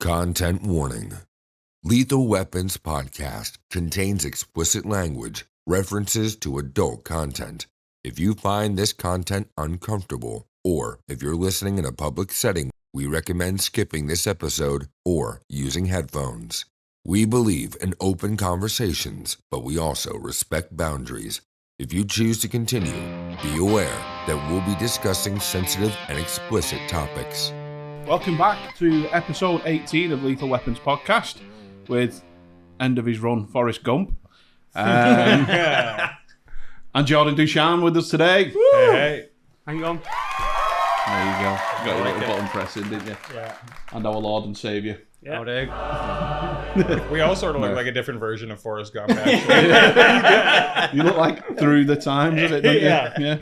Content warning. Lethal Weapons podcast contains explicit language, references to adult content. If you find this content uncomfortable, or if you're listening in a public setting, we recommend skipping this episode or using headphones. We believe in open conversations, but we also respect boundaries. If you choose to continue, be aware that we'll be discussing sensitive and explicit topics. Welcome back to episode 18 of Lethal Weapons podcast with end of his run, Forrest Gump. And Jordan Ducharm with us today. Hey. Hang on. There you go. You got your little button pressing, didn't you? Yeah. And our Lord and Saviour. Yeah. We all sort of look like a different version of Forrest Gump, actually. You look like through the times of it, don't you? Yeah.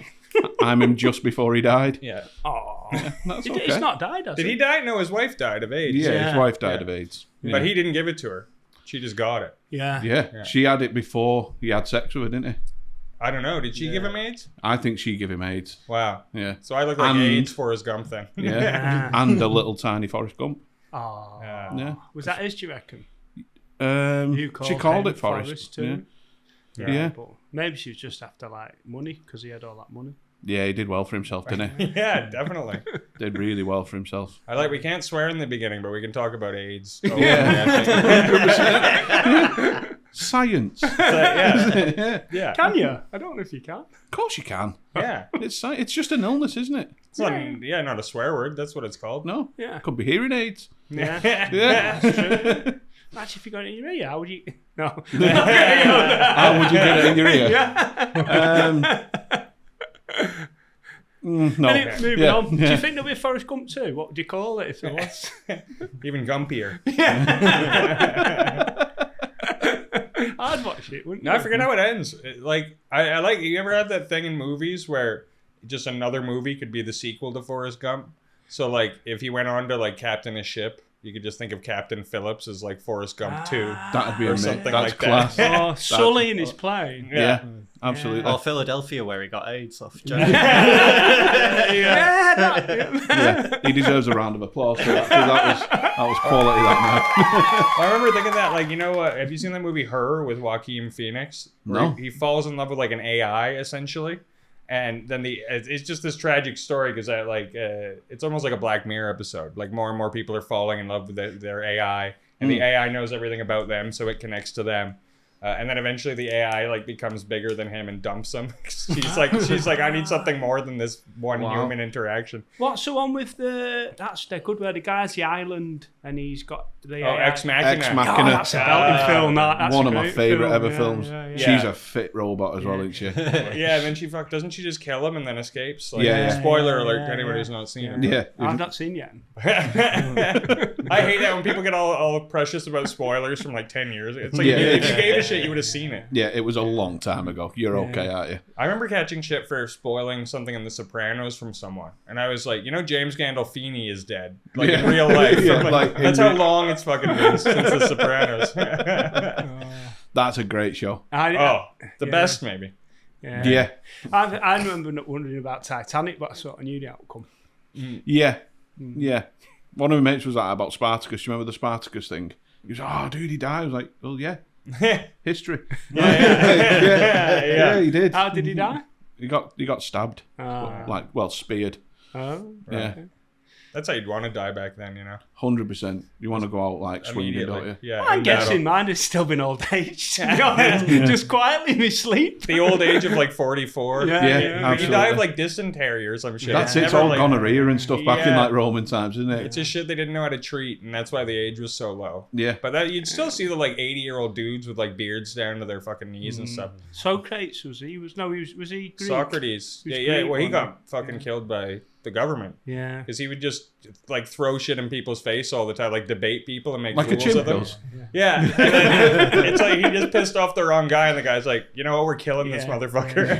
I'm him just before he died. Yeah. Oh, yeah, that's okay. He's not died, has he? Did he die? No, his wife died of AIDS. Yeah, his wife died of AIDS. Yeah. But he didn't give it to her. She just got it. Yeah, she had it before he had sex with her, didn't he? I don't know. Did she give him AIDS? I think she gave him AIDS. Wow. Yeah. So I look like AIDS Forrest Gump then. Yeah. And a little tiny Forrest Gump. Oh. Yeah. Was that his, do you reckon? She called it Forrest. Too. Yeah. But maybe she was just after like money because he had all that money. Yeah, he did well for himself, didn't he? Yeah, definitely. Did really well for himself. We can't swear in the beginning, but we can talk about AIDS. Yeah. Science. Yeah. Can you? I don't know if you can. Of course you can. Yeah. It's just an illness, isn't it? It's not a swear word. That's what it's called. No. Yeah. Could be hearing aids. Yeah. Yeah. That's true. Actually, if you got it in your ear, how would you... No. How would you get it in your ear? Yeah. No. Anyway, moving on. Do you think there'll be a Forrest Gump too? What would you call it if there was? Even Gumpier. I'd watch it, wouldn't you? No, I forget how it ends. I like. You ever have that thing in movies where just another movie could be the sequel to Forrest Gump? So like, if he went on to like captain a ship, you could just think of Captain Phillips as like Forrest Gump 2. That'd be or amazing. something That's like class. that. Oh, Sully in his plane. Yeah, absolutely. Or Philadelphia, where he got AIDS off. Yeah, he deserves a round of applause for that. 'Cause that was quality that night. I remember thinking that, like, you know, have you seen that movie Her with Joaquin Phoenix? No. He falls in love with like an AI essentially, and then it's just this tragic story because it's almost like a Black Mirror episode. Like more and more people are falling in love with their AI, and the AI knows everything about them, so it connects to them. And then eventually the AI like becomes bigger than him and dumps him. she's like, I need something more than this one human interaction. What's the one with that's the good where the guy's the island and he's got the Ex Machina. Ex Machina. Oh, that's a belting film. That's one a of my great favourite film. ever Yeah, films. yeah. She's a fit robot as well, isn't she? Yeah, and then doesn't she just kill him and then escapes? Like, Yeah. Spoiler alert to anyone who's not seen it. Yeah. I've not seen yet. I hate that when people get all precious about spoilers from like 10 years. It's like, if you gave a shit, you would have seen it. Yeah, it was a long time ago. You're okay, aren't you? I remember catching shit for spoiling something in The Sopranos from someone. And I was like, James Gandolfini is dead. Like in real life. Yeah, that's how long it's fucking been since The Sopranos. That's a great show. The best maybe. Yeah. I remember wondering about Titanic, but I sort of knew the outcome. Yeah. Yeah. One of my mates was like about Spartacus. You remember the Spartacus thing? He was like, oh, dude, he died. I was like, well, yeah. History. Yeah, he did. How did he die? He got stabbed. Speared. Oh, right. Yeah. That's how you'd want to die back then, 100%. You want to go out like swinging, don't you? Yeah. I'm guessing mine has still been old age, to be honest. Just quietly in my sleep. The old age of like 44. Yeah, absolutely. You die of like dysentery or some shit. That's it. It's all gonorrhea and stuff back in like Roman times, isn't it? It's just shit they didn't know how to treat, and that's why the age was so low. Yeah. But you'd still see the like 80-year-old dudes with like beards down to their fucking knees and stuff. Socrates was he Greek? Socrates. Greek, well, he got fucking killed by the government. Yeah. Because he would just like throw shit in people's face all the time, like debate people and make like fools of them. Does. Yeah. And then it's like he just pissed off the wrong guy, and the guy's like, you know what, we're killing this motherfucker.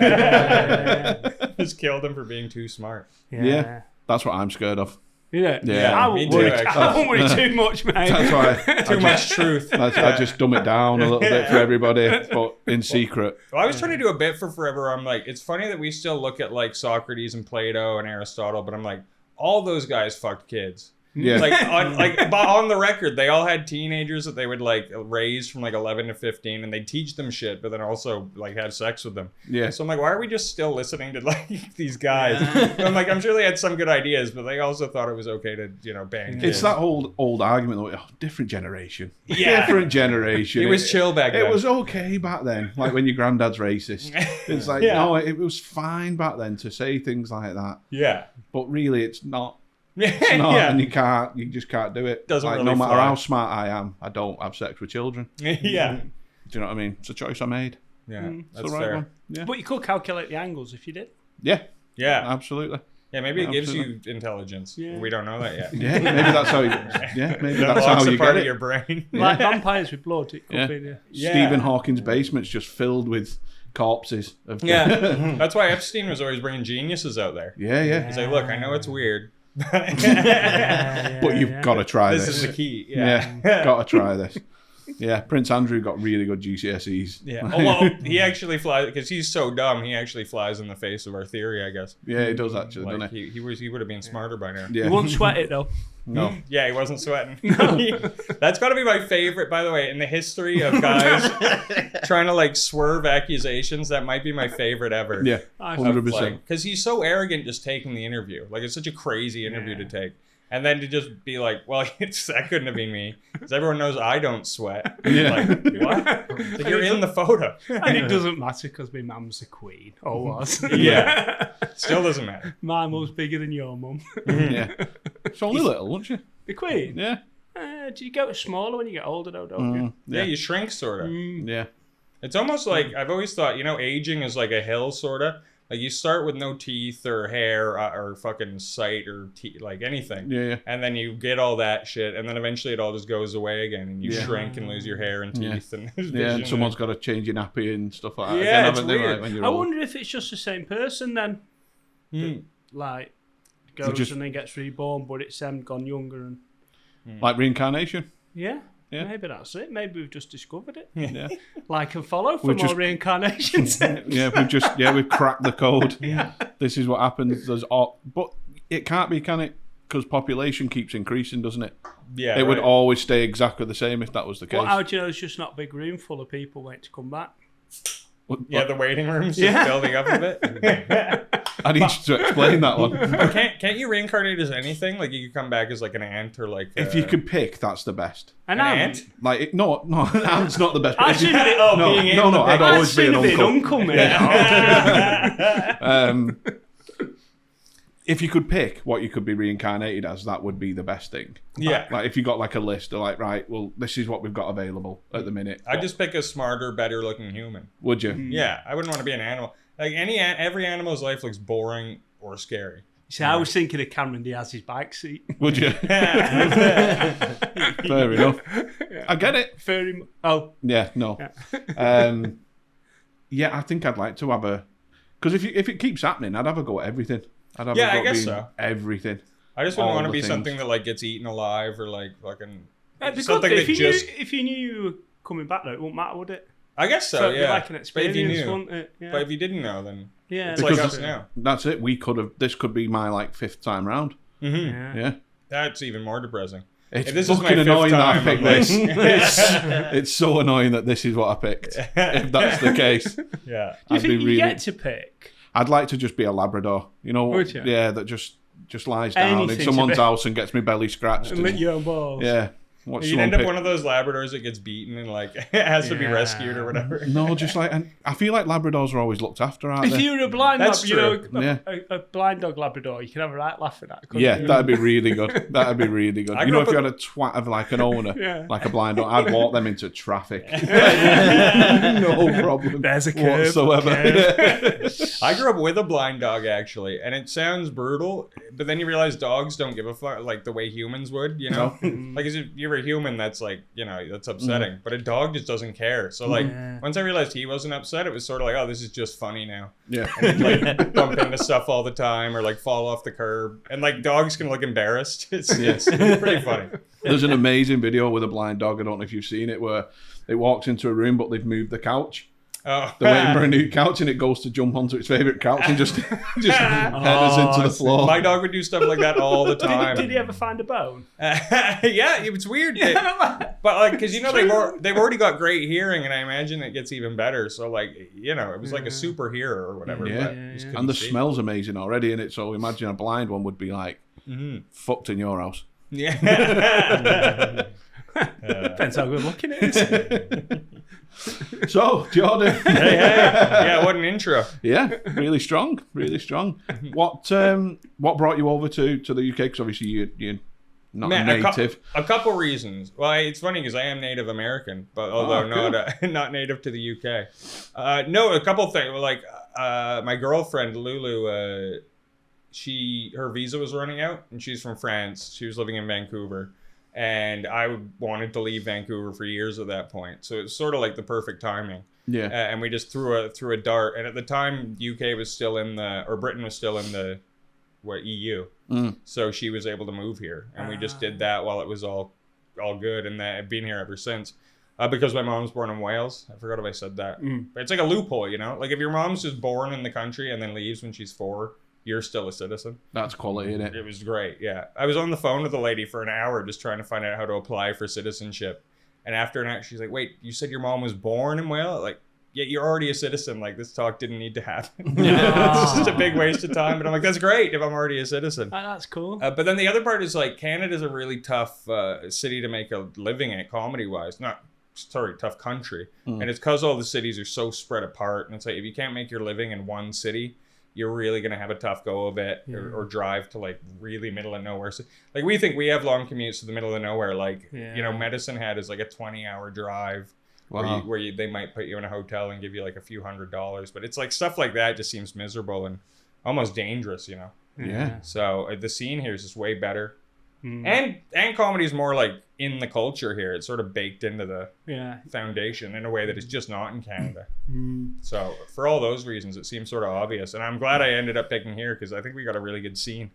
Just killed him for being too smart. Yeah. That's what I'm scared of. Yeah. Yeah. I won't worry too much, mate. That's why. Too much truth. I just dumb it down a little bit for everybody, but in secret. Well, I was trying to do a bit for Forever. I'm like, it's funny that we still look at like Socrates and Plato and Aristotle, but I'm like, all those guys fucked kids. Yeah. But on the record, they all had teenagers that they would like raise from like 11 to 15, and they teach them shit, but then also like have sex with them. Yeah. So I'm like, why are we just still listening to like these guys? I'm like, I'm sure they had some good ideas, but they also thought it was okay to, ban kids. It's that old argument though. Oh, different generation. Yeah. Different generation. It was chill back then. It was okay back then. Like when your granddad's racist. It's like, no, it was fine back then to say things like that. Yeah. But really, it's not. It's not, and you just can't do it. Doesn't like, really no matter fly. how smart I am, I don't have sex with children. Yeah. Do you know what I mean? It's a choice I made. Yeah. It's That's the right fair. one. Yeah. But you could calculate the angles if you did. Yeah. Yeah. Absolutely. Yeah, maybe it gives Absolutely. you intelligence. Yeah. We don't know that yet. Yeah. Maybe that's how. Maybe That that's how unlocks a you part get of it. your brain. Like vampires with blood, it could Yeah. be. Yeah. Stephen Hawking's basement's just filled with corpses. Of Yeah. That's why Epstein was always bringing geniuses out there. yeah. He's like, look, I know it's weird. But you've got to try This this. is the key. Yeah. Got to try this. Yeah. Prince Andrew got really good GCSEs. Yeah. Oh, well, he actually flies because he's so dumb. He actually flies in the face of our theory, I guess. Yeah, he does actually, Like doesn't he? he would have been smarter by now. Yeah. You won't sweat it though. No. Yeah, he wasn't sweating. That's got to be my favorite, by the way, in the history of guys trying to like swerve accusations. That might be my favorite ever. Yeah. I- 100%. Because he's so arrogant just taking the interview. Like, it's such a crazy interview to take. And then to just be like, well, that couldn't have been me. Because everyone knows I don't sweat. Yeah. Like, what? It's like, you're in the photo. And it doesn't matter because my mum's a queen. Or was. Yeah. Still doesn't matter. My mum's bigger than your mum. Yeah. It's only little, won't you? The queen? Yeah. Do you get smaller when you get older though, don't you? Yeah, you shrink, sort of. Yeah. It's almost like, I've always thought, aging is like a hill, sort of. Like, you start with no teeth or hair or fucking sight or like anything. Yeah. And then you get all that shit, and then eventually it all just goes away again, and you shrink and lose your hair and teeth and vision. Yeah, and someone's got to change your nappy and stuff like that. Yeah, again, it's haven't they, weird. like, when you're I old? wonder if it's just the same person then. Like, goes just- and then gets reborn, but it's them gone younger and... Like reincarnation. Yeah. Yeah. Maybe that's it. Maybe we've just discovered it. Yeah. Like and follow for We're more just- reincarnations. We've cracked the code. This is what happens. But it can't be, can it? Because population keeps increasing, doesn't it? Yeah, It would right. always stay exactly the same if that was the case. Well, how do you know there's just not a big room full of people waiting to come back? Yeah, the waiting room's just building up a bit. I need you to explain that one. But can't you reincarnate as anything? Like, you could come back as like an ant or like... If you could pick, that's the best. An An ant? ant? Like, no, an ant's not the best. I If you- shouldn't be... no, I'd I always be an shouldn't be an uncle. uncle, mate. If you could pick what you could be reincarnated as, that would be the best thing. Yeah. Like if you got like a list of like, right, well, this is what we've got available at the minute. I'd just pick a smarter, better looking human. Would you? Yeah, I wouldn't want to be an animal. Like, every animal's life looks boring or scary. See, I was thinking of Cameron Diaz's bike seat. Would you? Fair enough. I get it. Very... Oh, Yeah, no. Yeah, I think I'd like to have a... Because if it keeps happening, I'd have a go at everything. I'd have Yeah, a go I at guess being so. everything. I just wouldn't All want to the be things. something that like gets eaten alive or like fucking... it'd be good. something If that just... if you knew you were coming back, though, it wouldn't matter, would it? I guess so, it'd be yeah. like an But if experience, you knew. wouldn't it? Yeah. But if you didn't know, then Yeah. it's like Because us now. That's it. This could be my like 5th time round. Yeah. Yeah. That's even more depressing. It's If this is my fucking 5th annoying that I time, picked I'm like- this. It's so annoying that this is what I picked. If that's the case, Yeah. Do you I'd think be you really. get to pick? I'd like to just be a Labrador. You know, Would you? yeah, that just lies down Anything in to someone's be- house and gets me belly scratched. And lick And, your own balls? yeah, watch You'd someone end up pick- one of those Labradors that gets beaten and like has to be Yeah. rescued or whatever. No, just like, and I feel like Labradors are always looked after, aren't If they? you were a blind That's dog, you know, true. Yeah. a blind dog Labrador, you could have a right laughing at. couldn't Yeah, you? that'd be really good. That'd be really good. I You know, grew if you up had a twat of like an owner, Yeah. like a blind dog, I'd walk them into traffic. No problem. There's a curve. whatsoever. I grew up with a blind dog actually, and it sounds brutal, but then you realize dogs don't give a fuck like the way humans would, you know? Like, if you're a human, that's like, that's upsetting, but a dog just doesn't care. So like, Yeah. once I realized he wasn't upset, it was sort of like, oh, this is just funny now. Yeah. Like, bump into stuff all the time or like fall off the curb, and like dogs can look embarrassed. It's pretty funny. There's an amazing video with a blind dog. I don't know if you've seen it, where it walks into a room, but they've moved the couch. Oh. They're waiting for a new couch, and it goes to jump onto its favourite couch and just headers into the floor. My dog would do stuff like that all the time. Did he ever find a bone? Yeah, it was weird. But like, because they've already got great hearing, and I imagine it gets even better. So like, it was like a super hearer or whatever. Yeah. But you just couldn't And the see. smell's amazing already in it. So imagine a blind one would be like fucked in your house. Yeah. Depends how good looking it is. So, Jordan. Hey. Yeah, what an intro. Yeah, really strong, really strong. What brought you over to the UK? Because obviously you're not Man, a native. A couple reasons. Well, it's funny because I am Native American, but although cool. not native to the UK. No, a couple things. Like my girlfriend Lulu, her visa was running out, and she's from France. She was living in Vancouver, and I wanted to leave Vancouver for years at that point. So it's sort of like the perfect timing. Yeah. And we just threw a dart. And at the time, UK was still Britain was still in the EU. So she was able to move here, and we just did that while it was all good, and I've been here ever since. Because my mom's born in Wales. I forgot if I said that. But it's like a loophole, Like if your mom's just born in the country and then leaves when she's 4, you're still a citizen. That's quality, innit? It was great, yeah. I was on the phone with a lady for an hour just trying to find out how to apply for citizenship. And after an hour, she's like, wait, you said your mom was born in Wales? Like, yeah, you're already a citizen. Like, this talk didn't need to happen. It's just a big waste of time. But I'm like, that's great if I'm already a citizen. That's cool. But then the other part is, like, Canada's a really tough city to make a living in, comedy-wise. Tough country. And it's because all the cities are so spread apart. And it's like, if you can't make your living in one city, you're really going to have a tough go of it, or drive to like really middle of nowhere. So, like, we think we have long commutes to the middle of nowhere. Like, Medicine Hat is like a 20-hour drive. Wow. Where they might put you in a hotel and give you like a few $100s. But it's like stuff like that just seems miserable and almost dangerous, Yeah. So the scene here is just way better. And comedy is more like in the culture here. It's sort of baked into the foundation in a way that it's just not in Canada. So for all those reasons, it seems sort of obvious. And I'm glad I ended up picking here because I think we got a really good scene.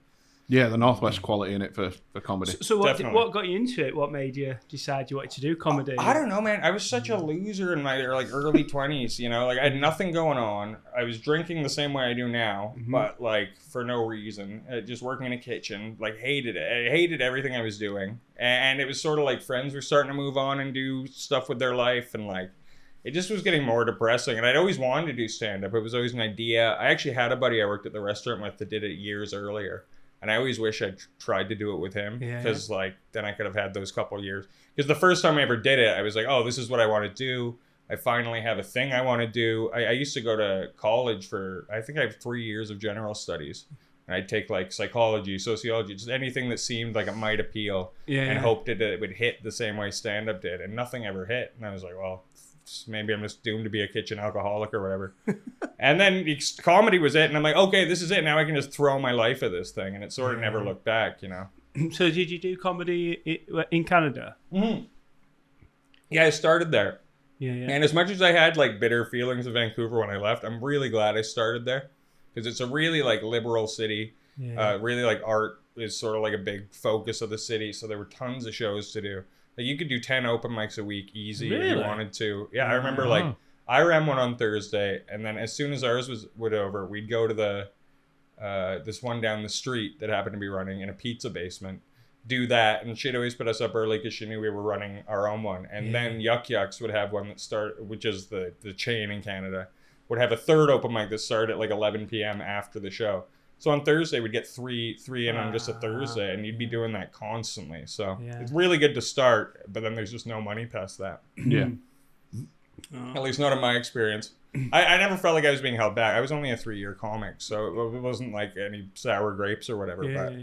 Yeah, the Northwest quality in it for comedy. So what got you into it? What made you decide you wanted to do comedy? I don't know, man. I was such a loser in my like early 20s, Like I had nothing going on. I was drinking the same way I do now, but like for no reason. Just working in a kitchen, like hated it. I hated everything I was doing. And it was sort of like friends were starting to move on and do stuff with their life, and like it just was getting more depressing. And I'd always wanted to do stand-up. It was always an idea. I actually had a buddy I worked at the restaurant with that did it years earlier. And I always wish I'd tried to do it with him, because like then I could have had those couple years. Because the first time I ever did it, I was like, oh, this is what I want to do. I finally have a thing I want to do. I used to go to college I think I have 3 years of general studies. And I'd take like psychology, sociology, just anything that seemed like it might appeal, and hoped that it would hit the same way stand-up did. And nothing ever hit. And I was like, well, maybe I'm just doomed to be a kitchen alcoholic or whatever. And then comedy was it, and I'm like, okay, this is it. Now I can just throw my life at this thing, and it sort of never looked back, So did you do comedy in Canada? Yeah, I started there. Yeah. And as much as I had like bitter feelings of Vancouver when I left, I'm really glad I started there, because it's a really like liberal city. Really like art is sort of like a big focus of the city, so there were tons of shows to do. Like you could do 10 open mics a week easy if you wanted to. Yeah, I remember like I ran one on Thursday, and then as soon as ours was over, we'd go to the this one down the street that happened to be running in a pizza basement, do that, and she'd always put us up early because she knew we were running our own one. And then Yuck Yucks would have one that which is the chain in Canada, would have a third open mic that started at like 11 p.m. after the show. So on Thursday, we'd get three in on just a Thursday, and you'd be doing that constantly. So it's really good to start, but then there's just no money past that. Yeah. At least not in my experience. I never felt like I was being held back. I was only a 3-year comic, so it wasn't like any sour grapes or whatever, but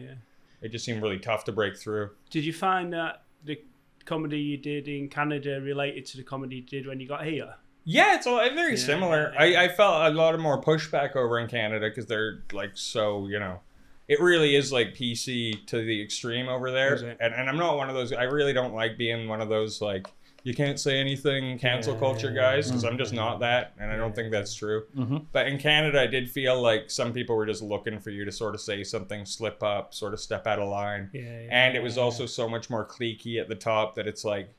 it just seemed really tough to break through. Did you find that the comedy you did in Canada related to the comedy you did when you got here? Yeah, it's all very similar. I felt a lot of more pushback over in Canada because they're like so, it really is like PC to the extreme over there. And I'm not one of those, I really don't like being one of those like, you can't say anything, cancel culture guys, because I'm just not that, and I don't think that's true. But in Canada, I did feel like some people were just looking for you to sort of say something, slip up, sort of step out of line. And it was also so much more cliquey at the top that it's like,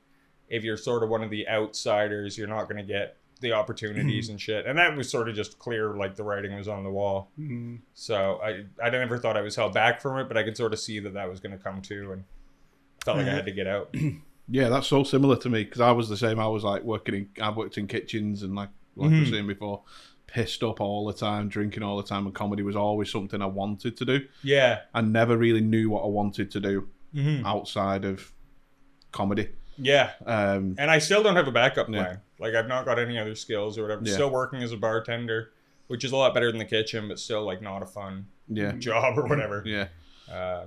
if you're sort of one of the outsiders, you're not going to get the opportunities and shit. And that was sort of just clear, like the writing was on the wall. So I never thought I was held back from it, but I could sort of see that was going to come too, and felt like I had to get out. Yeah, that's so similar to me because I was the same. I was like I worked in kitchens and like I was saying before, pissed up all the time, drinking all the time, and comedy was always something I wanted to do. Yeah. I never really knew what I wanted to do outside of comedy. Yeah. And I still don't have a backup plan. Yeah. Like I've not got any other skills or whatever. Yeah. Still working as a bartender, which is a lot better than the kitchen, but still like not a fun Yeah. job or whatever. Yeah.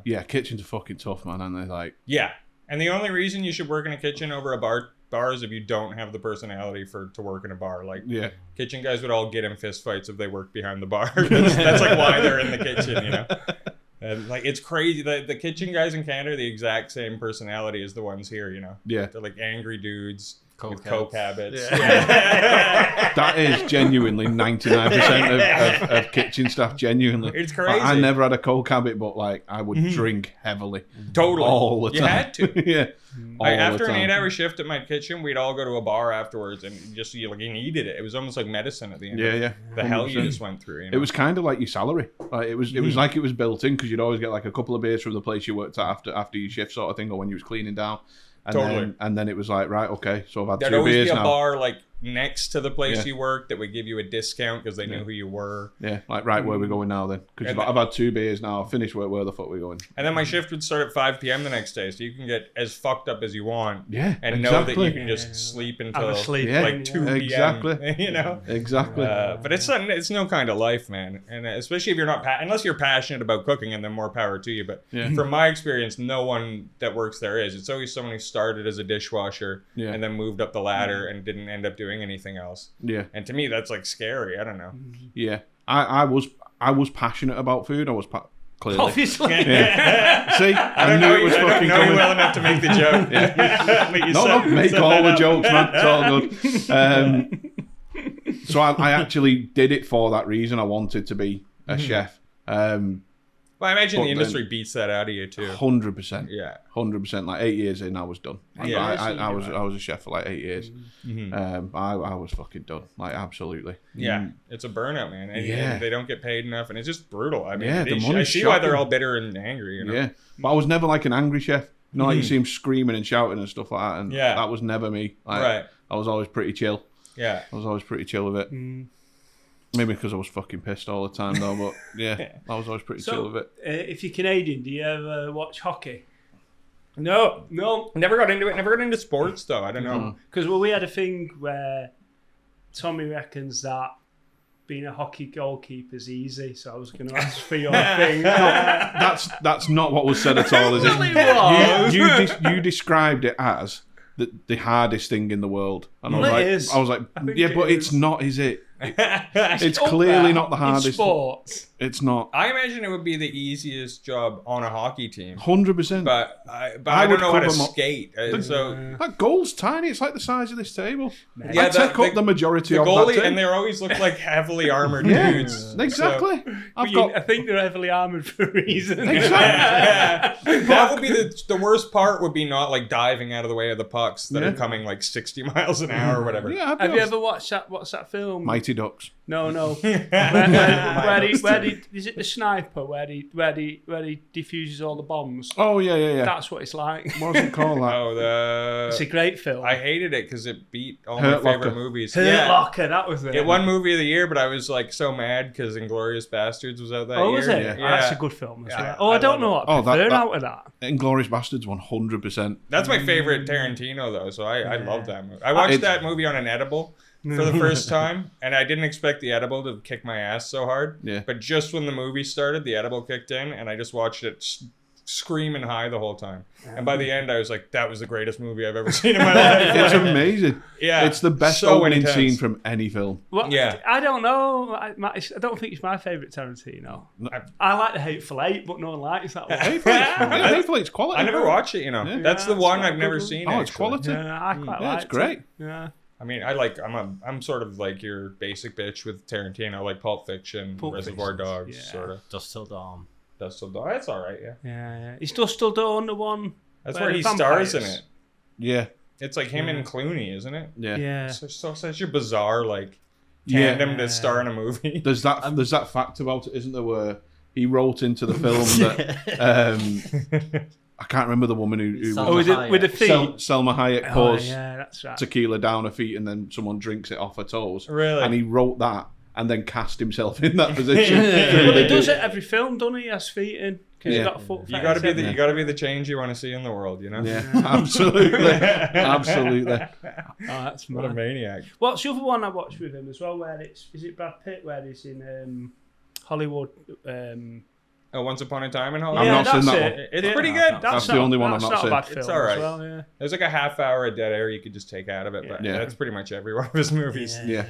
Yeah, kitchens are fucking tough, man, aren't they? Like, yeah. And the only reason you should work in a kitchen over a bar is if you don't have the personality to work in a bar. Like, yeah, kitchen guys would all get in fist fights if they worked behind the bar. That's like why they're in the kitchen, you know? And like, it's crazy. The kitchen guys in Canada are the exact same personality as the ones here, you know? Yeah. They're like angry dudes with Coke coke habits. Yeah. that is genuinely 99% of kitchen staff. Genuinely, It's crazy. Like, I never had a coke habit, but like I would drink heavily, Totally. all the time. You had to. Yeah, all After the an time. 8-hour shift at my kitchen, we'd all go to a bar afterwards, and just you needed it. It was almost like medicine at the end. Yeah, of yeah. The hell you 100%. just went through. You know? It was kind of like your salary. Like it was like it was built in because you'd always get like a couple of beers from the place you worked at after your shift sort of thing, or when you was cleaning down. And Totally. then it was like, right, okay, so I've had There'd 2 always beers be a now. bar like next to the place Yeah. you worked that would give you a discount because they knew who you were. Yeah, like right, where we going now then? Because And I've had 2 beers now. I've finished. Where the fuck we going? And then my shift would start at 5 p.m. the next day, so you can get as fucked up as you want. Yeah, And exactly. know that you can just sleep until Have a sleep. Yeah, like 2 p.m. exactly. You know? Exactly. But it's no kind of life, man. And especially if you're not, unless you're passionate about cooking, and then more power to you. But Yeah. from my experience, no one that works there is. It's always someone who started as a dishwasher Yeah. and then moved up the ladder and didn't end up doing anything else. Yeah, And to me, that's like scary. I don't know. yeah. I was passionate about food. I was clearly. Obviously. Yeah. See, I don't knew know it was you, I don't fucking know you coming. well enough to make the joke. But you No, make set all that the up. jokes, man. It's all good. So I actually did it for that reason. I wanted to be a chef. Well, I imagine But the then- industry beats that out of you too. 100%. Yeah. 100%. Like 8 years in, I was done. Yeah. I was a chef for like 8 years. I was fucking done. Like absolutely. Yeah, it's a burnout, man. And, Yeah. and they don't get paid enough, and it's just brutal. I mean, Yeah, the I money's see why they're shocking. all bitter and angry. You know? Yeah, but I was never like an angry chef. You know, like you see him screaming and shouting and stuff like that, and Yeah. that was never me. Like, Right. I was always pretty chill. Yeah. I was always pretty chill with it. Maybe because I was fucking pissed all the time, though. But yeah, I was always pretty chill So, with it. if you're Canadian, do you ever watch hockey? No, No. never got into it. Never got into sports though. I don't know. Because we had a thing where Tommy reckons that being a hockey goalkeeper's easy, so I was going to ask for your thing. That's not what was said at all, is Well, it? it was. You described it as the hardest thing in the world, and Well, it is. I was like, I think yeah, it but is. it's not, is it? It's up clearly there not the in hardest. sports. It's not. I imagine it would be the easiest job on a hockey team, 100%. but I I would don't know how to cover mo- skate. So That goal's tiny. It's like the size of this table. Yeah, I take up the majority the of that goalie, table. and they always look like heavily armored Yeah, dudes. exactly. I've I got think they're heavily armoured for a reason. exactly. That would be the worst part. Would be not like diving out of the way of the pucks that Yeah. are coming like 60 miles an hour or whatever. Yeah, Have you ever watched that? What's that film? Mighty Ducks? No. where he is it the sniper where he defuses all the bombs? Oh yeah. That's what it's like. What was it called? That? Oh, It's a great film. I hated it because it beat all Hurt my favorite Locker. movies. Hurt Locker, that was it. It won movie of the year, but I was like so mad because Inglourious Bastards was out that Oh, year. was it? Yeah. Oh, that's a good film as Yeah, well. Oh, I I don't love know it. what Oh, I prefer that- out of that. Inglourious Bastards, 100%. That's my favorite Tarantino though, so I love that movie. I watched that movie on an edible for the first time, and I didn't expect the edible to kick my ass so hard. Yeah. But just when the movie started, the edible kicked in, and I just watched it screaming high the whole time. And by the end, I was like, that was the greatest movie I've ever seen in my life. It's amazing. Yeah, It's the best so opening intense. scene from any film. Well, Yeah. I don't know. I don't think it's my favourite Tarantino. I like The Hateful Eight, but no one likes that one. Hateful Eight's quality. I never watched it, you know. Yeah. That's the Yeah, one it's I've quite never good. seen. Oh, it's actually. quality. Yeah, I quite Yeah, liked it's great. it. Yeah. I mean, I'm sort of like your basic bitch with Tarantino, like Pulp Fiction, Pulp Reservoir Fiction, Dogs, yeah. sort of. Dust Till Dawn. That's all right, yeah. Yeah. Is Dust Till Dawn the one? That's where where he vampires? stars in it. Yeah. It's like him and Clooney, isn't it? Yeah. Yeah. Such a bizarre like tandem to star in a movie. There's that fact about it, isn't there, where he wrote into the film that I can't remember the woman who with the feet. Selma Hayek pours that's right. tequila down her feet and then someone drinks it off her toes. Really? And he wrote that and then cast himself in that position. Well, he does it every film, doesn't he? He has feet in because he's got a foot. You gotta be the change you want to see in the world, you know? Yeah, absolutely. Absolutely. Oh, that's What a mad. maniac. What's the other one I watched with him as well? Where is it Brad Pitt? Where he's in Hollywood? Oh, Once Upon a Time in I've Hollywood? not seen that's that it. one. It's pretty good. That's the only one I've that's not seen. a bad film It's all right. as well, yeah. There's like a half hour of dead air you could just take out of it, but Yeah. that's pretty much every one of his movies. Yeah.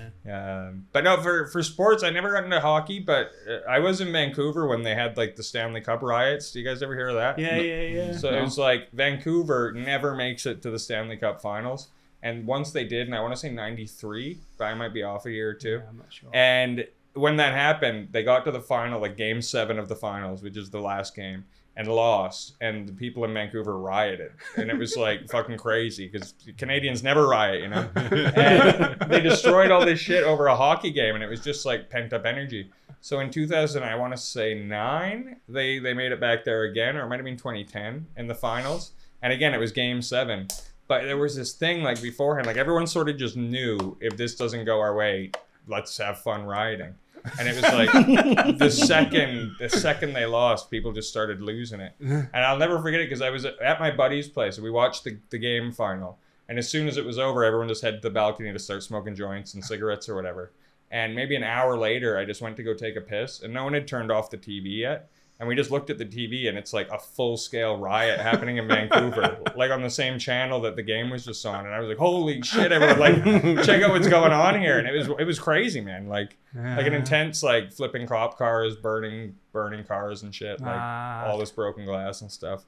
But no, for sports, I never got into hockey, but I was in Vancouver when they had like the Stanley Cup riots. Do you guys ever hear of that? Yeah. So it was like Vancouver never makes it to the Stanley Cup finals. And once they did, and I want to say 93, but I might be off a year or two. I'm not sure. And when that happened, they got to the final, like game 7 of the finals, which is the last game, and lost. And the people in Vancouver rioted. And it was like fucking crazy because Canadians never riot, you know? And they destroyed all this shit over a hockey game, and it was just like pent up energy. So in 2000, I want to say 9, they made it back there again, or it might have been 2010 in the finals. And again, it was game 7. But there was this thing like beforehand, like everyone sort of just knew if this doesn't go our way, let's have fun rioting. And it was like the second they lost, people just started losing it. And I'll never forget it because I was at my buddy's place and we watched the game final. And as soon as it was over, everyone just headed to the balcony to start smoking joints and cigarettes or whatever. And maybe an hour later, I just went to go take a piss and no one had turned off the TV yet. And we just looked at the TV and it's like a full-scale riot happening in Vancouver, like on the same channel that the game was just on. And I was like, holy shit, everyone, like, check out what's going on here. And it was crazy, man. Like an intense, like, flipping cop cars, burning cars and shit. Like, all this broken glass and stuff.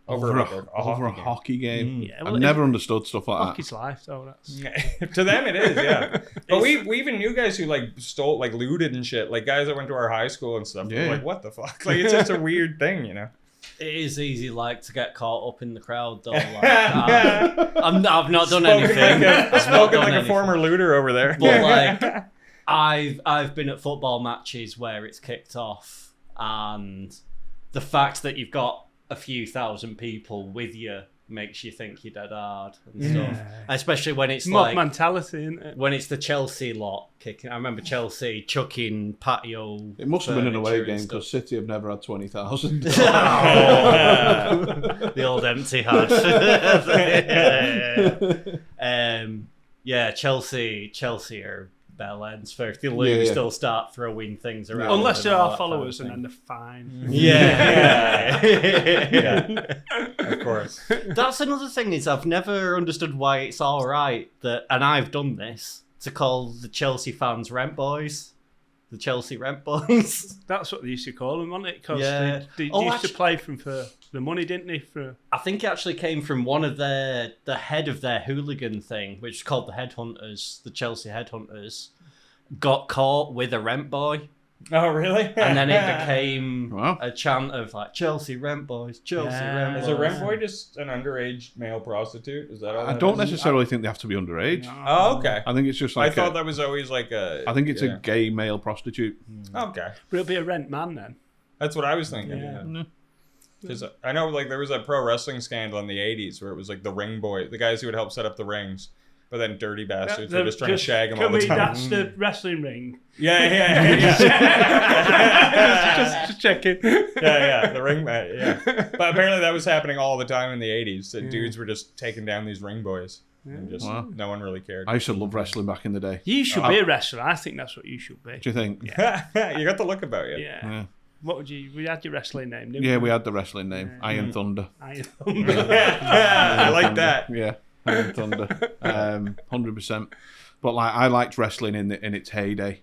Over a hockey game. Yeah, well, I've never understood stuff like hockey's life, though. That's... To them, it is, yeah. But we even knew guys who like stole, like looted and shit. Like guys that went to our high school and stuff. Yeah. We're like, what the fuck? Like it's just a weird thing, you know. It is easy, like, to get caught up in the crowd, though. Like, I've not done anything. Spoken like a former looter over there. But like, I've been at football matches where it's kicked off, and the fact that you've got a few thousand people with you makes you think you're dead hard and stuff. Especially when it's mob like mentality, isn't it? when it's the Chelsea lot kicking. I remember Chelsea chucking patio. It must have been an away furniture game and because stuff. City have never had 20,000. The old empty head. Chelsea are bell ends for if they lose, they'll start throwing things around. Unless and there all are that followers kind and of then they're fine. thing. Yeah. Of course. That's another thing is I've never understood why it's all right that, and I've done this, to call the Chelsea fans rent boys. The Chelsea rent boys. That's what they used to call them, wasn't it? Because they Oh, used actually- to play from for the money, didn't they? For I think it actually came from one of the head of their hooligan thing, which is called the Headhunters, the Chelsea Headhunters, got caught with a rent boy. Oh, really? And then it became Wow. a chant of like Chelsea rent boys, Chelsea rent boys. Is a rent boy just an underage male prostitute? Is that all? I that don't is? necessarily think they have to be underage. Oh, okay. I think it's just I like thought that was always like a. I think it's a gay male prostitute. Okay, but it'll be a rent man then. that's what I was thinking. Yeah. Yeah. Because I know, like, there was a pro wrestling scandal in the '80s where it was like the ring boy, the guys who would help set up the rings, but then dirty bastards were just trying to shag them all the time. That's the wrestling ring. Yeah. just checking. Yeah, the ring man. Yeah, but apparently that was happening all the time in the '80s. That dudes were just taking down these ring boys, and just no one really cared. I used to love wrestling back in the day. You should be a wrestler. I think that's what you should be. Do you think? You got the look about you. Yeah. What would you? We had your wrestling name, didn't Yeah, we had the wrestling name, Iron Thunder. I I like that. Yeah, Iron Thunder, 100%. But like, I liked wrestling in its heyday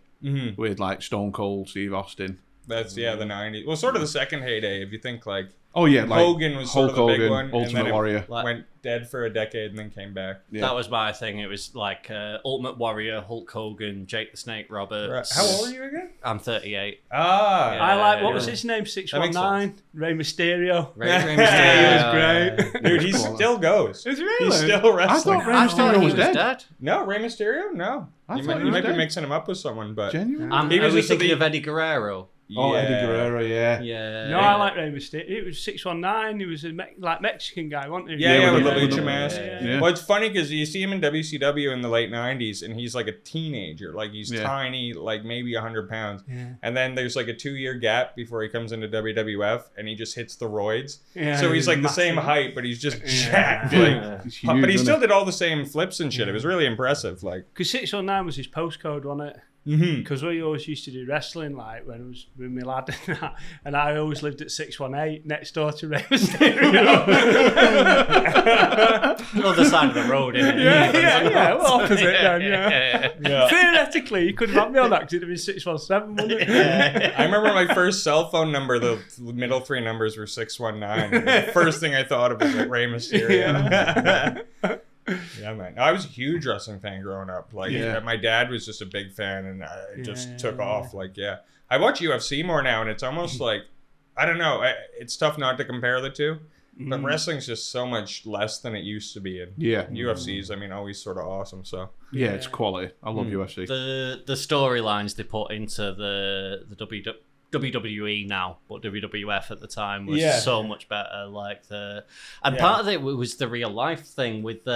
with like Stone Cold, Steve Austin. That's the '90s. Well, sort of the second heyday. If you think like Oh yeah, like Hogan was sort Hulk of the big Hogan, one, and Ultimate then it Warrior. went dead for a decade and then came back. Yeah. That was my thing. It was like Ultimate Warrior, Hulk Hogan, Jake the Snake Roberts. Right. How old are you again? I'm 38. Ah, I like, what Yeah. was his name? makes 619? Rey Mysterio. Rey Yeah. Mysterio. He was great. dude, he still goes. Is he really? He's still I wrestling. thought Rey I thought Mysterio he was was dead. dead. No, Rey Mysterio? No. I You thought might, he you was might be dead. mixing him up with someone, but Genuine. He was Are we just a thinking big- of Eddie Guerrero? Oh, Eddie Guerrero, yeah. Yeah. No, I like Rey Mysterio. It was 619. He was a Mexican guy, wasn't he? yeah, with the with lucha the- mask. Yeah. Well, it's funny because you see him in WCW in the late 90s, and he's like a teenager. Like, he's Yeah. tiny, like maybe 100 pounds. Yeah. And then there's like a 2-year gap before he comes into WWF, and he just hits the roids. Yeah, So he's like the massive. same height, but he's just Yeah. jacked. Yeah. Like, He's but huge, he isn't still did all the same flips and shit. It was really impressive. Like, Because 619 was his postcode, wasn't it? mm-hmm. Because we always used to do wrestling, like when I was with my lad and that, and I always lived at 618 next door to Rey Mysterio. Other side of the road, isn't it? yeah, well, opposite then, yeah. Yeah. Theoretically, you could have had me on that because it'd have been 617, wouldn't it? I remember my first cell phone number, the middle 3 numbers were 619. The first thing I thought of was like Rey Mysterio. Yeah, man. I was a huge wrestling fan growing up. Like, Yeah. my dad was just a big fan, and it just Yeah, took yeah. off. Like, yeah. I watch UFC more now, and it's almost like, I don't know. It's tough not to compare the two, but wrestling's just so much less than it used to be. And Yeah. UFC's, I mean, always sort of awesome. So, Yeah, it's quality. I love UFC. The storylines they put into the WWE now, but WWF at the time was Yeah. so much better. Like and Yeah. part of it was the real life thing with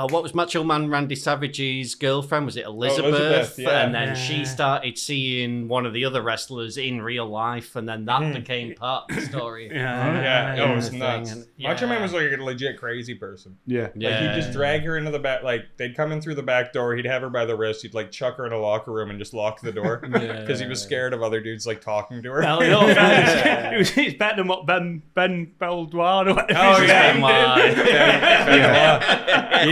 what was Macho Man Randy Savage's girlfriend? Was it Elizabeth? Elizabeth, yeah. And then Yeah. she started seeing one of the other wrestlers in real life, and then that became part of the story. yeah. Oh, it was thing, nuts. and- Macho Man yeah. was like a legit crazy person. Yeah. Like, he'd just drag her into the back. Like, they'd come in through the back door. He'd have her by the wrist. He'd, like, chuck her in a locker room and just lock the door. Because he was scared of other dudes, like, talking to her. Well, he's better than what Ben Beldoir or whatever. Oh, his yeah. name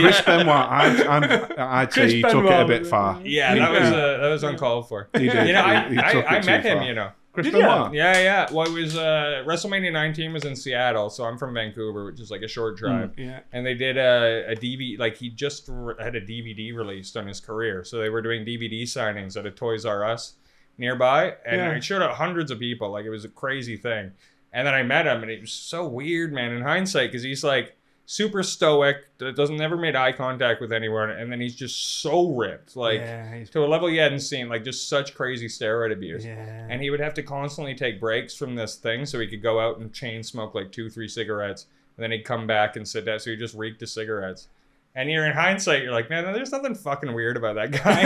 Chris Benoit, I'd say Chris he took it a Benoit. bit far. Yeah, that was uncalled for. He did. You know, He took I it met too him, far. you know. Chris Did ya? Benoit. Yeah. Well, it was WrestleMania 19 was in Seattle, so I'm from Vancouver, which is like a short drive. Yeah. And they did a DVD, like he just had a DVD released on his career, so they were doing DVD signings at a Toys R Us nearby, and Yeah. it showed up hundreds of people. Like, it was a crazy thing. And then I met him, and it was so weird, man. In hindsight, because he's like super stoic, doesn't never made eye contact with anyone, and then he's just so ripped, like Yeah, he's- to a level you hadn't seen, like just such crazy steroid abuse. Yeah. And he would have to constantly take breaks from this thing so he could go out and chain smoke like 2-3 cigarettes, and then he'd come back and sit down. So he just reeked of cigarettes. And you're in hindsight, you're like, man, there's nothing fucking weird about that guy.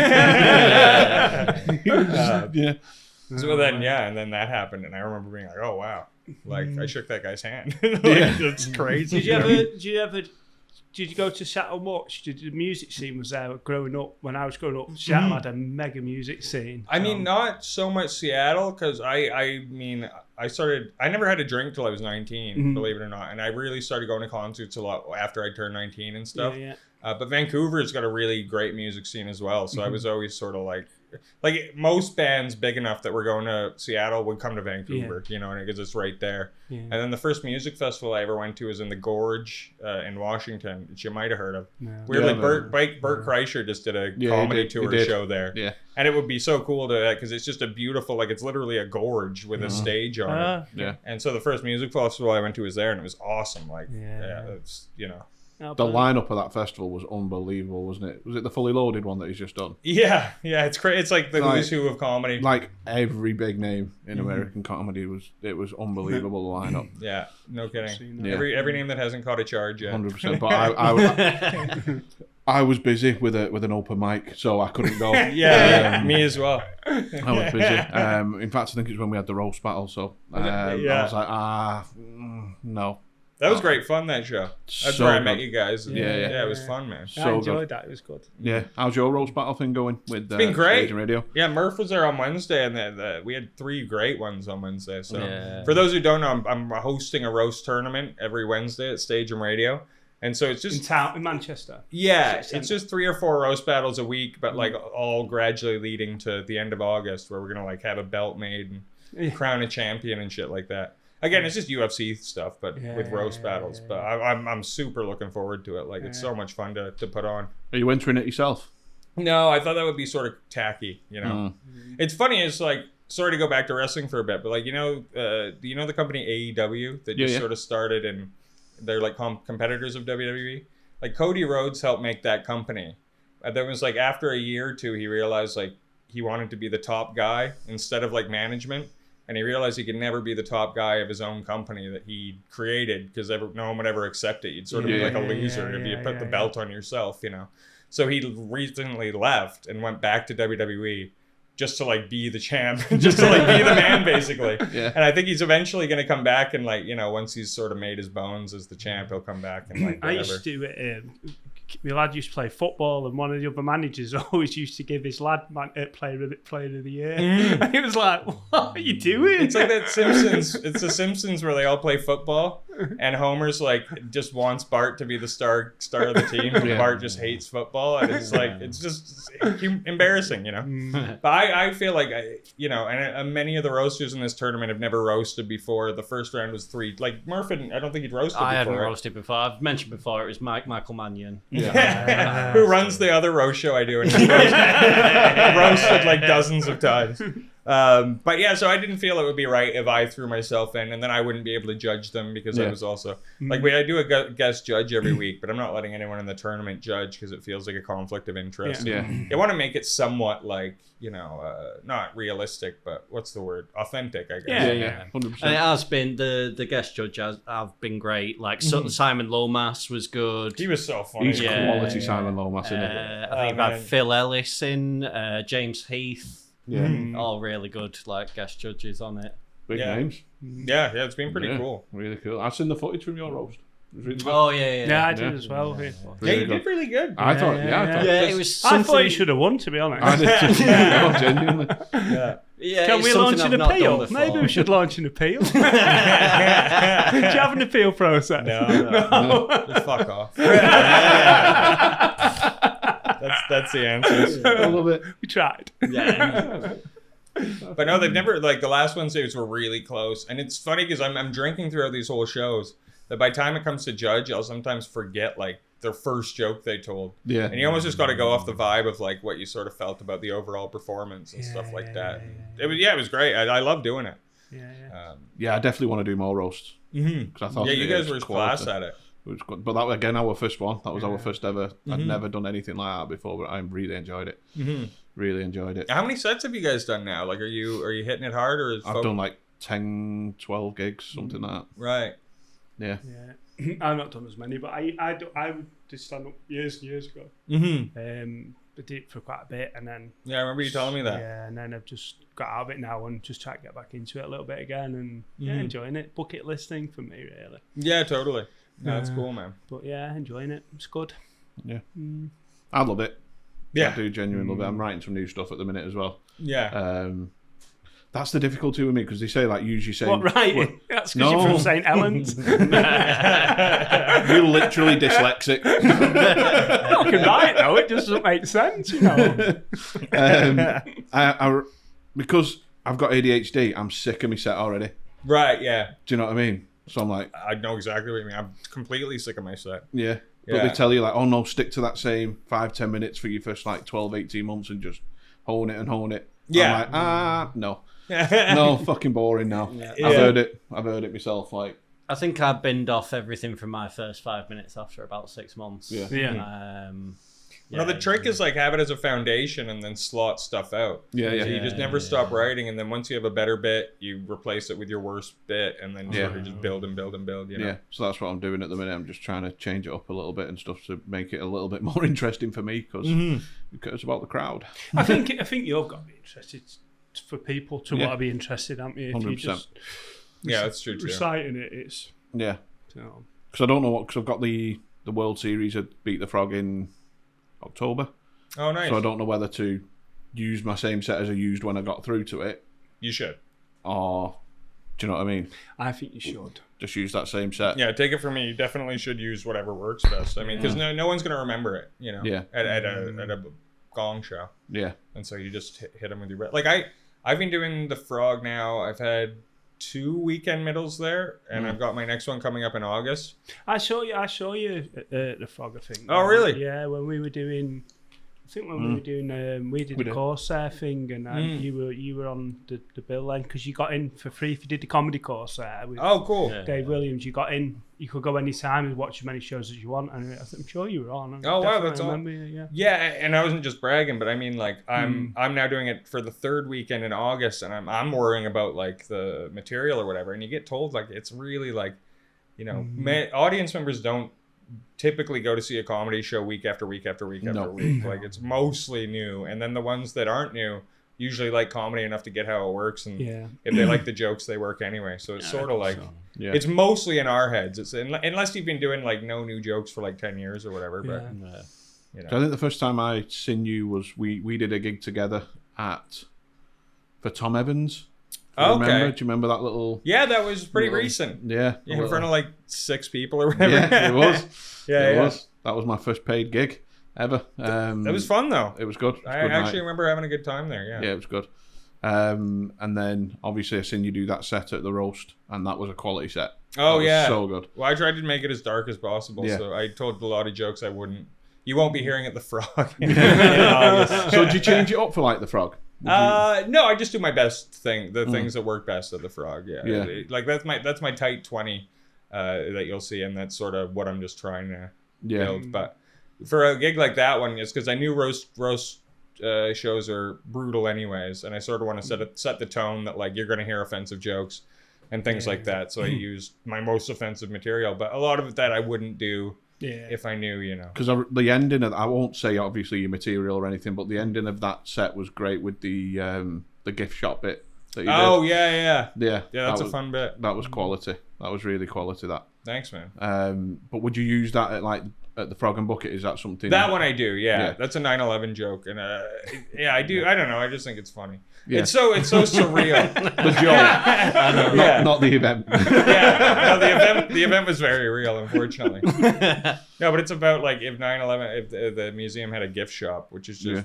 Yeah. So then, yeah, and then that happened, and I remember being like, oh wow, like I shook that guy's hand. Like, Yeah. it's crazy. Did you go to Seattle much? The music scene was there growing up. When I was growing up, Seattle had a mega music scene. I mean, not so much Seattle, because I never had a drink till I was 19, believe it or not. And I really started going to concerts a lot after I turned 19 and stuff. Yeah. But Vancouver's got a really great music scene as well. So I was always sort of like most bands big enough that were going to Seattle would come to Vancouver, you know, because it's right there. Yeah. And then the first music festival I ever went to was in the Gorge in Washington, which you might have heard of. No. Weirdly, Yeah, Burt Kreischer just did a Yeah, comedy he tour did. show there. Yeah. And it would be so cool to, because it's just a beautiful, like, it's literally a gorge with a stage on it. Yeah. And so the first music festival I went to was there, and it was awesome. Like, Yeah. yeah, it's, you know. No, The but- lineup of that festival was unbelievable, wasn't it? Was it the Fully Loaded one that he's just done? Yeah, it's crazy. It's like the Like- who's who of comedy. Like every big name in American comedy was unbelievable, the lineup. Yeah, no kidding. Seen that. Every name that hasn't caught a charge yet. 100%. But I was busy with an open mic, so I couldn't go. Yeah, me as well. I was busy. In fact, I think it was when we had the roast battle, so I was like, no. That was great fun, that show. That's So where I met good. you guys. Yeah. it was fun, man. I So enjoyed good. that. It was good. Yeah. How's your roast battle thing going with been great. Stage and Radio? Yeah, Murph was there on Wednesday, and we had 3 great ones on Wednesday. So, Yeah. for those who don't know, I'm hosting a roast tournament every Wednesday at Stage and Radio, and so it's In just in Manchester. yeah, Centre. it's just 3 or 4 roast battles a week, but like all gradually leading to the end of August, where we're gonna like have a belt made and crown a champion and shit like that. Again, it's just UFC stuff, but Yeah, with roast yeah, battles. yeah, But I'm super looking forward to it. Like, it's so Yeah. much fun to put on. Are you entering it yourself? No, I thought that would be sort of tacky, you know. Mm. It's funny, it's like, sorry to go back to wrestling for a bit, but like, do you know the company AEW that just Yeah. sort of started and they're like competitors of WWE? Like, Cody Rhodes helped make that company. And then was like, after a year or two, he realized like he wanted to be the top guy instead of like management. And he realized he could never be the top guy of his own company that he created because no one would ever accept it. You'd sort of be like a loser if you put the belt on yourself, you know. So he recently left and went back to WWE just to like be the champ, just to like be the man, basically. Yeah. And I think he's eventually going to come back and like, once he's sort of made his bones as the champ, he'll come back and like I whatever. used to do it. My lad used to play football, and one of the other managers always used to give his lad player of the year. And he was like, "What are you doing?" It's like that Simpsons. It's the Simpsons where they all play football, and Homer's like just wants Bart to be the star of the team, and Yeah. Bart just hates football, and it's like it's just embarrassing, But I feel like and many of the roasters in this tournament have never roasted before. The first round was 3. Like Murph, I don't think he'd roasted I before. hadn't right? roasted before. I've mentioned before it was Michael Mannion. Yeah. Who runs the other roast show I do and he's roasted like dozens of times. But yeah, so I didn't feel it would be right if I threw myself in, and then I wouldn't be able to judge them because I was also like I do a guest judge every week, but I'm not letting anyone in the tournament judge because it feels like a conflict of interest. Yeah. I want to make it somewhat like not realistic, but what's the word? Authentic, I guess. Yeah. 100%. And it has been the guest judge have been great. Like Simon Lomas was good. He was so funny. He's Yeah. quality Simon Lomas, isn't it? I think man. we've had Phil Ellis in, James Heath. Yeah. All really good like guest judges on it. Big Yeah. names. Yeah, it's been pretty Yeah. cool. Really cool. I've seen the footage from your roast. It was really good. Oh yeah. Yeah, I did Yeah. as well. Yeah, Really you good. did really good. I thought, yeah, Yeah, it was I something. thought you should have won, to be honest. I did too. No, genuinely. Yeah. Yeah, Can it's we something launch I've an not done appeal? before. Maybe we should launch an appeal. Do you have an appeal process? No. Just fuck off. That's the answer. I love it. We tried. Yeah. But no, they've never, like, the last Wednesdays were really close. And it's funny because I'm drinking throughout these whole shows that by the time it comes to judge, I'll sometimes forget, like, their first joke they told. Yeah. And you almost just got to go off the vibe of, like, what you sort of felt about the overall performance and stuff like that. It was great. I love doing it. Yeah. Yeah, I definitely want to do more roasts. Because I thought Yeah, you guys it were was class quality. at it. It was good. But that was, again, our first one. That was our first ever. I'd never done anything like that before, but I really enjoyed it. Really enjoyed it. How many sets have you guys done now? Like, are you hitting it hard or is I've done like 10, 12 gigs, something like that. Right. Yeah. Yeah. I've not done as many, but I did stand up years ago. I did it for quite a bit, and then Yeah, I remember you telling me that. yeah, and then I've just got out of it now and just try to get back into it a little bit again, and enjoying it. Bucket listing for me, really. Yeah, totally. No, that's cool, man. But yeah, enjoying it. It's good. Yeah. I love it. Yeah. I do genuinely love it. I'm writing some new stuff at the minute as well. Yeah. That's the difficulty with me because they say like use your same. What, right? That's because No. you're from St. Helens. You're literally dyslexic. I can write though. It just doesn't make sense, you know. I because I've got ADHD, I'm sick of my set already. Right, yeah. Do you know what I mean? So I'm like, I know exactly what you mean. I'm completely sick of my set. yeah. But Yeah. they tell you like, oh no, stick to that same 5-10 minutes for your first like 12, 18 months and just hone it. Yeah. I'm like, no. No, fucking boring now. Yeah. I've heard it myself. Like, I think I binned off everything from my first 5 minutes after about 6 months. Yeah. Yeah. No, the trick is like have it as a foundation and then slot stuff out. Yeah, yeah. So you just never stop writing, and then once you have a better bit, you replace it with your worst bit, and then sort of just build and build and build. You know? yeah. So that's what I'm doing at the minute. I'm just trying to change it up a little bit and stuff to make it a little bit more interesting for me because it's about the crowd. I think you've got to be interested for people to Yeah. want to be interested, haven't you? If you 100%. just Yeah, that's true too. reciting it, it's Yeah. you know, Because I don't know what. Because I've got the World Series at Beat the Frog in October. Oh, nice. So I don't know whether to use my same set as I used when I got through to it, You should. or do you know what I mean? I think you should. Just use that same set. Yeah, take it from me. You definitely should use whatever works best. I mean, because no one's gonna remember it. You know. Yeah. At a gong show, Yeah. and so you just hit them with your like I've been doing the frog now. I've had 2 weekend middles there, and I've got my next one coming up in August. I saw you at the Frog, I think. Oh, really? Yeah, when we were doing. I think when we were doing, we did the Corsair thing, and you were on the bill then because you got in for free if you did the comedy Corsair with Cool. Dave Williams. You got in, you could go anytime and watch as many shows as you want, and I'm sure you were on. Oh wow, that's all. Yeah. Yeah, and I wasn't just bragging, but I mean, like, I'm now doing it for the 3rd weekend in August, and I'm worrying about like the material or whatever, and you get told like it's really like, you know, audience members don't typically go to see a comedy show week after week after week after week. Like, it's mostly new, and then the ones that aren't new usually like comedy enough to get how it works, and if they like the jokes, they work anyway. So it's sort of like it's mostly in our heads. It's unless you've been doing like no new jokes for like 10 years or whatever. But you know. So I think the first time I seen you was we did a gig together for Tom Evans. Remember? Do you remember that little? Yeah, that was pretty recent. Yeah, in front of like 6 people or whatever. Yeah, it was. It was. That was my first paid gig ever. That was fun though. It was good. I actually remember having a good time there. Yeah, it was good. And then obviously I seen you do that set at the roast, and that was a quality set. Oh that was so good. Well, I tried to make it as dark as possible, so I told a lot of jokes I wouldn't. You won't be hearing at the Frog. So did you change it up for like the Frog? No, I just do my best thing, the things that work best at the Frog. Yeah. Like that's my tight 20 that you'll see, and that's sort of what I'm just trying to build. But for a gig like that one, it's because I knew roast shows are brutal anyways, and I sort of want to set the tone that like you're going to hear offensive jokes and things like that. So I used my most offensive material, but a lot of that I wouldn't do. If I knew, you know. Because the ending of, I won't say obviously your material or anything, but the ending of that set was great with the gift shop bit that you did. Yeah, that's a fun bit. That was quality. That was really quality, that. Thanks, man. But would you use that at the Frog and Bucket? Is that something? That one I do, yeah. That's a 9/11 joke, and I do. I don't know. I just think it's funny. Yeah. It's so surreal. The joke, not the event. The event was very real, unfortunately. No, but it's about like if 9/11, if the museum had a gift shop, which is just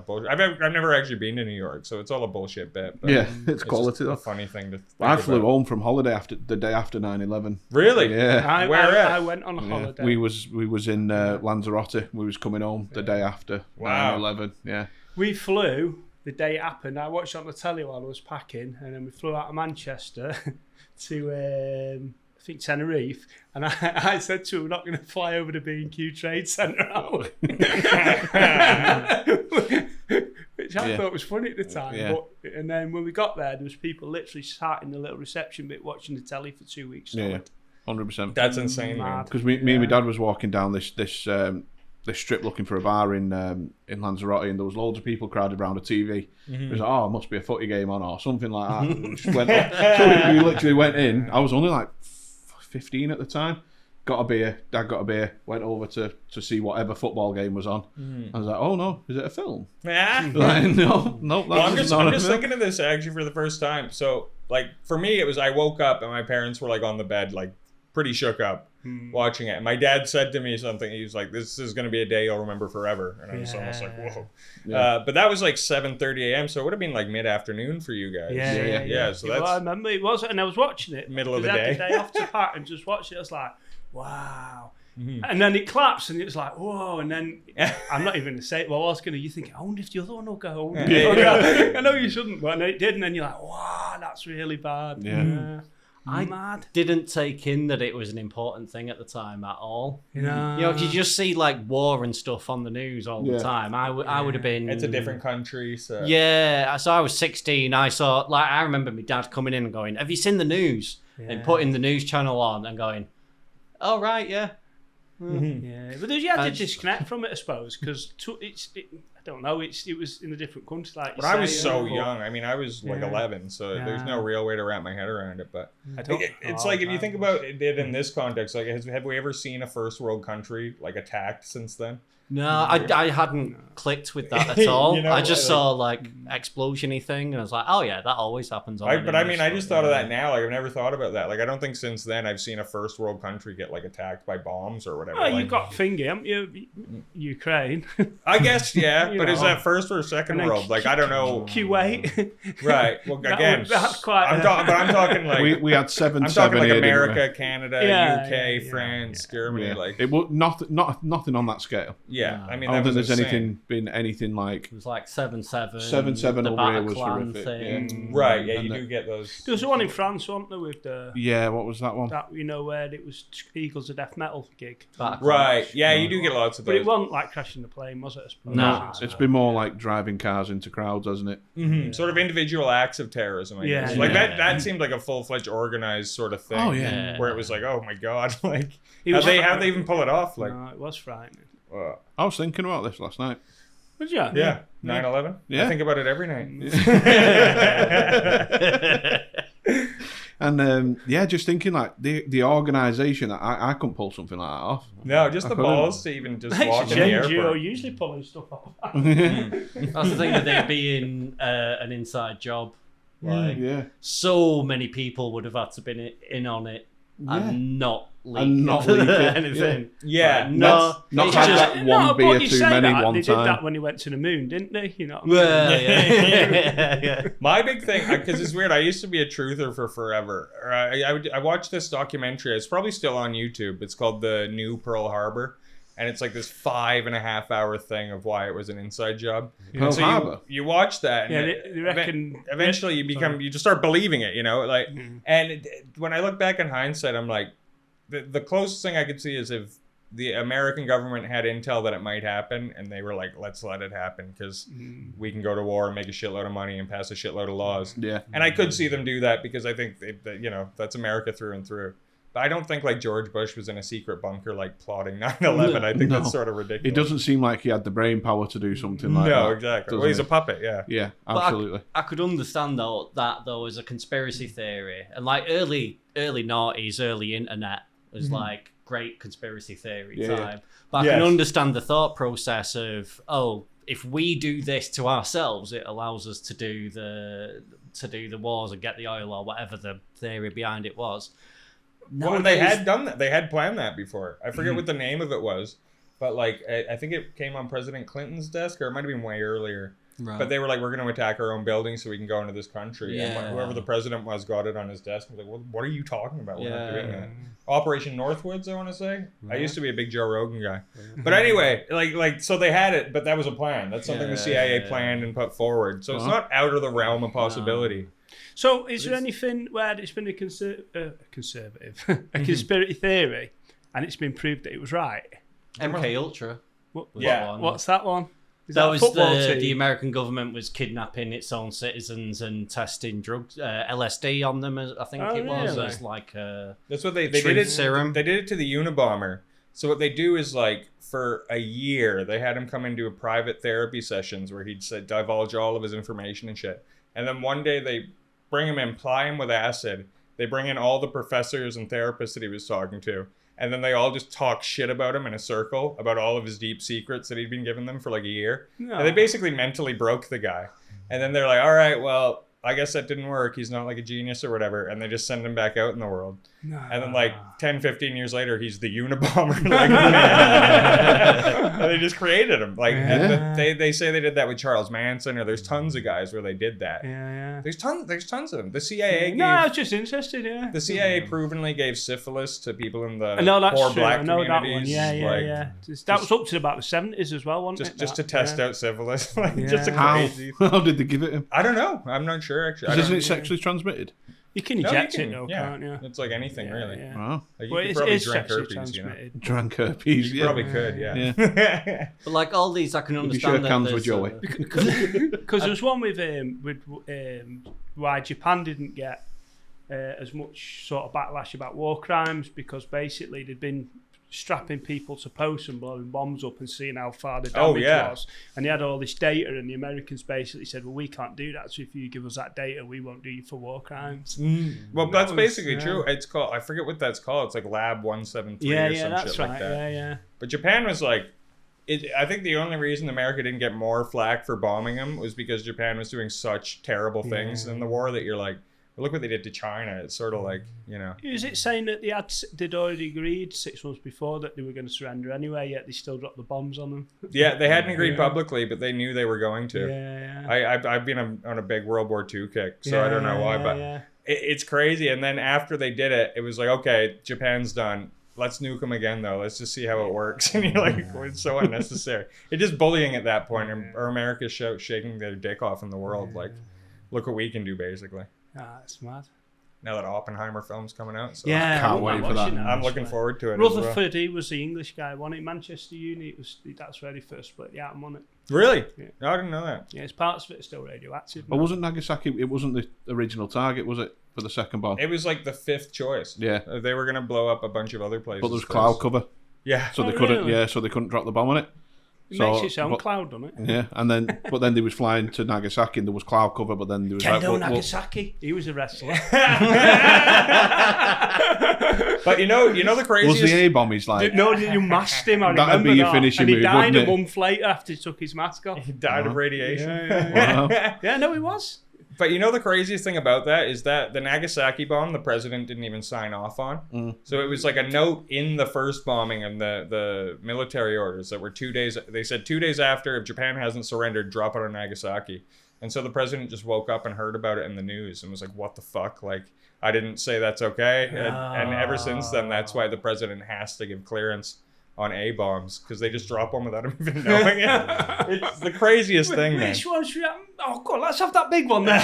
bullshit. I've never actually been to New York, so it's all a bullshit bit. But it's quality though. A funny thing to. I flew home from holiday the day after 9/11. Really? Yeah. Where at? I went on holiday. We was in Lanzarote. We was coming home the day after 9/11. Yeah. We flew the day it happened. I watched it on the telly while I was packing, and then we flew out of Manchester to I think Tenerife, and I said to him, "We're not going to fly over the B&Q Trade Centre, are we?" Which I thought was funny at the time. Yeah. And then when we got there was people literally sat in the little reception bit watching the telly for 2 weeks. Yeah, 100%. That's insane, man. Because me and my dad was walking down this strip looking for a bar in Lanzarote, and there was loads of people crowded around a TV. It was like, it must be a footy game on or something like that. And just went up. So we literally went in. I was only like 15 at the time. Got a beer. Dad got a beer. Went over to see whatever football game was on. I was like, oh no, is it a film? Yeah. Like, no. Well, I'm just thinking of this actually for the first time. So like for me, it was I woke up and my parents were like on the bed, like pretty shook up. Watching it. My dad said to me something. He was like, "This is going to be a day you'll remember forever." And I was almost like, "Whoa!" But that was like 7:30 a.m. So it would have been like mid-afternoon for you guys. Yeah. So that's. Well, I remember it was, and I was watching it middle of the day. I had the day off to pack and just watched it. I was like, "Wow!" And then it claps, and it was like, "Whoa!" And then I'm not even going to say it. Well, I was going to. You think, I wonder if the other one will go. I know you shouldn't, but it did, and then you're like, "Wow, that's really bad." Yeah. I didn't take in that it was an important thing at the time at all. You know, you just see like war and stuff on the news all the time. I would have been. It's a different country, so. Yeah, so I was 16. I remember my dad coming in and going, "Have you seen the news?" And putting the news channel on and going, "Oh right, yeah." Yeah, but you had to disconnect from it, I suppose, because I don't know. It was in a different country, like. But I was so young. I mean, I was like 11, so there's no real way to wrap my head around it. But it's like if you think about it in this context, like have we ever seen a first world country like attacked since then? No, I hadn't clicked with that at all. I just saw like explosion-y thing, and I was like, oh yeah, that always happens. But I mean, I just thought of that now. Like I've never thought about that. Like I don't think since then I've seen a first world country get like attacked by bombs or whatever. Well, you got finger, haven't you? Ukraine. I guess, yeah. but is that first or second world? Like, I don't know. Kuwait. Right. Well, again, that's quite. I'm talking like we had 7-7 I'm talking like here, America, Canada, Yeah, UK, yeah, France, Germany. Like, it was nothing on that scale. yeah. I mean, I that don't think was there's insane. been anything like It was like 7-7. 7-7 the over here was Bataclan horrific. thing. Right. Yeah, And you the- do get those. There was one in France, wasn't there, with the Yeah, what was that one? that where it was Eagles of Death Metal gig. Bataclan. Right. Yeah, you do get lots of But those. it wasn't like crashing the plane, was it? I suppose? No. It's been more like driving cars into crowds, hasn't it? Sort of individual acts of terrorism. I Yeah, guess. Like yeah. that seemed like a full-fledged organized sort of thing. Oh, yeah. Yeah. Where it was like, oh my god, like It how'd was they even pull it off? Like, No, it was frightening. I was thinking about this last night. Was you? yeah, 9/11. Yeah. I think about it every night. And just thinking like the organisation, I couldn't pull something like that off. No, just I the couldn't. balls to even just Makes walk you in the change. You're airport. usually pulling stuff off. That's the thing with it being an inside job. Like, Yeah. so many people would have had to been in on it and not leak And not leak it, anything. Yeah, Like, no, Not it's have just that one beer but you too say many that, one they time. did that when he went to the moon, didn't they? You know what I mean? well, yeah. My big thing, because it's weird, I used to be a truther for forever. I watched this documentary. It's probably still on YouTube. It's called The New Pearl Harbor. And it's like this 5.5 hour thing of why it was an inside job. Pearl So Harbor? you watch that. Yeah, And they reckon. eventually you just start believing it, you know? Like, and when I look back in hindsight, I'm like, the closest thing I could see is if the American government had intel that it might happen, and they were like, let's let it happen because we can go to war and make a shitload of money and pass a shitload of laws. Yeah. And I could see them do that because I think that's America through and through. But I don't think like George Bush was in a secret bunker like plotting 9/11. I think that's sort of ridiculous. It doesn't seem like he had the brain power to do something like that. No, exactly. Well, he's a puppet, yeah. Yeah, But absolutely. I could understand that as a conspiracy theory, and like early noughties, early internet was like great conspiracy theory Yeah, time. But I can understand the thought process of, if we do this to ourselves, it allows us to do the wars and get the oil or whatever the theory behind it was. Well, they had done that. They had planned that before. I forget what the name of it was, but like I think it came on President Clinton's desk, or it might have been way earlier. Right. But they were like, we're going to attack our own building so we can go into this country. Yeah. And whoever the president was got it on his desk. I was like, well, what are you talking about? We're not doing Yeah. that. Operation Northwoods, I want to say. I used to be a big Joe Rogan guy. But anyway, like so they had it, but that was a plan. That's something the CIA planned and put forward. So it's not out of the realm of possibility. So, is there anything where it's been a conservative, a conspiracy theory, and it's been proved that it was right? MK Ultra. What, Yeah. one. What's that one? Is That a was football the team? American government was kidnapping its own citizens and testing drugs, LSD on them. I think Oh, it was really? as like a That's what they did truth it. serum. They did it to the Unabomber. So what they do is like for a year they had him come into a private therapy sessions where he'd divulge all of his information and shit. And then one day they bring him in, ply him with acid. They bring in all the professors and therapists that he was talking to. And then they all just talk shit about him in a circle about all of his deep secrets that he'd been giving them for like a year. No. And they basically mentally broke the guy. And then they're like, all right, well, I guess that didn't work. He's not like a genius or whatever. And they just send him back out in the world. No. And then like 10, 15 years later, he's the Unabomber. Like, and they just created him. Like and they say they did that with Charles Manson, or there's tons of guys where they did that. Yeah. There's tons of them. The CIA No, I gave, was just interested. Yeah. the CIA provenly gave syphilis to people in the I know that's poor true. black I know that one. communities. Yeah. like, That was up to about the 70s as well, wasn't it? just to That? test Yeah. out syphilis. Like just a How? crazy. How did they give it him? I don't know. I'm not sure actually. I Isn't don't- it sexually transmitted? You can No, eject you can, it though, yeah. can't you? It's like anything really. Yeah. Wow. Like, you Well, could it probably is drink sexually herpes, you know. transmitted. Drank herpes. You Yeah. probably could, yeah. But like all these, I can you understand shake that hands with there's, Joey? Because there was one with why Japan didn't get as much sort of backlash about war crimes, because basically they'd been strapping people to posts and blowing bombs up and seeing how far the damage was. And they had all this data, and the Americans basically said, well, we can't do that, so if you give us that data, we won't do you for war crimes. Well, that's was- basically yeah. true. It's called, I forget what that's called. It's like Lab 173 or some that's shit right. like that. Yeah. But Japan was like, I think the only reason America didn't get more flack for bombing them was because Japan was doing such terrible things in the war that you're like, look what they did to China. It's sort of like, you know. Is it saying that they'd already agreed 6 months before that they were going to surrender anyway, yet they still dropped the bombs on them? Yeah, they hadn't agreed publicly, but they knew they were going to. Yeah. I've been on a big World War II kick, so I don't know why, but it's crazy. And then after they did it, it was like, okay, Japan's done. Let's nuke them again, though. Let's just see how it works. And you're like, it's so unnecessary. It's just bullying at that point, or America's shaking their dick off in the world. Like, look what we can do, basically. Ah, that's mad. Now that Oppenheimer film's coming out, so Yeah, can't wait for that. I'm looking forward to it. Rutherford, he was the English guy, wasn't it? Manchester Uni, that's where he first split the atom on it. Really? Yeah. No, I didn't know that. Yeah, it's parts of it are still radioactive. But wasn't Nagasaki? It wasn't the original target, was it, for the second bomb? It was like the 5th choice. Yeah. They were gonna blow up a bunch of other places. But there was cloud cover, Yeah. so they Oh, couldn't. really? Yeah, so they couldn't drop the bomb on it. It So, makes its own but- cloud, doesn't it? Yeah, and then but then they was flying to Nagasaki and there was cloud cover, but then there was Kendo well, Nagasaki. He was a wrestler. But you know the was craziest. the A bomb? He's like, No, you masked him. I That'd remember be your that. finishing and he move, died wouldn't a it? month later after he took his mask off. He died of radiation. wow. Yeah, no, he was. But you know the craziest thing about that is that the Nagasaki bomb, the president didn't even sign off on. So it was like a note in the first bombing and the military orders that were 2 days. They said 2 days after, if Japan hasn't surrendered, drop it on Nagasaki. And so the president just woke up and heard about it in the news and was like, what the fuck? Like, I didn't say that's okay. And ever since then, that's why the president has to give clearance on A-bombs, because they just drop one without him even knowing it. It's the craziest thing, man. Which one should we have? Oh, God, let's have that big one there.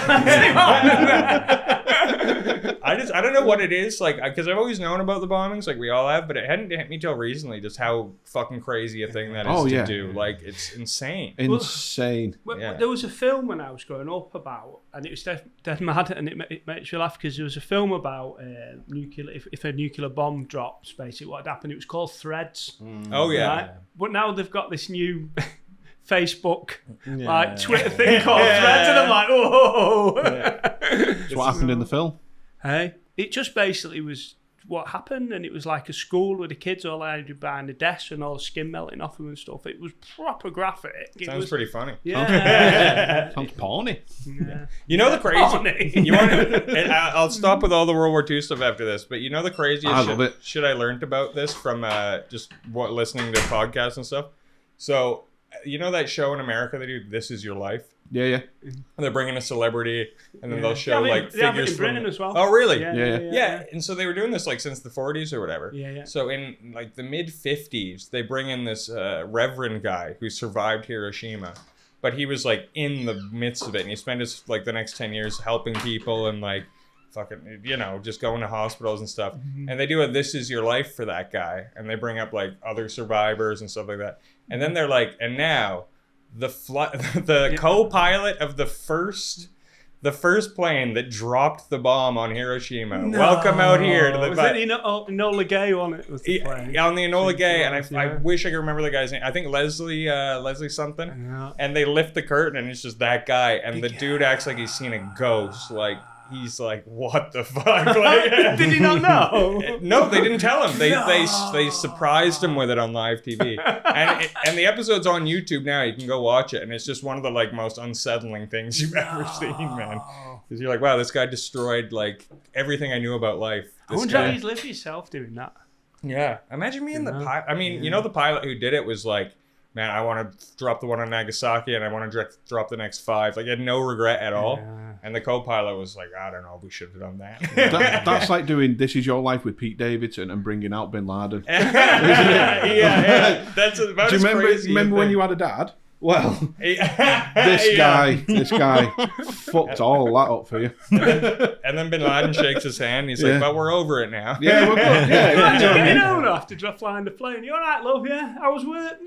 I don't know what it is, like, because I've always known about the bombings, like we all have, but it hadn't hit me till recently just how fucking crazy a thing that is to do. Like, it's insane. Insane. Yeah. There was a film when I was growing up about, and it was dead mad, and it makes you laugh because there was a film about nuclear. If a nuclear bomb drops, basically what had happened. It was called Threads. Oh yeah. Right? But now they've got this new Facebook, like Twitter thing called Threads, and I'm like, oh. That's what happened in the film. Hey, it just basically was what happened, and it was like a school with the kids all hiding behind the desk and all the skin melting off them and stuff. It was proper graphic. It Sounds was pretty funny. Yeah. Sounds porny. Yeah. You know the crazy. Funny. You want? I'll stop with all the World War II stuff after this. But you know the craziest I love it. shit I learned about this from just listening to podcasts and stuff. So you know that show in America they do, This Is Your Life. Yeah. And they're bringing a celebrity, and then they'll show They have like it figures in Britain as well. Oh, really? Yeah. And so they were doing this like since the 40s or whatever. Yeah. So in like the mid 50s, they bring in this reverend guy who survived Hiroshima, but he was like in the midst of it, and he spent his like the next 10 years helping people and like fucking, you know, just going to hospitals and stuff. And they do a This Is Your Life for that guy, and they bring up like other survivors and stuff like that. And then they're like, and now the co-pilot of the first plane that dropped the bomb on Hiroshima. Welcome out here to the. Was it Enola Gay on it? Was the plane? On the Enola Gay, and I Yeah. wish I could remember the guy's name. I think Leslie something. Yeah. And they lift the curtain, and it's just that guy, and the dude acts like he's seen a ghost. Like he's like, what the fuck? Like, Did he not know? no, they didn't tell him. They surprised him with it on live TV, and the episode's on YouTube now. You can go watch it, and it's just one of the like most unsettling things you've ever seen, man. Because you're like, wow, this guy destroyed like everything I knew about life. I wonder how he'd live yourself doing that. Yeah, imagine me and the pilot. I mean, you know, the pilot who did it was like, man, I want to drop the one on Nagasaki, and I want to drop the next 5. Like, he had no regret at all. Yeah. And the co-pilot was like, I don't know, we should have done that. That's like doing This Is Your Life with Pete Davidson and bringing out Bin Laden. yeah. That's about Do you as crazy. remember when you had a dad? Well, this guy fucked all that up for you. And then Bin Laden shakes his hand. And he's like, but we're over it now. Yeah, we're good. Yeah, Imagine you know what I getting mean? home after flying the plane. You all right, love? Yeah, I was work.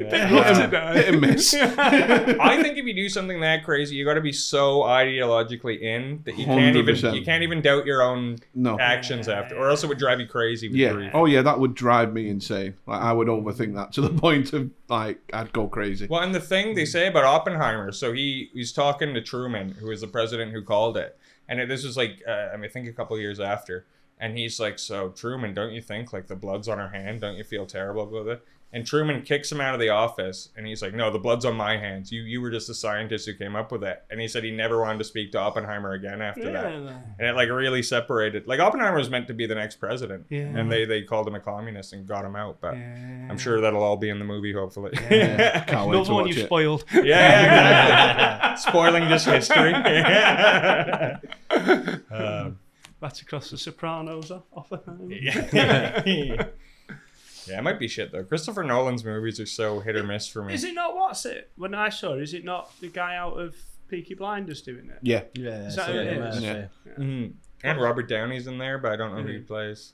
Hit and miss. I think if you do something that crazy, you got to be so ideologically in that you can't 100%. even doubt your own No. actions after, or else it would drive you crazy. With Yeah. grief. Oh, yeah, that would drive me insane. Like, I would overthink that to the point of, like, I'd go crazy. Well, and the thing they say about Oppenheimer, so he's talking to Truman, who was the president who called it, and this was like I think a couple of years after, And he's like, so Truman, don't you think like the blood's on her hand? Don't you feel terrible about it? And Truman kicks him out of the office, and he's like, no, the blood's on my hands. You were just a scientist who came up with it. And he said he never wanted to speak to Oppenheimer again after that. And it like really separated. Like Oppenheimer was meant to be the next president. Yeah. And they called him a communist and got him out. But I'm sure that'll all be in the movie, hopefully. Can't wait Another to one watch you've it. spoiled. Exactly. Spoiling just history. That's across the Sopranos Oppenheimer. Yeah, it might be shit though. Christopher Nolan's movies are so hit or miss for me. Is it not? What's it? When I saw it, is it not the guy out of Peaky Blinders doing it? Yeah. Is that who it is? Yeah. Mm-hmm. And Robert Downey's in there, but I don't know who he plays.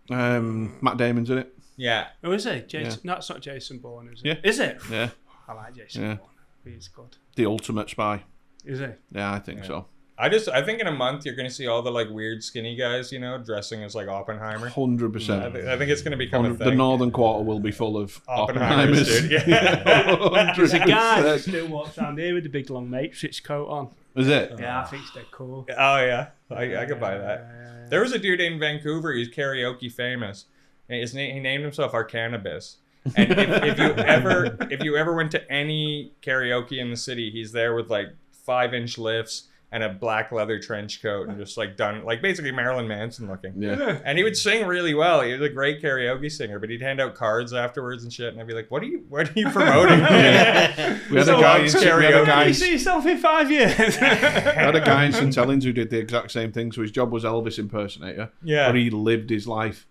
Matt Damon's in it. Yeah. Oh, is he? Jason? No, it's not Jason Bourne, is it? Yeah. Is it? Yeah. I like Jason Bourne. He's good. The ultimate spy. Is he? Yeah, I think so. I think in a month you're going to see all the like weird skinny guys, you know, dressing as like Oppenheimer. 100%. I think it's going to become a thing. The northern quarter will be full of Oppenheimers. Dude. Yeah. There's a guy that still walks around here with a big long Matrix coat on. Is it? Yeah, I think it's dead cool. Oh yeah, I could buy that. There was a dude in Vancouver. He's karaoke famous. And he named himself Arcanabis. And if you ever went to any karaoke in the city, he's there with like 5-inch lifts and a black leather trench coat and just like done like basically Marilyn Manson looking. Yeah. And he would sing really well. He was a great karaoke singer, but he'd hand out cards afterwards and shit. And I'd be like, what are you promoting? We had a guy in Can you see yourself in 5 years? We had a guy in St. Helens who did the exact same thing. So his job was Elvis impersonator. Yeah. But he lived his life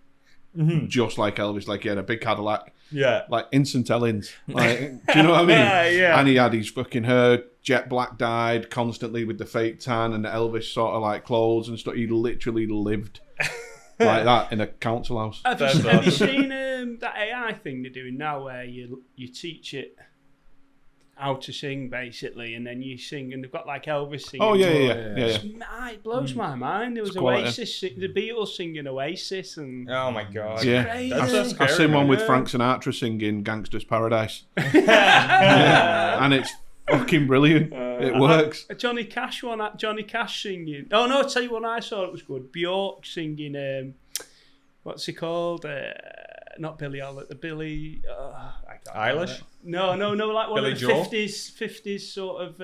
just like Elvis. Like he had a big Cadillac. Yeah. Like in St. Helens. Like, do you know what I mean? Yeah. And he had his fucking hair jet black dyed constantly with the fake tan and the Elvis sort of like clothes and stuff. He literally lived like that in a council house. Have you seen that AI thing they're doing now where you teach it how to sing basically and then you sing and they've got like Elvis singing. Oh, yeah. It blows my mind. There was Oasis, the Beatles singing Oasis and... Oh my God. Yeah. Crazy. I've seen one with Frank Sinatra singing Gangster's Paradise. Yeah. And it's fucking brilliant. It works. A Johnny Cash one, Johnny Cash singing. Oh no, I'll tell you one I saw, it was good. Bjork singing, what's he called? Not Billy Holiday, Billy... Eilish? No, like one Billy of the Joel? 50s sort of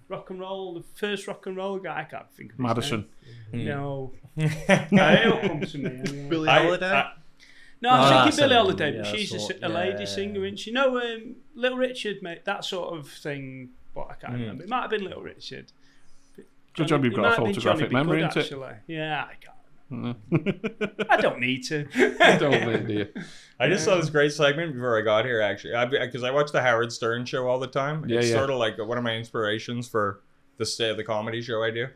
rock and roll, the first rock and roll guy. I can't think of his Madison. name. No. It'll come to me. Anyway. Billie Holiday? No, I'm thinking that's Billie a- Holiday, but yeah, she's that's a what- lady yeah. singer, isn't she? No, Little Richard, mate, that sort of thing. But I can't remember. It might have been Little Richard. Good job you've It got a might have been photographic Johnny B. memory, Good, isn't it? actually. Yeah, I can't. I don't need to. Don't mind, do you? I just saw this great segment before I got here, actually, because I watch the Howard Stern show all the time. It's sort of like one of my inspirations for the comedy show I do.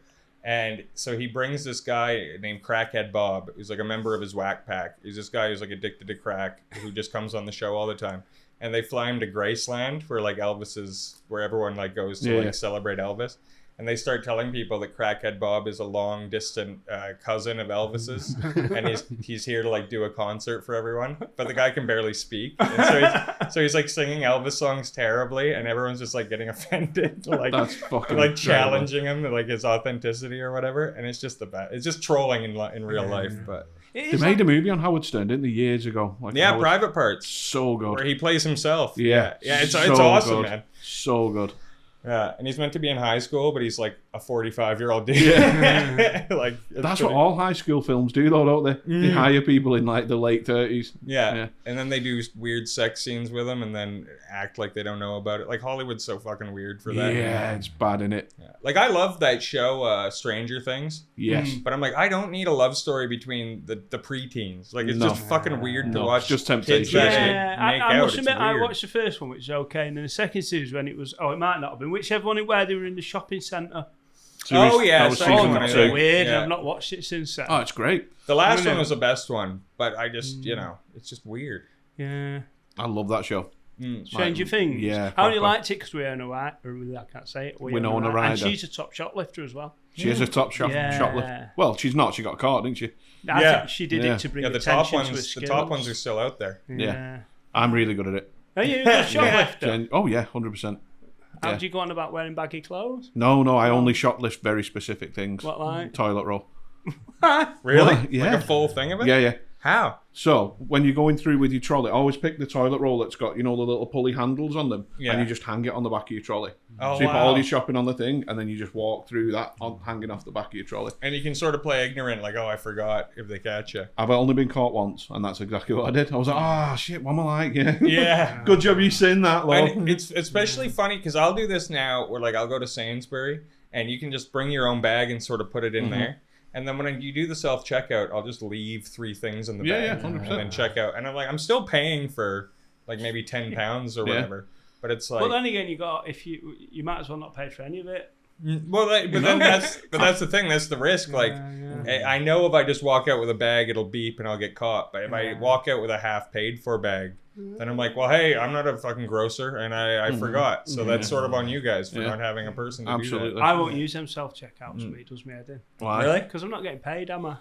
And so he brings this guy named Crackhead Bob, who's like a member of his whack pack. He's this guy who's like addicted to crack, who just comes on the show all the time. And they fly him to Graceland, where like where everyone like goes to celebrate Elvis. And they start telling people that Crackhead Bob is a long distant cousin of Elvis's, and he's here to like do a concert for everyone. But the guy can barely speak, and so he's like singing Elvis songs terribly, and everyone's just like getting offended, like That's fucking like incredible. challenging him, like his authenticity or whatever. And it's just the best. It's just trolling in real life, but They made a movie on Howard Stern, didn't they, years ago? Like Howard, Private Parts, so good. where he plays himself. Yeah, it's so awesome, good. man. So good. Yeah, and he's meant to be in high school, but he's like a 45-year-old dude. Yeah. Like That's what all high school films do, though, don't they? They hire people in like the late 30s. Yeah, and then they do weird sex scenes with them, and then act like they don't know about it. Like Hollywood's so fucking weird for that. Yeah, it's bad, innit? Yeah. Like I love that show, Stranger Things. Yes. But I'm like, I don't need a love story between the preteens. Like it's just fucking weird to watch. Just kids temptation. that make I out. must It's admit, I weird. watched the first one, which was okay, and then the second series when it was, it might not have been, whichever one where they were in the shopping centre. Oh yeah, that was second season one, I two. think. Weird, Yeah. I've not watched it since then. Oh, it's great. The last No, one no. was the best one, but I just, it's just weird. Yeah. I love that show. Stranger Things. yeah, I only proper. liked it because we own a ride. I can't say it. Winona Ryder. And she's a top shoplifter as well. She is a top shoplifter. Well, she's not. She got caught, didn't she? I Yeah. think she did Yeah. it to bring Yeah, the top attention to her ones, skills. the top ones are still out there. Yeah. I'm really good at it. Are you a good shoplifter? Oh, yeah, 100%. How Yeah. do you go on about wearing baggy clothes? No, I only shoplift very specific things. What like? Toilet roll. Really? Well, yeah. Like a full thing of it? Yeah. How? So when you're going through with your trolley, always pick the toilet roll that's got, the little pulley handles on them, Yeah. and you just hang it on the back of your trolley. Oh, So you put wow. all your shopping on the thing, and then you just walk through that hanging off the back of your trolley. And you can sort of play ignorant, like, oh, I forgot if they catch you. I've only been caught once, and that's exactly what I did. I was like, shit, what am I like? Yeah. Yeah. Good job you saying that, love. And it's especially funny because I'll do this now where, like, I'll go to Sainsbury and you can just bring your own bag and sort of put it in there. And then when you do the self-checkout, I'll just leave 3 things in the bag. Yeah, 100%. And then check out. And I'm like, I'm still paying for, like, maybe £10 or whatever. But it's like... But then again, you might as well not pay for any of it. Well, that's the thing. That's the risk. Like, I know if I just walk out with a bag, it'll beep and I'll get caught. But if I walk out with a half paid for bag, then I'm like, well, hey, I'm not a fucking grocer and I forgot. So that's sort of on you guys for not having a person to Absolutely. do that. I won't use them self-checkouts, but it does me head in. Why? Really? Because I'm not getting paid, am I?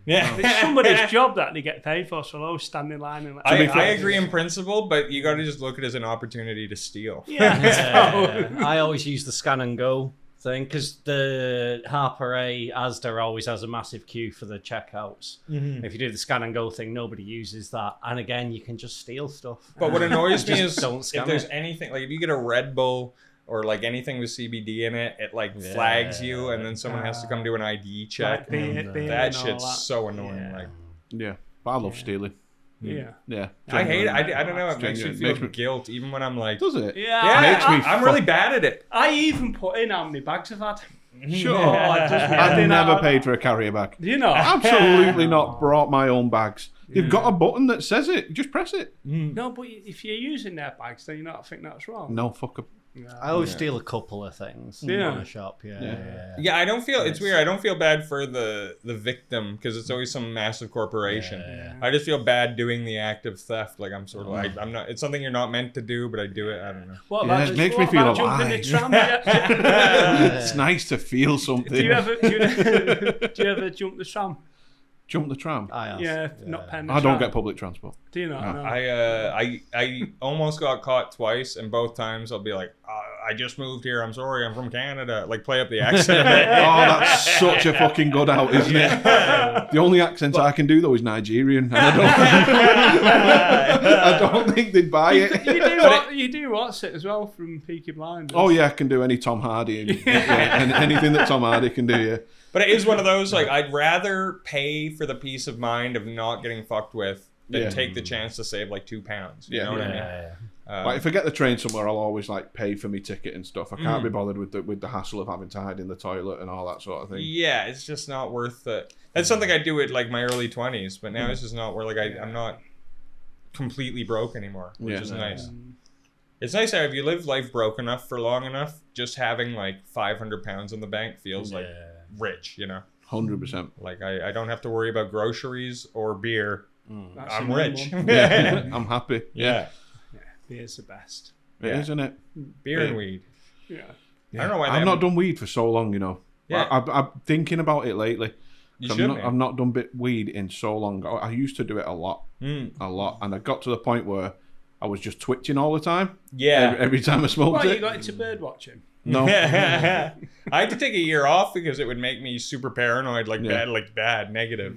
Yeah. It's somebody's job that they get paid for, so I'll always stand in line and like... I agree in principle, but you got to just look at it as an opportunity to steal. Yeah. I always use the scan and go thing because the Harper A Asda always has a massive queue for the checkouts. If you do the scan and go thing, nobody uses that, and again, you can just steal stuff. But what annoys me Just is don't if scan there's it. anything, like if you get a Red Bull or like anything with CBD in it, it like flags you and then someone has to come do an ID check. Like beer and That all shit's that. so annoying. Like, Yeah. But I love stealing. Yeah. Yeah. I hate it. Genuinely. I don't know. It makes me Genuine. feel Makes me- guilt even when I'm like, Does it? Yeah. yeah, makes me I'm really bad at it. I even put in how many bags I've had. Sure. Oh, it does me head I've in. never paid for a carrier bag. Do you know? Absolutely not brought my own bags. You've got a button that says it. Just press it. No, but if you're using their bags, then you not think that's wrong. No, fuck 'em. I always steal a couple of things Yeah. in a shop. Yeah. Yeah, I don't feel it's weird. I don't feel bad for the victim because it's always some massive corporation. I just feel bad doing the act of theft. Like I'm sort of like I'm not. It's something you're not meant to do, but I do it. I don't know. What Yeah, about it makes me feel about jumping alive. the tram? Yeah. It's nice to feel something. Do you ever jump the tram? Jump the tram? I have. Yeah, not paying the I don't tram. get public transport. Do you not? No. I almost got caught twice, and both times I'll be like, I just moved here. I'm sorry. I'm from Canada. Like play up the accent. Oh, that's such a fucking good out, isn't it? The only accent I can do though is Nigerian, and I don't think they'd buy it. You do watch it as well from Peaky Blinders. Oh yeah, I can do any Tom Hardy and anything that Tom Hardy can do. Yeah. But it is one of those like I'd rather pay for the peace of mind of not getting fucked with than take the chance to save like £2. You know what I mean? Like if I get the train somewhere, I'll always like pay for me ticket and stuff. I can't be bothered with the hassle of having to hide in the toilet and all that sort of thing. Yeah, it's just not worth it. That's something I do at like my early 20s, but now it's just not where like I'm not completely broke anymore, which is nice. It's nice how if you live life broke enough for long enough, just having like £500 in the bank feels like rich, you know? 100%. Like I don't have to worry about groceries or beer. That's I'm the rich. minimum. Yeah, I'm happy. Yeah. Beer's the best. It is, isn't it? Beer and weed. Yeah. I don't know why I've not done weed for so long, you know. Yeah. I'm thinking about it lately. You I've should. not, I've not done weed in so long. I used to do it a lot, and I got to the point where I was just twitching all the time. Yeah. Every time I smoked Well, it. you got into bird watching. No. I had to take a year off because it would make me super paranoid, like bad, negative.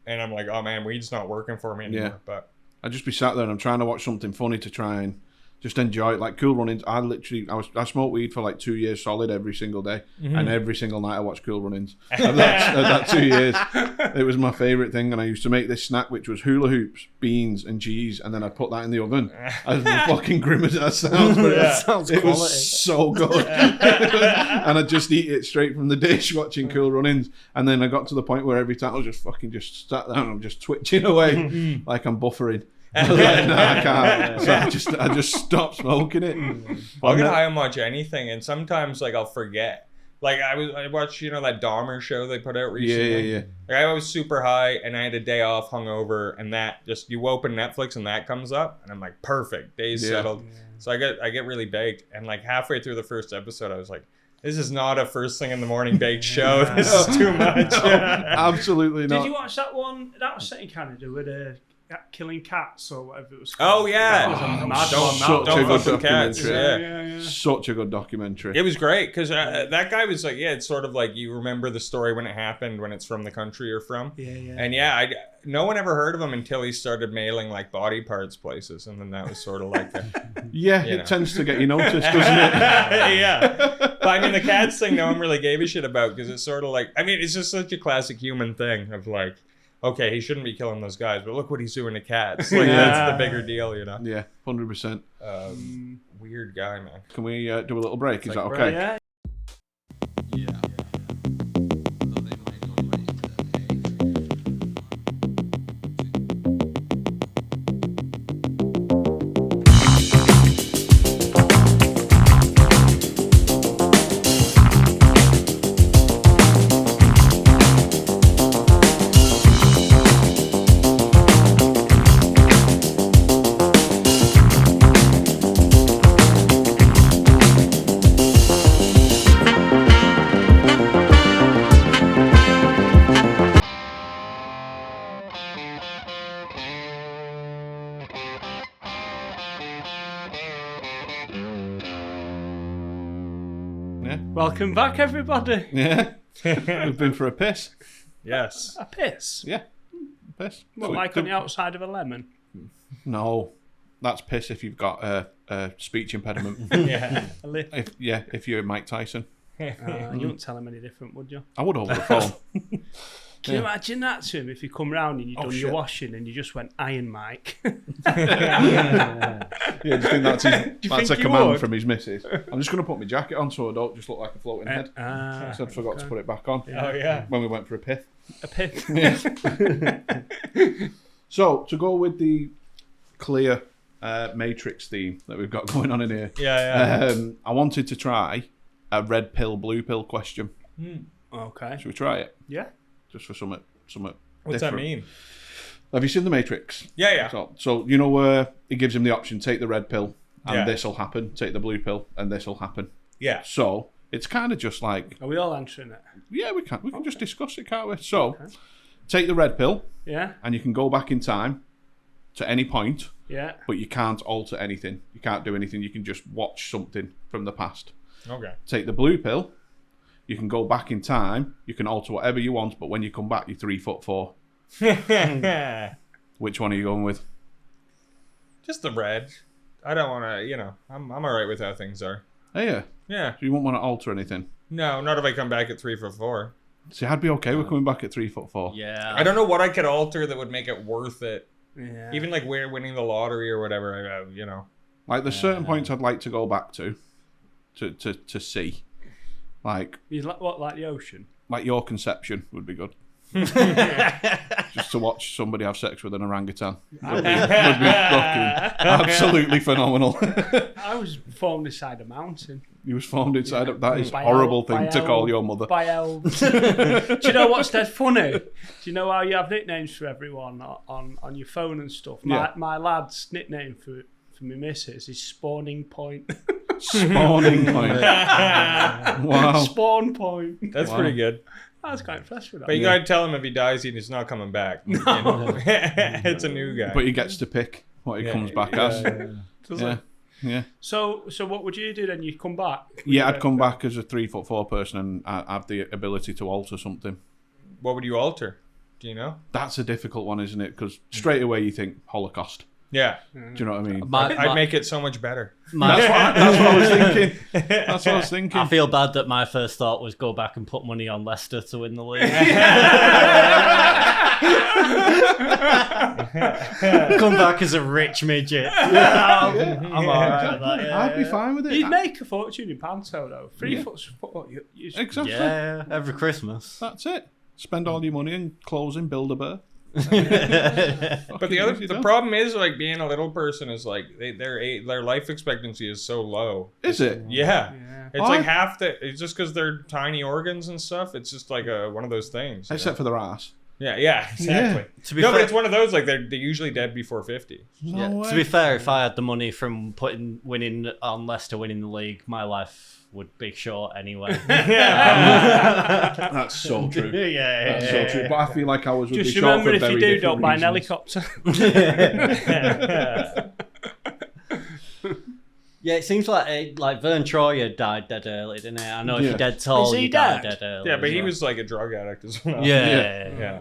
And I'm like, oh man, weed's not working for me anymore. Yeah. But I'd just be sat there and I'm trying to watch something funny to try and just enjoy it. Like Cool Runnings, I smoked weed for like 2 years solid every single day, and every single night I watched Cool Runnings. that 2 years, it was my favourite thing. And I used to make this snack which was hula hoops, beans, and cheese, and then I'd put that in the oven. As fucking grim as that sounds, but it was so good. And I'd just eat it straight from the dish watching Cool Runnings. And then I got to the point where every time I was just sat down and I'm just twitching away like I'm buffering. I was like, no, I can't. So I just stopped smoking it. I'll get high on much anything, and sometimes like I'll forget. Like I watched that Dahmer show they put out recently. Yeah. Like I was super high, and I had a day off, hungover, and that just you open Netflix and that comes up, and I'm like, perfect, day's settled. So I get really baked, and like halfway through the first episode, I was like, this is not a first thing in the morning baked show. This is too much. Absolutely not. Did you watch that one? That was set in Canada with a killing cats or whatever it was Oh called. yeah, That was a mad Such one, a don't good fuck with cats. documentary. Yeah. Such a good documentary. It was great because that guy was like, it's sort of like you remember the story when it happened, when it's from the country you're from. Yeah. And no one ever heard of him until he started mailing like body parts places, and then that was sort of like, It tends to get you noticed, doesn't it? yeah. But I mean, the cats thing, no one really gave a shit about because it's sort of like, I mean, it's just such a classic human thing of like, okay, he shouldn't be killing those guys, but look what he's doing to cats. Like that's the bigger deal, you know. Yeah, 100%. Weird guy, man. Can we do a little break? Is that Like, okay? Yeah. Welcome back, everybody. Yeah. We've been for a piss. Yes. A piss. Yeah. Piss. What, So like on the outside of a lemon? No. That's piss if you've got a speech impediment. Yeah. A lip. if you're Mike Tyson. You wouldn't tell him any different, would you? I would over the phone. Can you imagine that to him if you come round and you've done shit. your washing and you just went Iron Mike? Yeah, do you think that's think a you command would? from his missus? I'm just going to put my jacket on so I don't just look like a floating head. So I forgot to put it back on Oh yeah. when we went for a pith. A pith. So, to go with the clear Matrix theme that we've got going on in here, Yeah. I wanted to try a red pill, blue pill question. Okay. Should we try it? Yeah. Just for something What's that different. mean? Have you seen The Matrix? Yeah. So you know where it gives him the option, take the red pill and Yeah. this will happen, take the blue pill and this will happen. Yeah. So it's kind of just like, Are we all answering it? yeah, we can just discuss it, can't we? So take the red pill Yeah. and you can go back in time to any point, Yeah. but you can't alter anything. You can't do anything. You can just watch something from the past. Okay. Take the blue pill. You can go back in time. You can alter whatever you want, but when you come back, you're 3'4". Which one are you going with? Just the red. I don't want to, I'm all right with how things are. Oh, yeah. Yeah. So you won't want to alter anything. No, not if I come back at 3'4". See, I'd be okay with coming back at 3'4". Yeah. I don't know what I could alter that would make it worth it. Yeah. Even like we're winning the lottery or whatever, Like, there's certain points I'd like to go back to see. Like You like the ocean? your conception would be good. Just to watch somebody have sex with an orangutan would be fucking absolutely phenomenal. I was formed inside a mountain He was formed inside of that is By horrible by thing to call your mother. by elves. Do you know what's dead funny? Do you know how you have nicknames for everyone on your phone and stuff? My lad's nickname for my missus is Spawning Point. Spawning point. Wow. Spawn Point. That's pretty good. I was quite impressed with that. But you gotta tell him if he dies, he's not coming back. You know? It's a new guy. But he gets to pick what he comes back as. Does Yeah. it? Yeah. So what would you do then? You'd come back? Yeah, I'd come back as a 3'4" person and I have the ability to alter something. What would you alter? Do you know? That's a difficult one, isn't it? Because straight away you think Holocaust. Yeah. Do you know what I mean? I'd make it so much better. That's what I was thinking. That's what I was thinking. I feel bad that my first thought was go back and put money on Leicester to win the league. Come back as a rich midget. I'm alright with that. Yeah, I'd be fine with it. You'd make a fortune in Panto though. 3 foot. Exactly. Yeah, every Christmas. That's it. Spend all your money in clothes in Build-A-Bear. But the problem is like being a little person is like their life expectancy is so low. Is it? Yeah. It's Oh, like half the. It's just because they're tiny organs and stuff. It's just like one of those things. Except for their ass. Yeah, exactly. To be No, but fair- it's one of those, like, they're usually dead before 50. Yeah. No To way. be fair, if I had the money from winning on Leicester winning the league, my life would be short anyway. That's so true. yeah, That's so true. But I feel like ours would Just be short remember, for if very you do, different don't buy an reasons. helicopter. Yeah, it seems like Vern Troyer died dead early, didn't it? I know if Yeah. you're dead tall, Is he you die dead? dead early. Yeah, but as he well. was like a drug addict as well. Yeah. Yeah.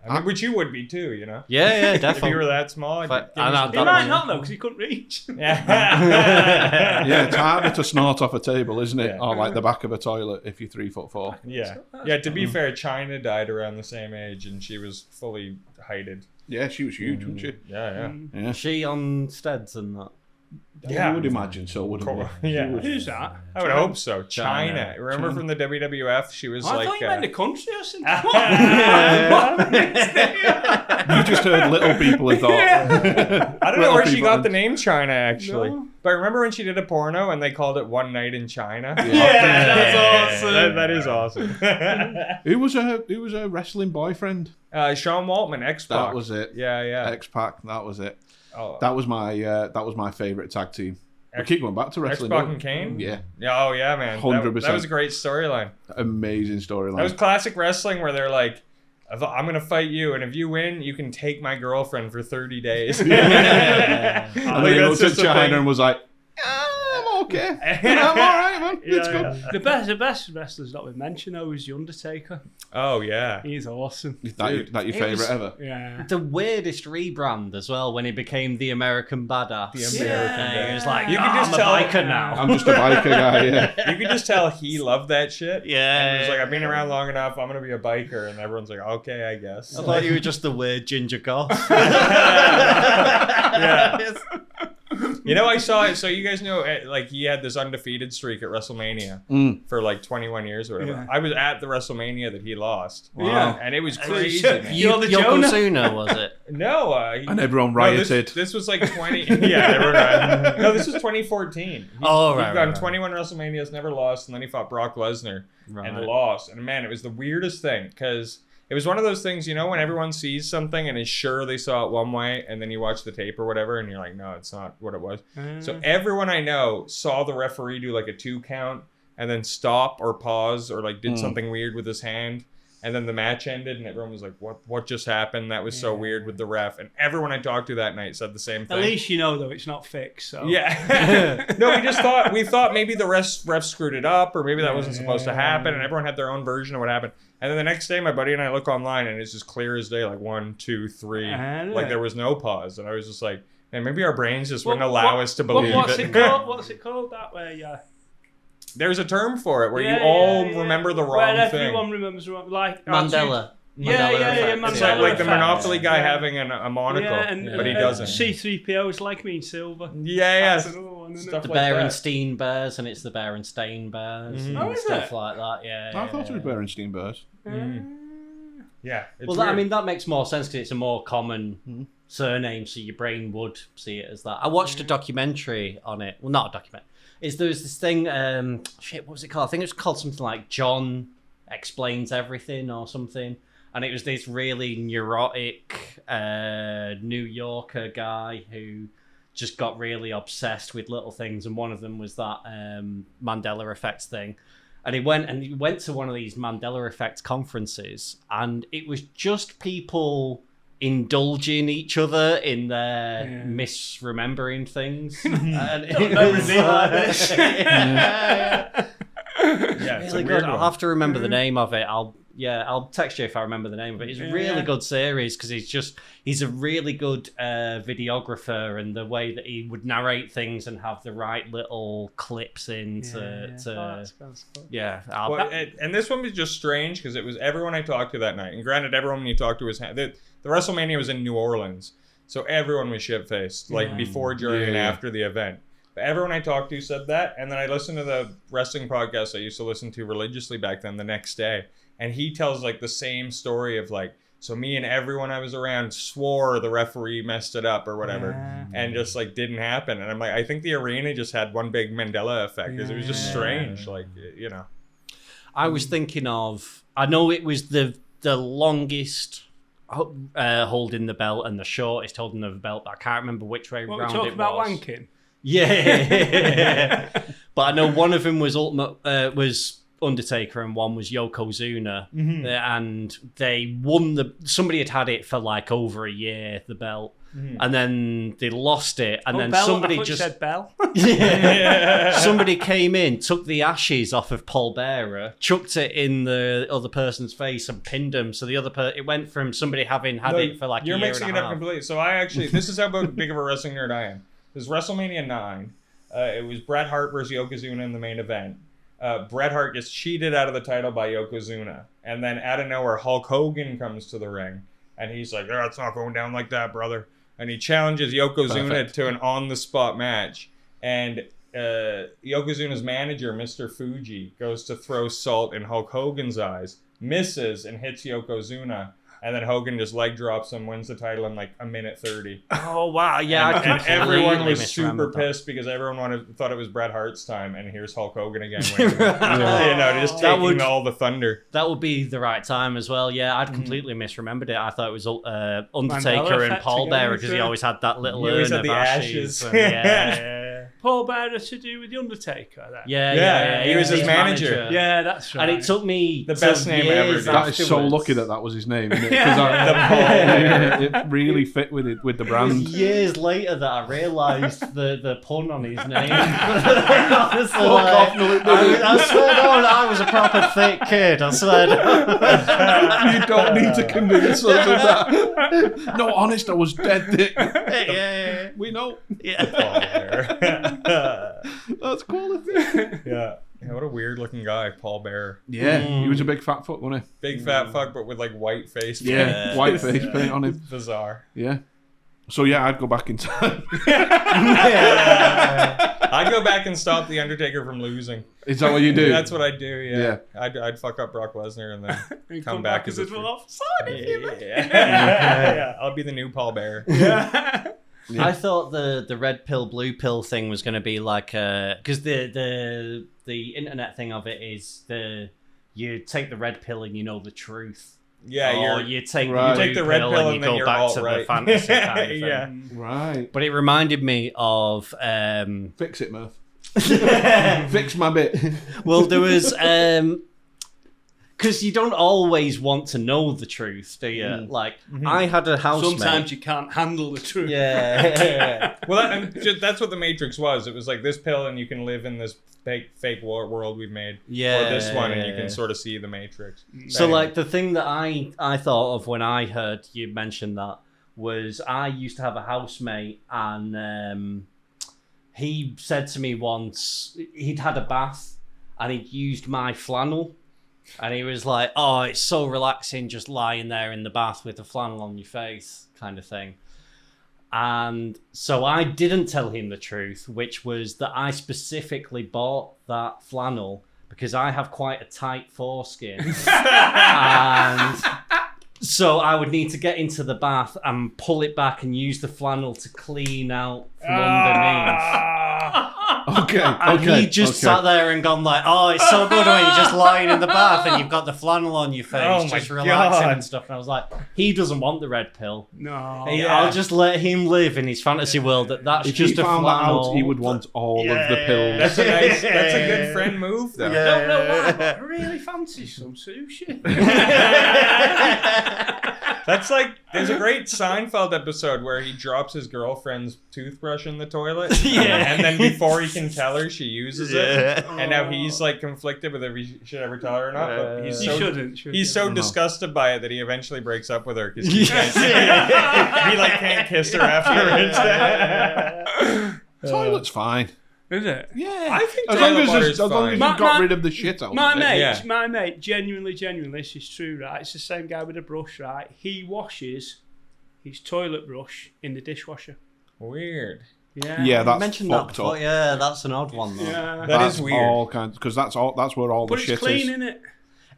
I mean, which you would be too, you know? Yeah, If definitely. you were that small, I'd But- give you and some I'd- He That might was- not though, because he couldn't reach. Yeah. Yeah, it's harder to snort off a table, isn't it? Yeah. Or like the back of a toilet if you're 3'4". Yeah. Yeah, to be fair, China died around the same age and she was fully heighted. Yeah, she was huge, wasn't she? Yeah, Yeah. Is she on Steads and that? Yeah, I would imagine so, wouldn't Cool. we? Yeah. Who's that? I would hope so. China. China. Remember from the WWF? She was I like. thought you meant the country or something. You just heard little people and thought. I don't know where she got the name China, actually. No. But remember when she did a porno and they called it One Night in China? that's awesome. That is awesome. Who was her wrestling boyfriend? Sean Waltman, X-Pac. That was it. Yeah. X-Pac, that was it. Oh, That was my favourite tag team. We keep going back to wrestling. X-Pac don't and we? Kane? Yeah, Yeah, oh, yeah, man. 100%. That was a great storyline. amazing storyline. That was classic wrestling where they're like, I'm going to fight you, and if you win, you can take my girlfriend for 30 days. And then he Like, looked that's at just a China thing. and was like, I'm okay. I'm all right, man. It's good. The best wrestlers that we mentioned though is the Undertaker. Oh, yeah. He's awesome. That your It was- favourite ever? Yeah. The weirdest rebrand as well when he became the American Badass. The American Yeah, he was Badass. like, You can just I'm tell- a biker now. I'm just a biker guy, yeah. You could just tell he loved that shit. Yeah. And he was like, I've been around long enough. I'm going to be a biker. And everyone's like, okay, I guess. I thought you were just the weird ginger goth. Yeah. You know, I saw it. So you guys know, like, he had this undefeated streak at WrestleMania for like 21 years or whatever. Yeah. I was at the WrestleMania that he lost. Yeah. And it was crazy. shit. man. You're the Jonah? Yokozuna, was it? No. And everyone no, rioted. this was like 20. Yeah, everyone rioted. No, this was 2014. Oh, right, He'd gone right. 21 WrestleManias, never lost, and then he fought Brock Lesnar and Right. lost. And man, it was the weirdest thing because it was one of those things, you know, when everyone sees something and is sure they saw it one way, and then you watch the tape or whatever, and you're like, no, it's not what it was. So everyone I know saw the referee do like a 2 count and then stop or pause or like did something weird with his hand. And then the match ended, and everyone was like, "What just happened? That was so weird with the ref." And everyone I talked to that night said the same thing. At least you know though it's not fixed. So Yeah. No, we thought maybe the ref screwed it up, or maybe that wasn't supposed to happen, and everyone had their own version of what happened. And then the next day, my buddy and I look online, and it's just clear as day, like 1, 2, 3, like there was no pause, and I was just like, man, maybe our brains just wouldn't allow us to believe what's it. it called? What's it called that way? Yeah. There's a term for it where you all remember the wrong Where thing. everyone remembers wrong, like Mandela. Yeah, effect. It's Mandela like the effect. Monopoly guy Yeah. having a monocle, but he doesn't. C3PO is like me in silver. Yeah, That's another one, isn't Stuff it? The like that. Berenstein Bears, and it's the Berenstain Bears, and Oh, is stuff it? like that. Yeah. I thought it was Berenstein Bears. Yeah. It's Well, I weird. mean, that makes more sense because it's a more common surname, so your brain would see it as that. I watched a documentary on it. Well, not a documentary. There's this thing, what was it called? I think it was called something like John Explains Everything or something. And it was this really neurotic New Yorker guy who just got really obsessed with little things. And one of them was that Mandela effect thing. And he went to one of these Mandela effect conferences, and it was just people indulging each other in their misremembering things. And it was Yeah, it's a really weird good. I'll one. have to remember the name of it. I'll text you if I remember the name of it. It's a really good series because he's a really good videographer, and the way that he would narrate things and have the right little clips in to Well, and this one was just strange because it was everyone I talked to that night. And granted, everyone you talked to was the WrestleMania was in New Orleans, so everyone was shit faced like before, during, and after the event. But everyone I talked to said that, and then I listened to the wrestling podcast I used to listen to religiously back then the next day, and he tells like the same story of like, so me and everyone I was around swore the referee messed it up or whatever, and just like didn't happen. And I'm like, I think the arena just had one big Mandela effect because it was just strange, like, you know. I was thinking of, I know it was the longest holding the belt and the shortest holding the belt, but I can't remember which way What, round we're talking it about was. wanking? Yeah. But I know one of them was was Undertaker and one was Yokozuna, and they won somebody had it for like over a year, the belt, and then they lost it, and then Bell? somebody I thought you just said Bell. somebody came in, took the ashes off of Paul Bearer, chucked it in the other person's face and pinned him. So the other it went from somebody having had it for like a year and a half. You're mixing it up completely. So this is how big of a wrestling nerd I am. This is WrestleMania 9. It was Bret Hart versus Yokozuna in the main event. Bret Hart gets cheated out of the title by Yokozuna. And then out of nowhere, Hulk Hogan comes to the ring. And he's like, it's not going down like that, brother. And he challenges Yokozuna to an on-the-spot match. And Yokozuna's manager, Mr. Fuji, goes to throw salt in Hulk Hogan's eyes, misses, and hits Yokozuna. And then Hogan just leg drops him, wins the title in like a minute 30. Oh wow, yeah! And everyone was super pissed because everyone thought it was Bret Hart's time, and here's Hulk Hogan again winning. Just taking all the thunder. That would be the right time as well. Yeah, I'd completely misremembered it. I thought it was Undertaker and Paul Bearer because he always had that little urn of ashes. Paul Bearer to do with the Undertaker. Then. Yeah. He was his manager. Yeah, that's right. And it took me the best name ever. That is so lucky that was his name. Isn't it? It really fit with the brand. It was years later that I realised the pun on his name. I swear down, I was a proper thick kid. I swear down. You don't need to convince us of that. No, honest, I was dead thick. Yeah. We know. Yeah. That's quality. Yeah, what a weird looking guy, Paul Bearer. Yeah, he was a big fat fuck, wasn't he? Big fat fuck, but with like white face paint. Yeah, white face paint on him. Bizarre. Yeah. So yeah, I'd go back in time. I'd go back and stop the Undertaker from losing. Is that what you do? That's what I'd do. Yeah. I'd fuck up Brock Lesnar and then come back as a yeah. I'll be the new Paul Bearer. Yeah. I thought the red pill, blue pill thing was going to be like because the internet thing of it is you take the red pill and you know the truth. Yeah, you take the red pill and then you you're go back all to right. the fantasy kind of thing. Yeah. Right. But it reminded me of fix it, Murph. Fix my bit. Well, there was because you don't always want to know the truth, do you? Like, I had a housemate. Sometimes you can't handle the truth. Yeah. Well, that's what the Matrix was. It was like this pill, and you can live in this fake world we've made. Yeah. Or this one, and you can sort of see the Matrix. So, like, the thing that I thought of when I heard you mention that was I used to have a housemate, and he said to me once he'd had a bath, and he'd used my flannel. And he was like, oh, it's so relaxing just lying there in the bath with the flannel on your face kind of thing. And so I didn't tell him the truth, which was that I specifically bought that flannel because I have quite a tight foreskin. And so I would need to get into the bath and pull it back and use the flannel to clean out from underneath. And he just sat there and gone like, oh, it's so good when you're just lying in the bath and you've got the flannel on your face, just relaxing and stuff. And I was like, he doesn't want the red pill. No. I'll just let him live in his fantasy world. That's if just he a found flannel. that out, he would want all of the pills. That's a good friend move, though. I don't know why, but I really fancy some sushi. That's like, there's a great Seinfeld episode where he drops his girlfriend's toothbrush in the toilet. And then before he can tell her, she uses it. And now he's like conflicted with if he should ever tell her or not. But he's so disgusted by it that he eventually breaks up with her because he can't. He like can't kiss her afterwards. Toilet's fine. Is it? Yeah. I think as long toilet as you've got rid of the shit out my of it. mate, genuinely, this is true, right? It's the same guy with a brush, right? He washes his toilet brush in the dishwasher. Weird. Yeah, that's mentioned fucked that up. Yeah, that's an odd one though. Yeah. That is weird. Because that's where all But the it's shit clean, is. isn't it?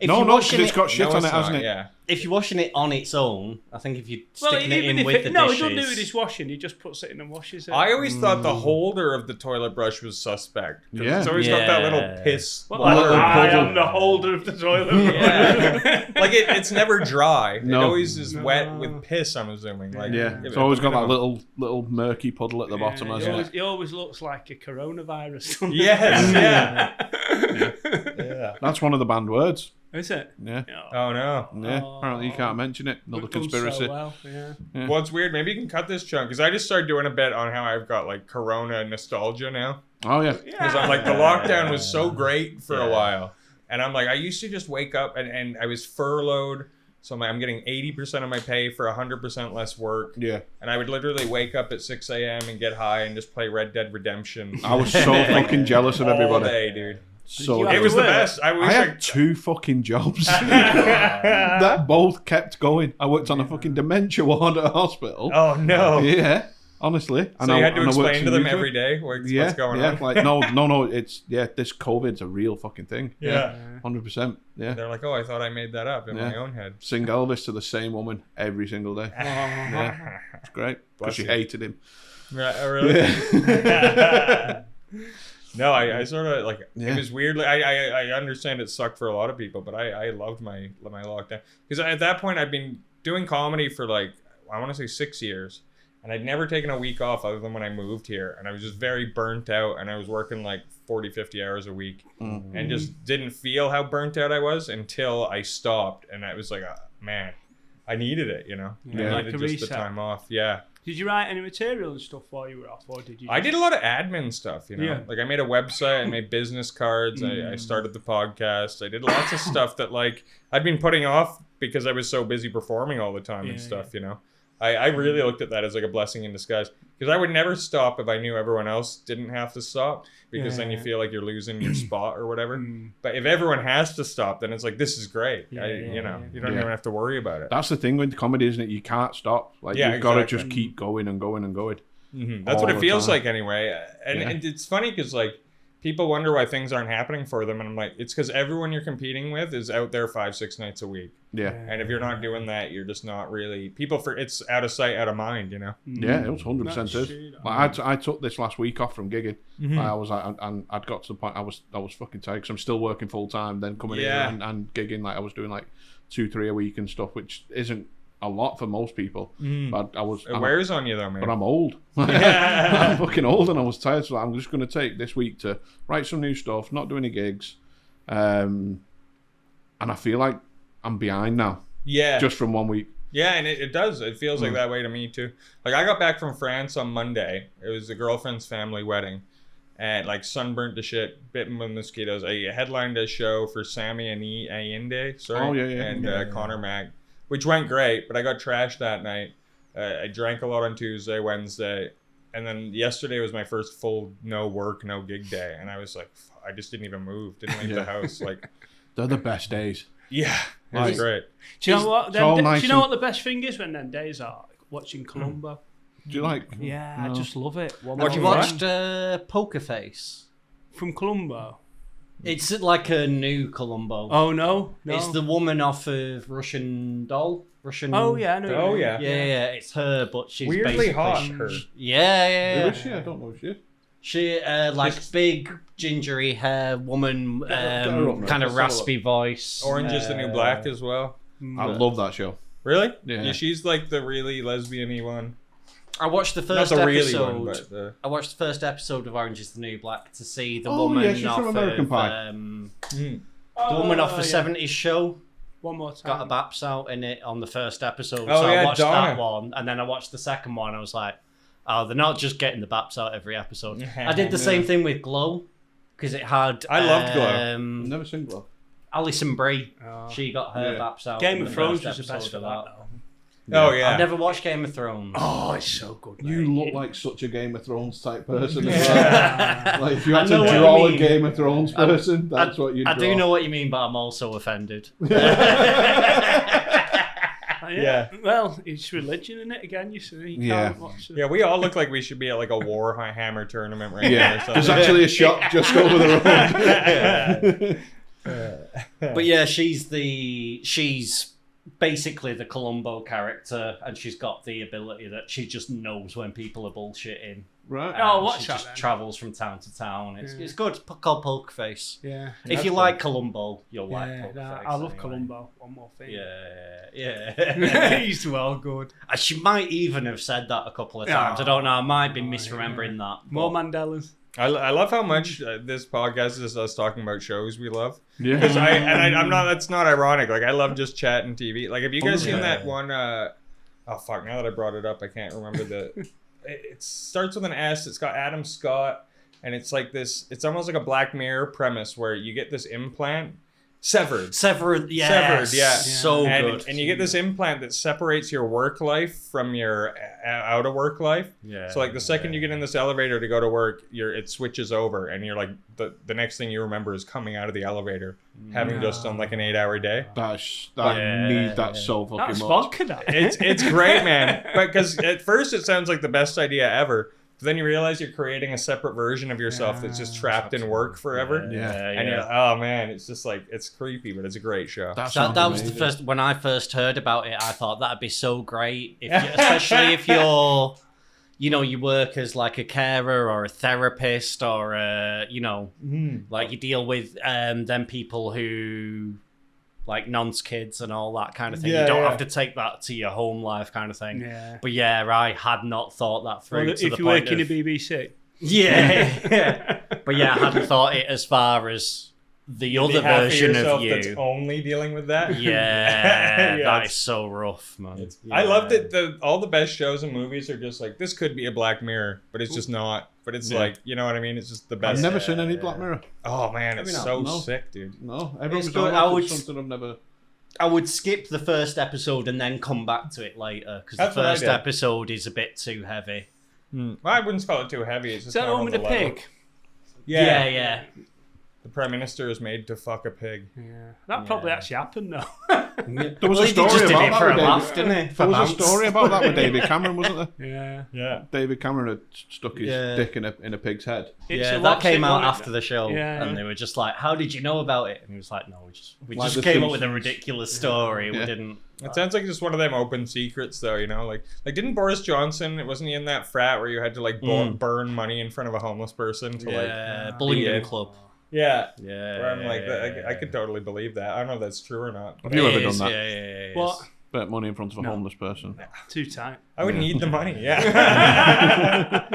No, because it's got shit on it, hasn't it? Yeah. if you're washing it on its own, I think if you're Well, sticking it even in if with the no, dishes... he don't do it dishwashing. He just puts it in and washes it. I always thought the holder of the toilet brush was suspect. 'Cause Yeah. It's always got that little Yeah. piss. Well, water. I am the holder of the toilet. Yeah. Like it's never dry. No. It always is wet No. with piss, I'm assuming. Like, Yeah, if- it's always got that minimum. little murky puddle at the bottom, Yeah, hasn't it? he always looks like a coronavirus. Yes, yeah. Yeah. That's one of the banned words. Is it? Yeah. Oh no. Yeah, apparently you can't mention it. Another We've done conspiracy. So well, yeah. Yeah. Well, it's weird. Maybe you can cut this chunk because I just started doing a bit on how I've got like Corona nostalgia now. Oh yeah. Because I'm like the lockdown was so great for a Yeah. while, and I'm like I used to just wake up and I was furloughed, so I'm getting 80% of my pay for 100% less work. Yeah. And I would literally wake up at 6 a.m. and get high and just play Red Dead Redemption I was so fucking jealous of all everybody. day, dude. So you have It to was the work? best. I wish I I had 2 fucking jobs that both kept going. I worked on a fucking dementia ward at a hospital. Oh no. Yeah, honestly. So you had to I worked explain to in them YouTube. every day what's Yeah, going yeah. on. Like no. It's this COVID's a real fucking thing. Yeah. 100%. Yeah. They're like, oh, I thought I made that up in my Yeah. own head. Sing Elvis to the same woman every single day. Yeah, it's great because Bless she you. hated him. Right, oh, really? Yeah. No, I sort of like Yeah. it was weird. I understand it sucked for a lot of people, but I loved my lockdown because at that point I'd been doing comedy for like I want to say 6 years, and I'd never taken a week off other than when I moved here, and I was just very burnt out, and I was working like 40-50 hours a week, and just didn't feel how burnt out I was until I stopped, and I was like, oh, man, I needed it, you know, Yeah. I Like needed a just the reset. time off, yeah. Did you write any material and stuff while you were off, or did you? I did a lot of admin stuff, you know. Yeah. Like I made a website, I made business cards, I started the podcast, I did lots of stuff that like I'd been putting off because I was so busy performing all the time and Yeah, stuff, you know. I really looked at that as like a blessing in disguise because I would never stop if I knew everyone else didn't have to stop because then you Yeah. feel like you're losing your spot or whatever. Mm. But if everyone has to stop, then it's like this is great. Yeah, You know, yeah. you don't Yeah. even have to worry about it. That's the thing with comedy, isn't it? You can't stop. Like Yeah, you've got to exactly. just keep going and going and going. That's what all it the feels time. like anyway. And, Yeah. and it's funny because like people wonder why things aren't happening for them, and I'm like, it's because everyone you're competing with is out there 5-6 nights a week, Yeah. and if you're not doing that, you're just not really it's out of sight, out of mind, you know. Yeah, it was 100% That's is. true, that. Like I took this last week off from gigging. Mm-hmm. I was like, and I'd got to the point I was fucking tired because I'm still working full time, then coming Yeah. in and gigging. Like I was doing like 2-3 a week and stuff, which isn't a lot for most people. But I was. It wears on you though, man. But I'm old. Yeah. I'm fucking old, and I was tired, so I'm just going to take this week to write some new stuff, not do any gigs, and I feel like I'm behind now, Yeah, just from 1 week. yeah, and it does. It feels like that way to me too. Like I got back from France on Monday. It was a girlfriend's family wedding, and like sunburnt to shit, bitten with mosquitoes. I headlined a show for Sammy and Allende, sorry, Oh, yeah. and Connor Mack, which went great, but I got trashed that night. I drank a lot on Tuesday, Wednesday, and then yesterday was my first full no work, no gig day, and I was like, I just didn't even move, didn't leave the house. Like, They're the best days. yeah, it was Like- great. Do you know what? It's all Do nice you know and- what the best thing is when them days are? Watching Columbo. Do you like? Yeah, No. I just love it. One Have you more watched time. Poker Face? From Columbo? It's like a new Columbo. Oh no, It's the woman off of Russian Doll. Russian. Oh yeah, I know. Oh, what you yeah. mean. Yeah, it's her, but she's Weirdly basically hot, her. Yeah. Who is she? I don't know who she is. She like big gingery hair woman, her up, mate. kind of Let's have a raspy voice. Orange is the New Black as well. I love that show. Really? Yeah. She's like the really lesbian-y one. I watched the Not first the really episode. one, but the... I watched the first episode of Orange is the New Black to see the Oh, woman yeah, she's off from American of, Pie. the woman off the yeah. 70s show. One more time. Got a baps out in it on the first episode. Oh, so yeah, I watched Donna. that one, and then I watched the second one. I was like, oh, they're not just getting the baps out every episode. I did the same thing with Glow, because it had... I loved Glow. I've never seen Glow. Alison Brie. Oh. She got her Yeah. baps out. Game in of the Thrones first was the best episode for of that though. Oh, yeah. I've never watched Game of Thrones. Oh, it's so good. Mate. You look like such a Game of Thrones type person. Yeah. Like if you had I to know what draw you a mean. Game of Thrones person, that's what you'd I draw. do know what you mean, but I'm also offended. Yeah. Well, it's religion in it again. You see. You Yeah. can't watch it. Yeah, we all look like we should be at like a Warhammer tournament right now or Yeah, something. there's actually a shop just over the road. But yeah, she's basically the Columbo character, and she's got the ability that she just knows when people are bullshitting. Right. Oh, And watch she that just then. travels from town to town. It's Yeah. it's good. It's called Poker Face. Yeah. If you like Columbo, you'll like Yeah, Poker Face. I love anyway. Columbo. One more thing. Yeah. He's well good. She might even have said that a couple of times. I don't know. I might be misremembering that. More but- Mandelas. I love how much this podcast is us talking about shows we love. Yeah. Because I'm not. That's not ironic. Like I love just chatting TV. Like have you guys seen Yeah. that one? Oh fuck! Now that I brought it up, I can't remember the. It starts with an S. It's got Adam Scott, and it's like this. It's almost like a Black Mirror premise where you get this implant. Severed, yeah. So and, good. and you get this implant that separates your work life from your out of work life. Yeah. So like the second you get in this elevator to go to work, it switches over, and you're like the next thing you remember is coming out of the elevator, having just done like an 8-hour day. I need that so fucking That's much. vodka, that. It's great, man. But because at first it sounds like the best idea ever, but then you realize you're creating a separate version of yourself that's just trapped in work forever. Yeah. And you're like, oh man, it's just like it's creepy, but it's a great show. That That was the amazing. first. When I first heard about it, I thought that'd be so great, especially if you're, you work as like a carer or a therapist or like you deal with them people who like nonce kids and all that kind of thing. Yeah, you don't yeah. have to take that to your home life kind of thing. Yeah. But yeah, I had not thought that through. Well, to if the you point work in of- the BBC. yeah. But yeah, I hadn't thought it as far as the other Half version yourself of that's you. only dealing with that. Yeah, Yeah, that it's- is so rough, man. I love that all the best shows and movies are just like this could be a Black Mirror, but it's just not. But it's Yeah. like you know what I mean. It's just the best. I've never seen any Black Mirror. Oh man, it's Have you so not? No. sick, dude. No, everyone's good. on I it. would- It's something I've never. I would skip the first episode and then come back to it later because the That's what I first did. episode is a bit too heavy. Well, I wouldn't call it too heavy. It's Is just that the kind one of with the level. pig? Yeah. The prime minister is made to fuck a pig. Yeah. That probably actually happened, though. There was Well, a he story just did about it that for with a David. laugh, didn't he? There was a story about that with David Cameron, wasn't there? Yeah. Yeah. David Cameron had stuck his Yeah. dick in a pig's head. It's Yeah, a that watch came it, out wasn't it? after the show, Yeah. and they were just like, "How did you know about it?" And he was like, "No, we Like just the came up with a Simpsons. ridiculous story. Yeah. We didn't." It sounds like just one of them open secrets, though. You know, like didn't Boris Johnson? Wasn't he in that frat where you had to like burn money in front of a homeless person to Yeah, like? Bullingdon Yeah. Club. Yeah. Yeah, Where I'm like, I could totally believe that. I don't know if that's true or not. But Have you It ever is, done that? Yeah, it is. What? Spent money in front of a No. homeless person. Too tight. I would need the money. Yeah.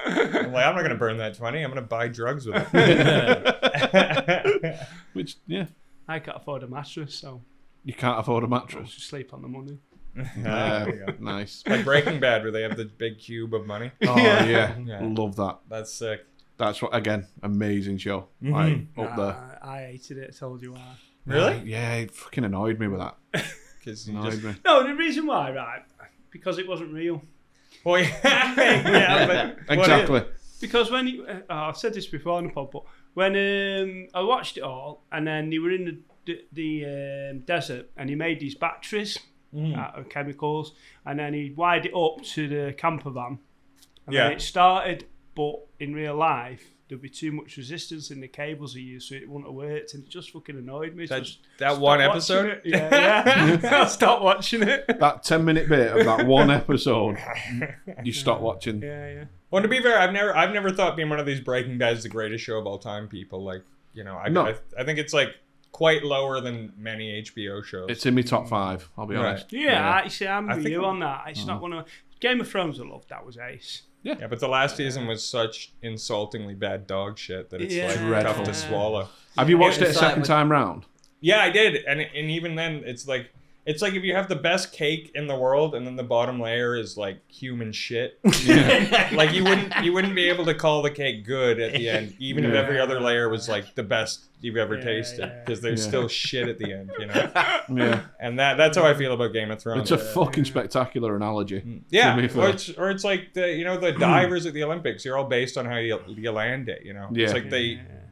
I'm like, I'm not gonna burn that 20. I'm gonna buy drugs with it. Which, yeah, I can't afford a mattress, so you can't afford a I'll mattress. just sleep on the money. There you go. Nice. Like Breaking Bad, where they have the big cube of money. Oh yeah. Yeah. Love that. That's sick. That's what again, amazing show. Like up there. I hated it. I told you why. Really? Yeah, it fucking annoyed me with that. Because you Annoyed just. me. No, the reason why, right? Because it wasn't real. Well, yeah, but Exactly. Because when you, I've said this before in the pod, but when I watched it all, and then they were in the desert, and he made these batteries out of chemicals, and then he wired it up to the camper van, and then it started. But in real life, there'd be too much resistance in the cables he used, so it wouldn't have worked, and it just fucking annoyed me. That, Just that stop one watching episode? it. Yeah. I stopped watching it. That 10-minute bit of that one episode, you stop watching. Yeah. Well, to be fair, I've never thought being one of these Breaking Bad is the greatest show of all time. People like, you know, No. I think it's like quite lower than many HBO shows. It's in my top 5, I'll be Right. honest. Yeah, I'm I with think you I'm- on that. It's not one of Game of Thrones. I loved that was ace. Yeah, but the last season was such insultingly bad dog shit that it's like Dreadful. tough to swallow. Have you watched it a it's like second when- time round? Yeah, I did, and even then, it's like if you have the best cake in the world, and then the bottom layer is like human shit. Like you wouldn't be able to call the cake good at the end, even if Yeah. every other layer was like the best you've ever Yeah, tasted, yeah. because there's Yeah. still shit at the end, you know. Yeah. And that's how I feel about Game of Thrones. It's a fucking spectacular analogy. Yeah, to be fair. or it's like the divers at the Olympics. You're all based on how you land it. You know, Yeah. it's like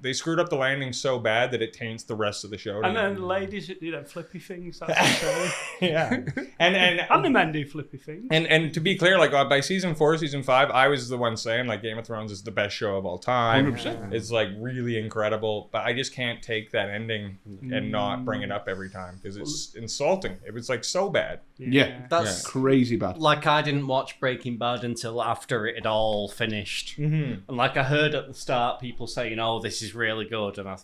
they screwed up the landing so bad that it taints the rest of the show. And then the ladies that do them flippy things. That's insane. Yeah, and the men do flippy things. And to be clear, like by season 4, season 5, I was the one saying like Game of Thrones is the best show of all time. 100%. It's like really incredible, but I just can't take that ending and not bring it up every time because it's insulting. It was like so bad. Yeah. That's Crazy bad. like I didn't watch Breaking Bad until after it had all finished. Mm-hmm. And like I heard at the start people saying, "Oh, this is really good," and I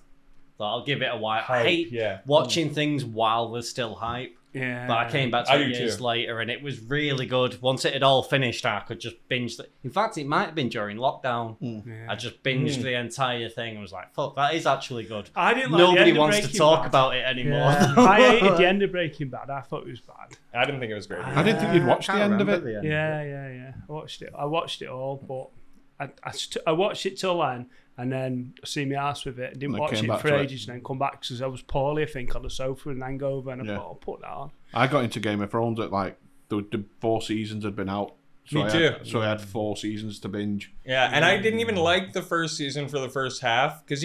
thought I'll give it a while. I hate watching things while there's still hype. Yeah. But I came back 2 years later and it was really good. Once it had all finished, I could just binge it. In fact, it might have been during lockdown. Yeah. I just binged the entire thing and was like, fuck, that is actually good. I didn't like Nobody the end of wants to Breaking talk Bad. about it anymore. Yeah. I hated the end of Breaking Bad. I thought it was bad. I didn't think it was great. I didn't think you'd watch the end of it. Yeah. I watched it all, but I watched it till then, and then see my ass with it. Didn't And watch came it back for to it. ages, and then come back because I was poorly, I think, on the sofa and hangover, and I Yeah. thought, I'll put that on. I got into Game of Thrones at like the 4 seasons had been out. So Me too. So I had 4 seasons to binge. Yeah, and I didn't even like the first season for the first half because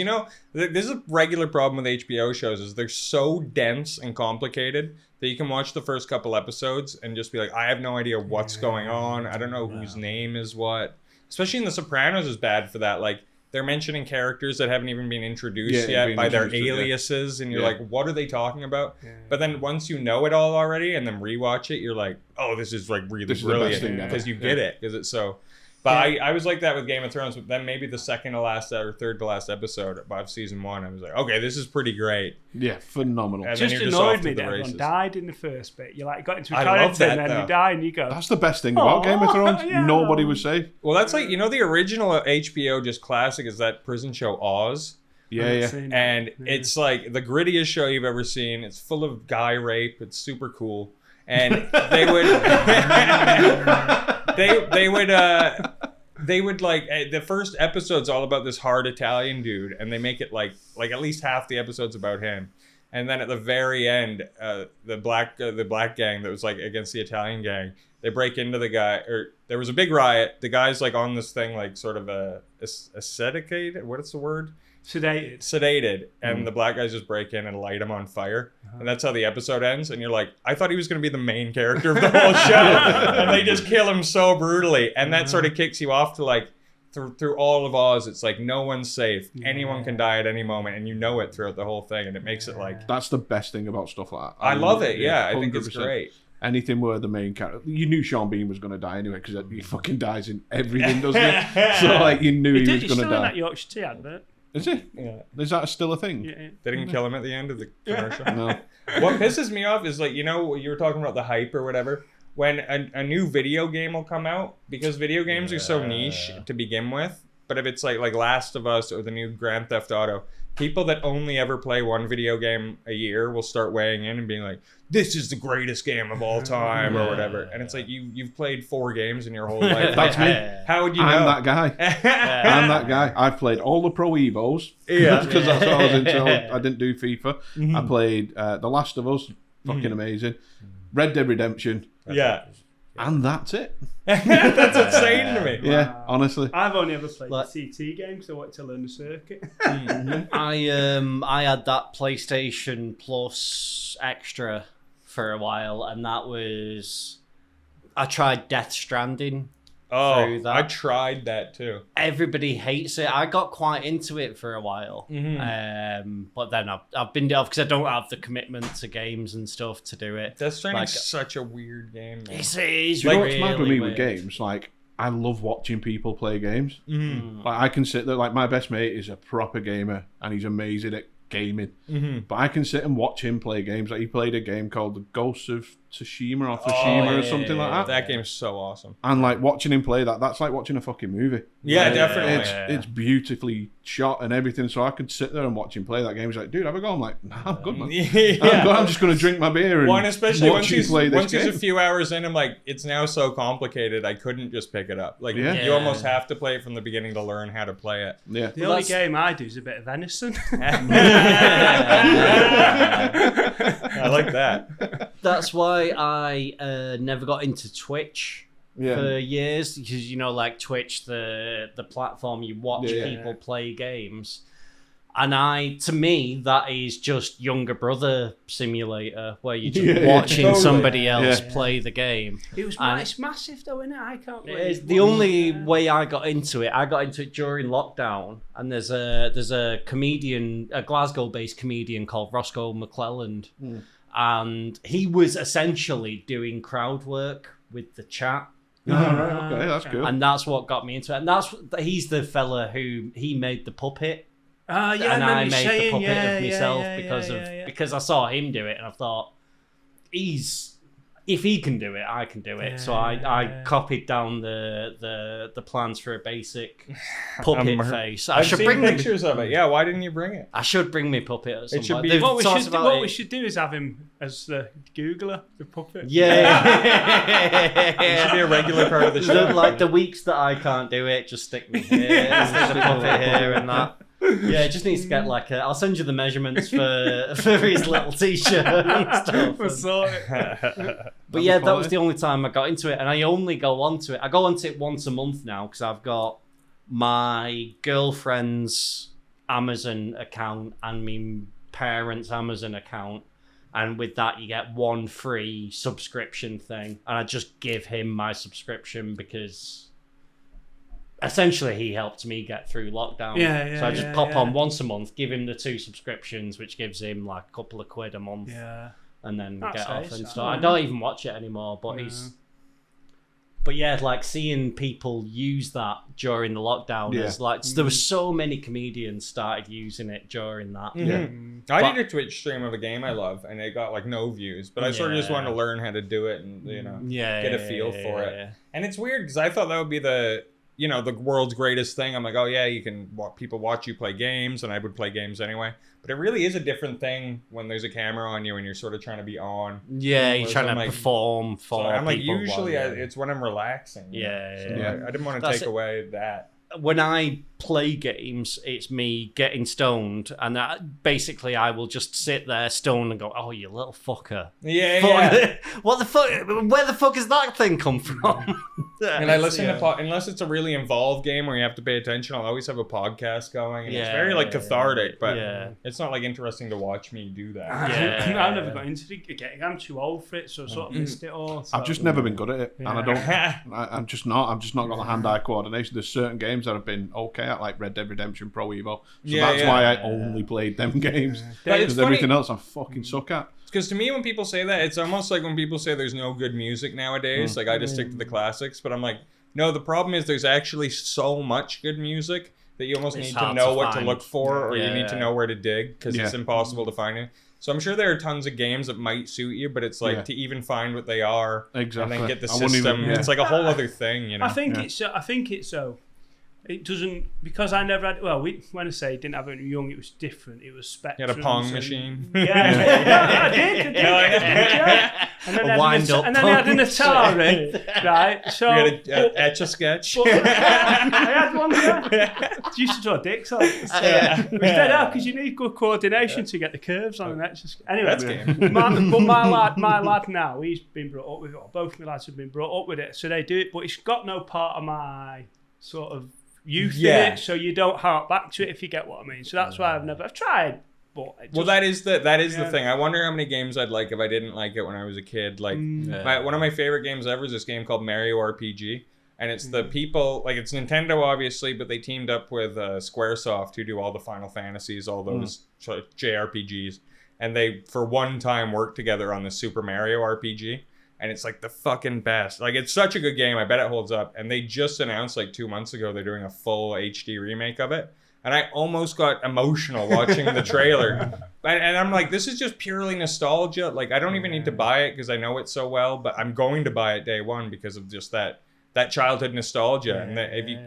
this is a regular problem with HBO shows is they're so dense and complicated that you can watch the first couple episodes and just be like, I have no idea what's going on. I don't know whose name is what. Especially in The Sopranos is bad for that. Like they're mentioning characters that haven't even been introduced yet by their aliases, and you're like, what are they talking about? Yeah. But then once you know it all already and then rewatch it, you're like, oh, this is like really brilliant because you get it because it's so. But I was like that with Game of Thrones, but then maybe the second to last or third to last episode of season 1, I was like, okay, this is pretty great. Yeah, phenomenal. And Just then you're annoyed off me to the that everyone races. died in the first bit. You like got into a I love character that, and then though. you die and you go. That's the best thing about Game of Thrones. Yeah. Nobody was safe. Well, that's like, the original HBO just classic is that prison show Oz. Yeah. And it's like the grittiest show you've ever seen. It's full of guy rape. It's super cool. And they would they would like the first episode's all about this hard Italian dude, and they make it like at least half the episode's about him. And then at the very end, the black gang that was like against the Italian gang, they break into the guy, or there was a big riot. The guy's like on this thing, like sort of asceticated. What is the word? Sedated. And the black guys just break in and light him on fire. And that's how the episode ends. And you're like, I thought he was going to be the main character of the whole show. And they just kill him so brutally. And that sort of kicks you off to like, through all of Oz, it's like no one's safe. Anyone can die at any moment, and you know it throughout the whole thing, and it makes it like... That's the best thing about stuff like that. I love it, yeah. I think 100%. it's great. Anything where the main character... You knew Sean Bean was going to die anyway, because he fucking dies in everything, doesn't he? So like, you knew he was going to He's still in die. that Yorkshire Tea advert. Is he? Yeah. Is that still a thing? Yeah. They didn't kill him at the end of the commercial. No. What pisses me off is like, you were talking about the hype or whatever. When a new video game will come out, because video games are so niche to begin with. But if it's like Last of Us or the new Grand Theft Auto, people that only ever play one video game a year will start weighing in and being like, this is the greatest game of all time or whatever. And it's like, you've played 4 games in your whole life. That's me. How would you know? I'm that guy. I'm that guy. I've played all the Pro Evos. Yeah. Because that's what I was into. I didn't do FIFA. I played The Last of Us. Fucking amazing. Red Dead Redemption. Yeah. And that's it. That's insane to me. Yeah, honestly. I've only ever played Like- the CT game, so I wanted to learn the circuit. I had that PlayStation Plus extra for a while, and that was... I tried Death Stranding. Oh, Through that. I tried that too. Everybody hates it. I got quite into it for a while, but then I've been off because I don't have the commitment to games and stuff to do it. Death Stranding's Like- such a weird game, man. It's You know what's really mad with me with weird. games? Like, I love watching people play games. Like, I can sit there, like, my best mate is a proper gamer, and he's amazing at gaming. But I can sit and watch him play games. Like, he played a game called The Ghosts of Tsushima or Tsushima or something like that. That game's so awesome. And like watching him play that's like watching a fucking movie. Yeah, Like, definitely. It's beautifully shot and everything. So I could sit there and watch him play that game. He's like, dude, have a go. I'm like, nah, I'm good, man. I'm just going to drink my beer and One, especially watch you play this once he's game. a few hours in, I'm like, it's now so complicated, I couldn't just pick it up. Like, Yeah. you almost have to play it from the beginning to learn how to play it. Yeah. The only game I do is a bit of venison. I like that. That's why I never got into Twitch Yeah. for years, because like Twitch, the platform you watch Yeah. people play games. And to me, that is just younger brother simulator, where you're just watching somebody else play the game. It's massive though, isn't it? I can't believe it's the only way I got into it during lockdown. And there's a comedian, a Glasgow-based comedian called Roscoe McClelland, and he was essentially doing crowd work with the chat. Okay, that's good. And that's what got me into it. And he's the fella who he made the puppet. And I made the puppet of myself because I saw him do it, and I thought, if he can do it, I can do it. So I copied down the plans for a basic puppet face. I've seen pictures of it. Yeah, why didn't you bring it? I should bring my puppet at some It should point. be- What we should do is have him as the Googler, the puppet. Yeah. It should be a regular part of the show. Like the weeks that I can't do it, just stick me here, stick the puppet here and that. Yeah, it just needs to get I'll send you the measurements for his little t-shirt and stuff. But yeah, that was the only time I got into it, and I only go onto it. I go onto it once a month now because I've got my girlfriend's Amazon account and my parents' Amazon account, and with that you get one free subscription thing, and I just give him my subscription because essentially he helped me get through lockdown. So I just pop on once a month, give him the 2 subscriptions, which gives him like a couple of quid a month, and then get off and stuff. I don't even watch it anymore, but But yeah, like seeing people use that during the lockdown is like there were so many comedians started using it during that. I did a Twitch stream of a game I love, and it got like no views. But I sort of just wanted to learn how to do it and get a feel for it. And it's weird because I thought that would be the world's greatest thing. I'm like, oh yeah, you can people watch you play games, and I would play games anyway. But it really is a different thing when there's a camera on you and you're sort of trying to be on. Yeah, you're trying to perform for. So I'm like, people usually it's when I'm relaxing. I didn't want to take away that. When I play games, it's me getting stoned, and basically I will just sit there stoned and go, "Oh, you little fucker!" What the fuck? Where the fuck has that thing come from? And I listen to unless it's a really involved game where you have to pay attention. I'll always have a podcast going, and it's very cathartic, but it's not like interesting to watch me do that. I've never got into it. I'm too old for it, so I sort of missed it all. So. I've just never been good at it, and I don't. I'm just not. I've just not got the hand-eye coordination. There's certain games that have been okay at, like Red Dead Redemption Pro Evo. So that's why I only played them games. Because everything else I fucking suck at. Because to me, when people say that, it's almost like when people say there's no good music nowadays. Like I just stick to the classics. But I'm like, no, the problem is there's actually so much good music that you almost need to know what to look for, or you need to know where to dig, because it's impossible to find it. So I'm sure there are tons of games that might suit you, but it's like to even find what they are and then get the system. It's like a whole other thing, you know. I think it's so. It doesn't, because I never had. Well, when I say didn't have it when you were young, it was different. It was Spectrum. You had a Pong machine. I did. And then I had an Atari, right? So you had a Etch-a-Sketch. I had one. I used to draw dicks on. It was dead out because you need good coordination to get the curves on an Etch-a-Sketch. Anyway, my lad now, he's been brought up with it. Both my lads have been brought up with it, so they do it. But it's got no part of my sort of youth in it, so you don't hark back to it, if you get what I mean. So that's why I've tried, but that is the thing. I wonder how many games I'd like if I didn't like it when I was a kid. Like one of my favorite games ever is this game called Mario RPG, and it's the people, like, it's Nintendo obviously, but they teamed up with Squaresoft, who do all the Final Fantasies, all those JRPGs, and they for one time worked together on the Super Mario RPG. And it's like the fucking best. Like, it's such a good game. I bet it holds up. And they just announced like 2 months ago they're doing a full HD remake of it. And I almost got emotional watching the trailer. And I'm like, this is just purely nostalgia. Like, I don't even need to buy it because I know it so well. But I'm going to buy it day one because of just that childhood nostalgia. And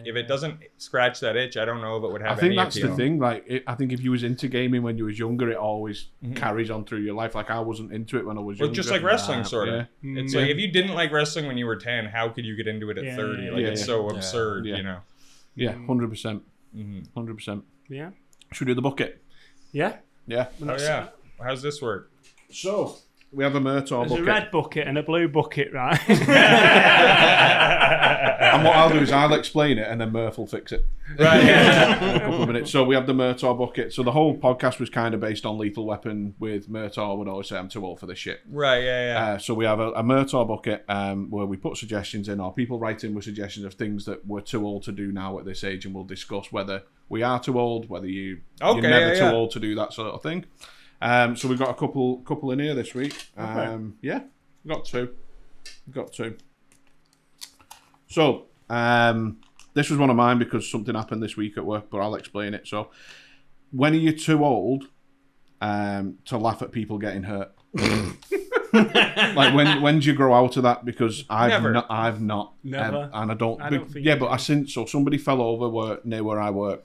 if it doesn't scratch that itch, I don't know if it would have any appeal. I think that's the thing. Like, I think if you was into gaming when you was younger, it always carries on through your life. Like, I wasn't into it when I was younger. Well, just like wrestling, sort of. Yeah. It's like, if you didn't like wrestling when you were 10, how could you get into it at 30? Like, it's so absurd, you know? Yeah, 100%. 100%. Yeah. Should we do the bucket? Yeah. Yeah. Oh, yeah. How's this work? So, we have a Murtaugh bucket. There's a red bucket and a blue bucket, right? And what I'll do is I'll explain it and then Murph will fix it. Right. In a couple of minutes. So we have the Murtaugh bucket. So the whole podcast was kind of based on Lethal Weapon with Murtaugh would always say, I'm too old for this shit. Right, yeah. So we have a Murtaugh bucket where we put suggestions in, or people write in with suggestions of things that we're too old to do now at this age, and we'll discuss whether we are too old, whether you're never too old to do that sort of thing. So we've got a couple in here this week. Yeah, we've got two. So, this was one of mine because something happened this week at work, but I'll explain it. So, when are you too old to laugh at people getting hurt? Like, when do you grow out of that? Because I've not. Never. And I don't think but I seen, so somebody fell over near where I work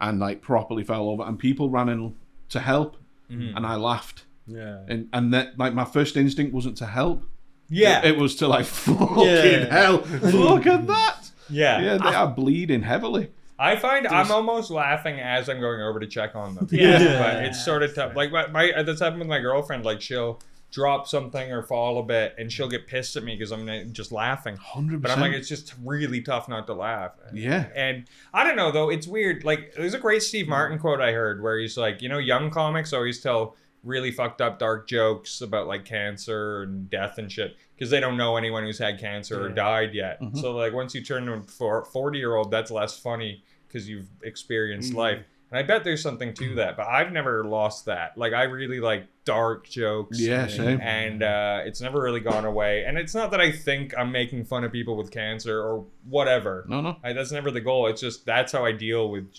and like properly fell over, and people ran in to help, and I laughed. Yeah. And that, like, my first instinct wasn't to help. Yeah. It was to like, fucking hell, look at that. Yeah, they are bleeding heavily. I find I'm almost laughing as I'm going over to check on them. Yeah. But it's sort of tough. Like, that's happened with my girlfriend. Like, she'll drop something or fall a bit, and she'll get pissed at me because I'm just laughing. 100%. But I'm like, it's just really tough not to laugh. Yeah. And I don't know, though. It's weird. Like, there's a great Steve Martin quote I heard where he's like, young comics always tell really fucked up dark jokes about like cancer and death and shit because they don't know anyone who's had cancer or died yet. So like once you turn to a 40-year-old, that's less funny because you've experienced life. And I bet there's something to that, but I've never lost that. Like, I really like dark jokes. Yeah, same. And it's never really gone away. And it's not that I think I'm making fun of people with cancer or whatever. No. That's never the goal. It's just that's how I deal with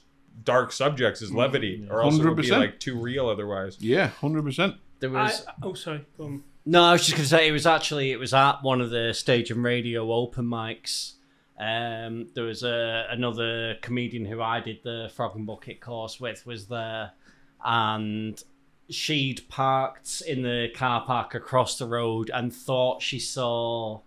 dark subjects, is levity, or else it would be 100%. like too real otherwise. Yeah, 100%. There was. Sorry. Go on. No, I was just going to say it was at one of the Stage and Radio open mics. There was another comedian who I did the Frog and Bucket course with was there, and she'd parked in the car park across the road and thought she saw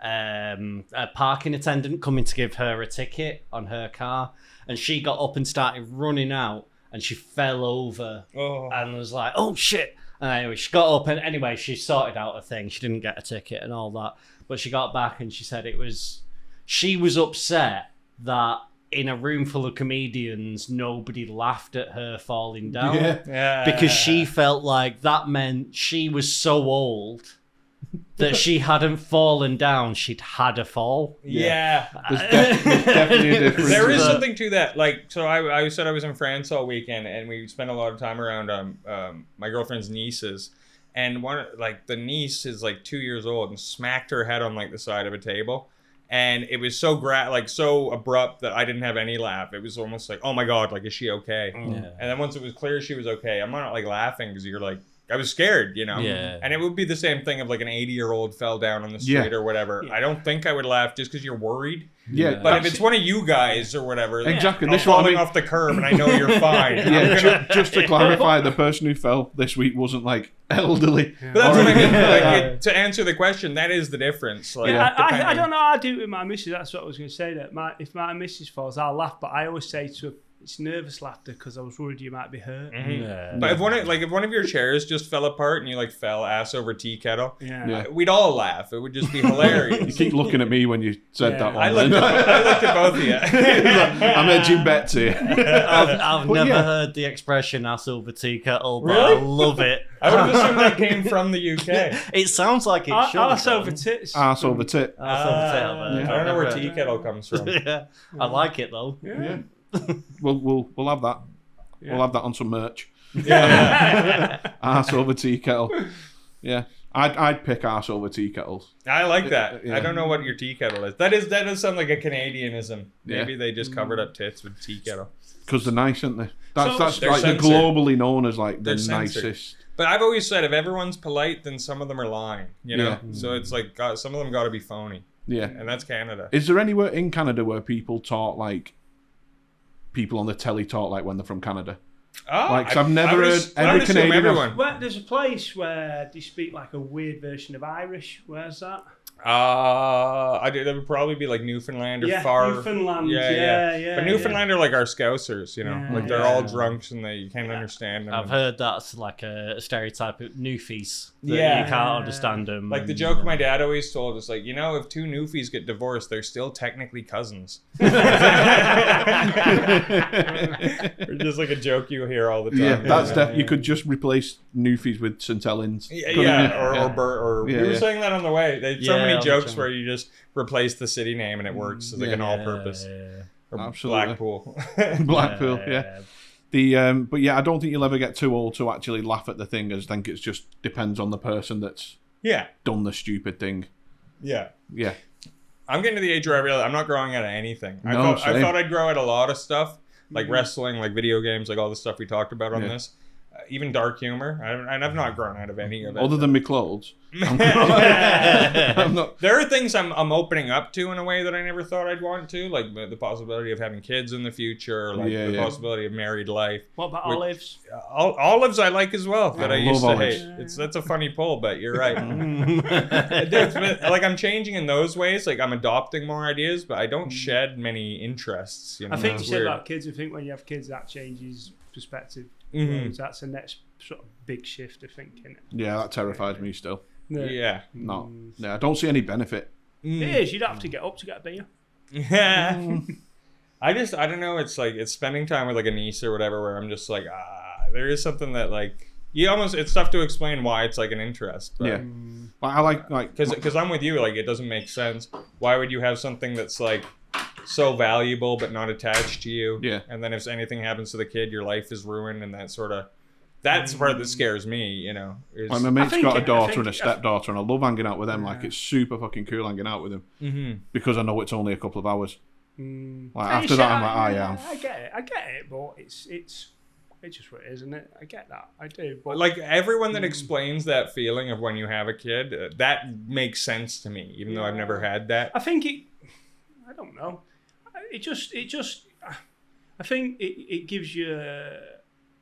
a parking attendant coming to give her a ticket on her car, and she got up and started running out, and she fell over and was like, oh shit. And anyway, she got up, and anyway, she sorted out a thing. She didn't get a ticket and all that, but she got back and she said she was upset that in a room full of comedians, nobody laughed at her falling down. Yeah. Because she felt like that meant she was so old that she hadn't fallen down, she'd had a fall. Yeah. There's definitely a difference. There is something to that. Like, so I said I was in France all weekend, and we spent a lot of time around my girlfriend's nieces. And the niece is like 2 years old and smacked her head on like the side of a table. And it was so so abrupt that I didn't have any laugh. It was almost like, oh my God, like, is she okay? Yeah. And then once it was clear she was okay, I'm not like laughing because you're like, I was scared, Yeah. And it would be the same thing if like an 80-year-old fell down on the street or whatever. Yeah. I don't think I would laugh just because you're worried. Yeah, But if it's one of you guys or whatever, exactly. I'm This is what I falling mean. off the curb and I know you're fine. Yeah, just to clarify, the person who fell this week wasn't like elderly. But that's what I mean. Like, to answer the question, that is the difference. Like, I don't know how I do it with my missus. That's what I was going to say. That if my missus falls, I'll laugh, but I always say to her, it's nervous laughter because I was worried you might be hurt. Yeah. But if one of your chairs just fell apart and you like fell ass over tea kettle, Yeah. we'd all laugh. It would just be hilarious. You keep looking at me when you said that one. I looked at both of you. I'm edging bets here. I've But never yeah. heard the expression ass over tea kettle, but Really? I love it. I would have assumed that came from the UK. It sounds like it should. Arse over tits. Arse over tit. Arse over tit, I've I don't know where heard. tea kettle comes from. Yeah, I like it though. Yeah. We'll have that. We'll have that on some merch. Yeah. Arse over tea kettle. Yeah. I'd pick arse over tea kettles. I like that. Yeah. I don't know what your tea kettle is. That does sound like a Canadianism. Maybe Yeah. they just covered up tits with tea kettle. Because they're nice, aren't they? That's They're like they're censored. globally known as like the They're censored. nicest. But I've always said if everyone's polite, then some of them are lying. You know, Yeah. so it's like some of them got to be phony, Yeah. and that's Canada. Is there anywhere in Canada where people talk like people on the telly talk like when they're from Canada? Oh, Like, 'cause I've never would heard ass- I every would assume Canadian- everyone. Well, there's a place where they speak like a weird version of Irish. Where's that? That would probably be like Newfoundland or far. Newfoundland. But Newfoundland are like our Scousers, you know, Yeah, like they're all drunks and you can't understand them. I've heard that's like a stereotype of Newfies. That Yeah. you can't understand them. Like the joke my dad always told is like, you know, if two Newfies get divorced, they're still technically cousins. Or just like a joke you hear all the time. Yeah, that's you could just replace Newfies with St. Helens. Or we were saying that on the way. There's so many on the jokes channel. where you just replace the city name and it works as like an all-purpose. Or Absolutely. Blackpool. Blackpool, yeah. But yeah, I don't think you'll ever get too old to actually laugh at the thing. I think it just depends on the person that's done the stupid thing. Yeah. Yeah. I'm getting to the age where I realize I'm not growing out of anything. I No, thought I'd grow out a lot of stuff, like wrestling, like video games, like all the stuff we talked about on this. Even dark humor. I've not grown out of any of it. Other than my clothes. I'm not. There are things I'm opening up to in a way that I never thought I'd want to, like the possibility of having kids in the future, like the possibility of married life. What about olives? Olives I like as well, that I used to olives. hate. That's a funny pull, but you're right. Like I'm changing in those ways. Like I'm adopting more ideas, but I don't shed many interests. You know? I think you It's said weird. about kids. I think when you have kids, that changes perspective. That's the next sort of big shift of thinking. Yeah, that terrifies me still. Yeah. No, I don't see any benefit. It is. You'd have to get up to get a beer. Yeah. I don't know. It's like it's spending time with like a niece or whatever, where I'm just like, there is something that like it's tough to explain why it's like an interest. But, Yeah, but I like because I'm with you. Like it doesn't make sense. Why would you have something that's like so valuable but not attached to you? Yeah. And then if anything happens to the kid, your life is ruined, and that's the part that scares me, you know. Like my mate's got a daughter and a stepdaughter, and I love hanging out with them. Like it's super fucking cool hanging out with them because I know it's only a couple of hours. Like after that, I'm like, I get it, but it's just what it is, isn't it? I get that, I do. But like everyone that explains that feeling of when you have a kid, that makes sense to me, even though I've never had that. I think I don't know. It just. I think it gives you.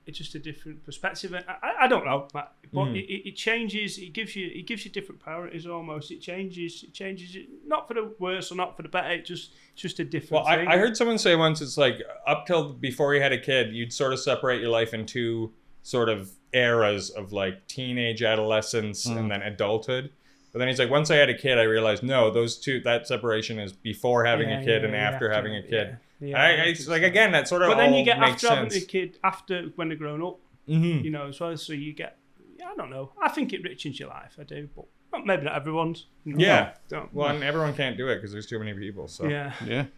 It's just a different perspective. I don't know, but it changes. It gives you different priorities almost. It changes it, not for the worse or not for the better. It's just a different thing. I heard someone say once, it's like up till before you had a kid, you'd sort of separate your life in two sort of eras of like teenage, adolescence, and then adulthood. But then he's like, once I had a kid, I realized no, that separation is before having a kid and after having a kid. It's like again, that sort of. But then you get makes after having sense. a kid after when they're grown up, you know, as well. So you get, I don't know. I think it richens your life. I do, but maybe not everyone's. You know, Yeah. Don't. Well, and everyone can't do it because there's too many people. So Yeah. And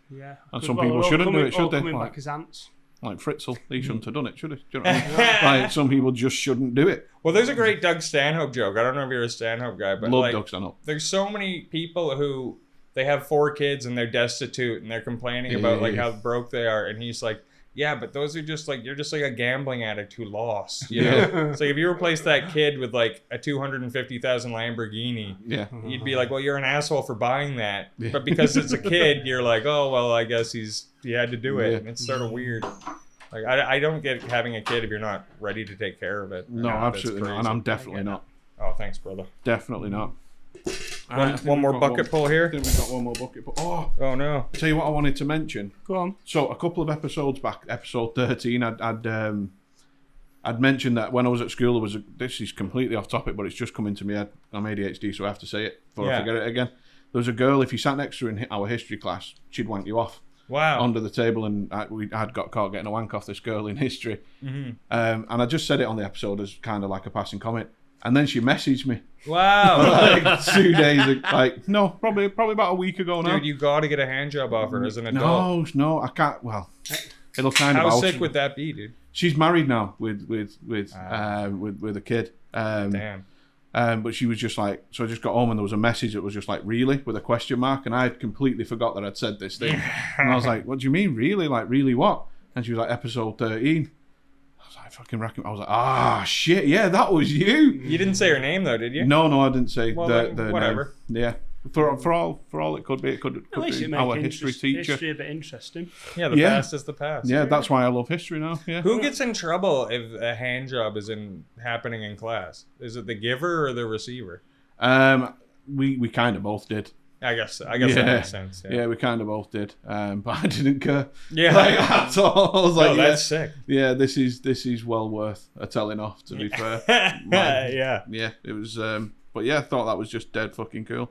some people shouldn't do it, should they? Coming Like- back as ants. Like Fritzl, he shouldn't have done it, should he? Do you know what I mean? Like some people just shouldn't do it. Well, there's a great Doug Stanhope joke. I don't know if you're a Stanhope guy, but Love like, Doug Stanhope. there's so many people who they have 4 kids and they're destitute and they're complaining about like how broke they are, and he's like, yeah, but those are just like, you're just like a gambling addict who lost, you know? So if you replace that kid with like a $250,000 Lamborghini, you'd be like, well, you're an asshole for buying that. But because it's a kid, you're like, oh, well, I guess he had to do it. And it's sort of weird. Like I don't get having a kid if you're not ready to take care of it. No, That's absolutely not. crazy. And I'm definitely not. Oh, thanks, brother. Definitely not. One more bucket pull here. I think we've got one more bucket pull. Oh, Oh no. tell you what I wanted to mention. Go on. So a couple of episodes back, episode 13, I'd mentioned that when I was at school, this is completely off topic, but it's just coming to me head. I'm ADHD, so I have to say it before I forget it again. There was a girl, if you sat next to her in our history class, she'd wank you off. Wow. Under the table, and I'd got caught getting a wank off this girl in history. And I just said it on the episode as kind of like a passing comment. And then she messaged me Wow. like 2 days, like no, probably about a week ago now. Dude, you got to get a hand job off her as an adult. No, I can't. Well, it'll kind How of. sick would that be, dude? She's married now with a kid. Damn. But she was just like, so I just got home and there was a message that was just like, really, with a question mark, and I had completely forgot that I'd said this thing. And I was like, what do you mean, really? Like, really what? And she was like, episode 13. I was like, fucking racking. I was like, shit, yeah, that was you. You didn't say her name though, did you? No, I didn't say Well, the then, whatever. name. Yeah. For all it could be, it could At least be it our makes history teacher. history a bit interesting. Yeah, the past is the past. Yeah, that's why I love history now. Yeah. Who gets in trouble if a hand job is happening in class? Is it the giver or the receiver? we kind of both did. I guess that makes sense. Yeah, we kind of both did. But I didn't care. Yeah. Like, at all. I was like, that's sick. Yeah, this is well worth a telling off, to be fair. Yeah. Yeah, it was. But yeah, I thought that was just dead fucking cool.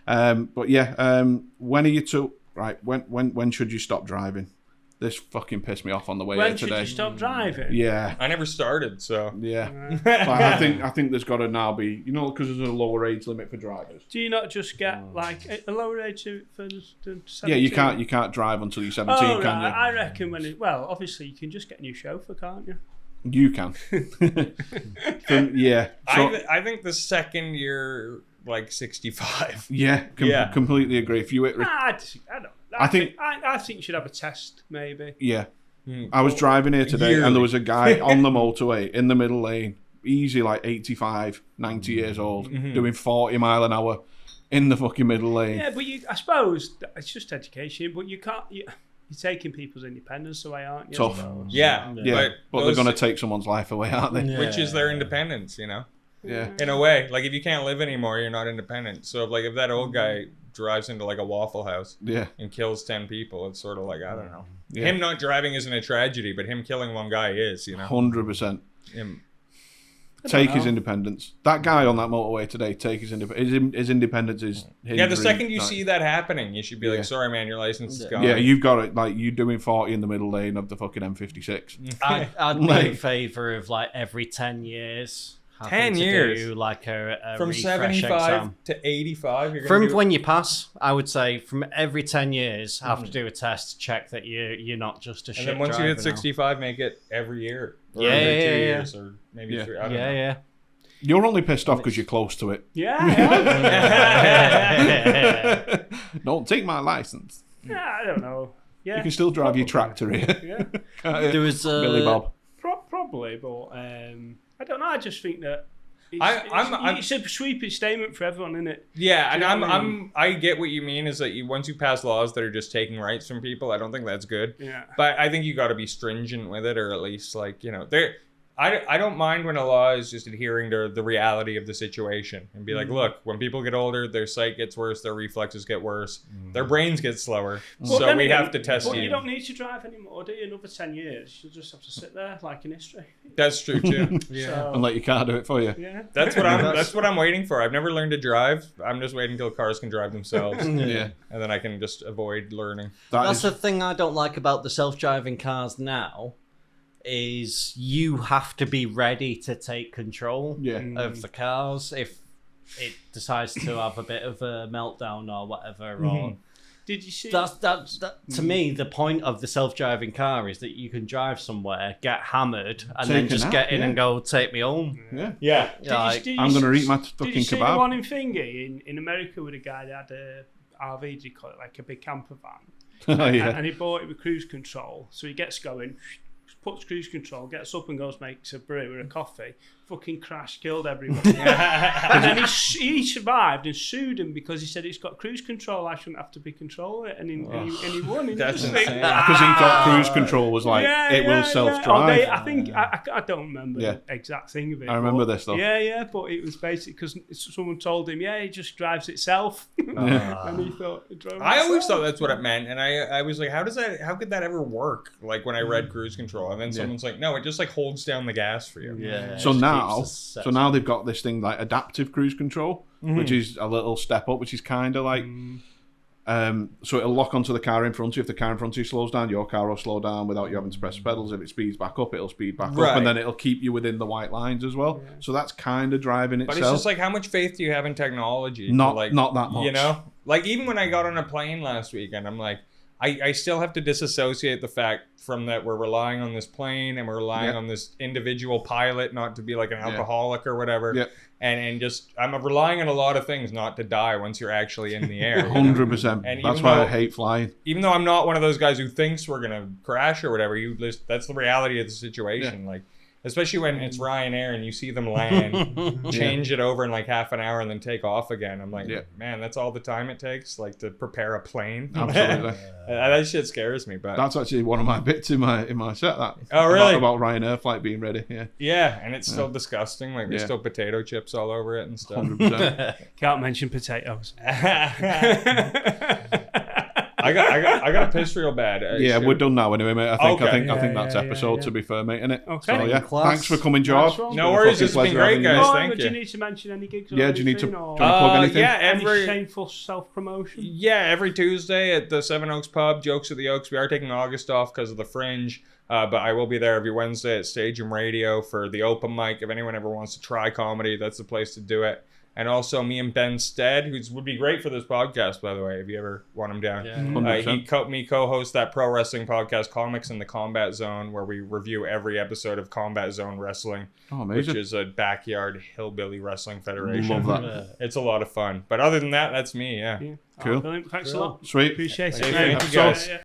But yeah, when are you two? Right, when should you stop driving? This fucking pissed me off on the way here When should today. you stop driving? Yeah, I never started, so. yeah. Like, I think there's got to now be, because there's a lower age limit for drivers. Do you not just get like a lower age for the 17? Yeah, you can't drive until you're 17, Oh, can you? right. I reckon obviously you can just get a new chauffeur, can't you? You can. Yeah. So, I think the second you're like 65. yeah, completely agree. If you hit, I don't. I think you should have a test, maybe. yeah. I was driving here today and there was a guy on the motorway in the middle lane, easy like 85, 90 years old, doing 40 mile an hour in the fucking middle lane. Yeah, but I suppose it's just education, but you can't. You're taking people's independence away, aren't you? Tough. Yeah. Yeah, but they're going to take someone's life away, aren't they? Which is their independence, Yeah. in a way. Like, if you can't live anymore, you're not independent. So if that old guy drives into like a Waffle House Yeah. and kills 10 people, it's sort of like, I don't know. Yeah. Him not driving isn't a tragedy, but him killing one guy is, 100%. Him. Take his independence. That guy on that motorway today, take his independence. His independence is Yeah, the second you see that happening, you should be like, sorry, man, your license is gone. Yeah, you've got it. Like, you doing 40 in the middle lane of the fucking M56. I'd be in favour of like every 10 years. 10 years? Do like a From refresh 75 exam. to 85, you're From going to when you pass, I would say from every 10 years, have to do a test to check that you're not just a shit And then once you hit driver 65, make it every year. Or Yeah, every 2 yeah, yeah. years, or maybe Yeah. 3. I now. don't know. Yeah, You're only pissed off because you're close to it. Yeah. Don't take my license. Yeah, I don't know. Yeah, You can still drive your tractor here. Yeah, Can't you? There was Billy Bob. probably, but I don't know. I just think that I'm- it's a sweeping statement for everyone, isn't it? Yeah, and Do you know what I mean? I get what you mean is that once you pass laws that are just taking rights from people, I don't think that's good. Yeah. But I think you got to be stringent with it, or at least I don't mind when a law is just adhering to the reality of the situation and be like, look, when people get older, their sight gets worse, their reflexes get worse, their brains get slower, so then we again, have to test But you. you don't need to drive anymore, do you? Another 10 years, you'll just have to sit there like in history. That's true too. So, And let your car do it for you. yeah. That's what I'm waiting for. I've never learned to drive. I'm just waiting until cars can drive themselves, Yeah. and then I can just avoid learning. That's the thing I don't like about the self-driving cars now, is you have to be ready to take control of the cars if it decides to have a bit of a meltdown or whatever. Or Did you see? that to me, the point of the self-driving car is that you can drive somewhere, get hammered, and then Take a just nap, get in yeah. and go take me home. Yeah. Yeah. Like, I'm going to eat my Did fucking you see the kebab. one in Thingy in America with a guy that had a RV, do you call it, like a big camper van? Oh, yeah. And he bought it with cruise control. So he gets going, puts cruise control, gets up and goes, makes a brew or a coffee, fucking crash, killed everyone. And then he survived and sued him because he said it's got cruise control, I shouldn't have to be controlling it. And he won. And That's he just insane. Because he thought cruise control was like, it will self-drive. I think, I don't remember Yeah. the exact thing of it. I remember but- this though. Yeah, but it was basically because someone told him, it just drives itself. And he thought it drove I always itself. thought that's what it meant, and I was like, how could that ever work? Like when I read cruise control, and then someone's like, no, it just like holds down the gas for you. yeah. So it just now, keeps the so now they've got this thing like adaptive cruise control, which is a little step up, which is kind of like, so it'll lock onto the car in front of you. If the car in front of you slows down, your car will slow down without you having to press the pedals. If it speeds back up, it'll speed back Right. up, and then it'll keep you within the white lines as well. So that's kind of driving But itself. it's just like, how much faith do you have in technology? to, not like, not that much. You know, like even when I got on a plane last weekend, I'm like, I still have to disassociate the fact from that we're relying on this plane and we're relying on this individual pilot not to be like an alcoholic or whatever. Yep. And just I'm relying on a lot of things not to die once you're actually in the air. 100%. And That's even why though- I hate flying. Even though I'm not one of those guys who thinks we're gonna crash or whatever, that's the reality of the situation. Like, Especially when it's Ryanair and you see them land, change it over in like half an hour and then take off again. I'm like, man, that's all the time it takes, like to prepare a plane. Absolutely. That shit scares me. But that's actually one of my bits in my set. That really about Ryanair flight being ready. Yeah, and it's still disgusting. Like there's still potato chips all over it and stuff. 100%. Can't mention potatoes. I got to piss real bad. We're done now anyway, mate. I think that's Yeah, episode yeah. to be fair, mate, innit? Okay. So Class. Thanks for coming, George. Nice one. No worries, it's been great, guys. Thank Do you. you need to mention any gigs? Yeah, or do you need to anything, or plug anything? Yeah, any shameful self-promotion? Yeah, every Tuesday at the Seven Oaks Pub, Jokes at the Oaks. We are taking August off because of the Fringe, but I will be there every Wednesday at Stadium Radio for the open mic. If anyone ever wants to try comedy, that's the place to do it. And also me and Ben Stead, who would be great for this podcast, by the way, if you ever want him down. He co-hosts that pro wrestling podcast, Comics in the Combat Zone, where we review every episode of Combat Zone Wrestling, which is a backyard hillbilly wrestling federation. Love that. It's a lot of fun. But other than that, that's me, Cool. Brilliant. Thanks a lot. Sweet. Appreciate it. Thank you, guys.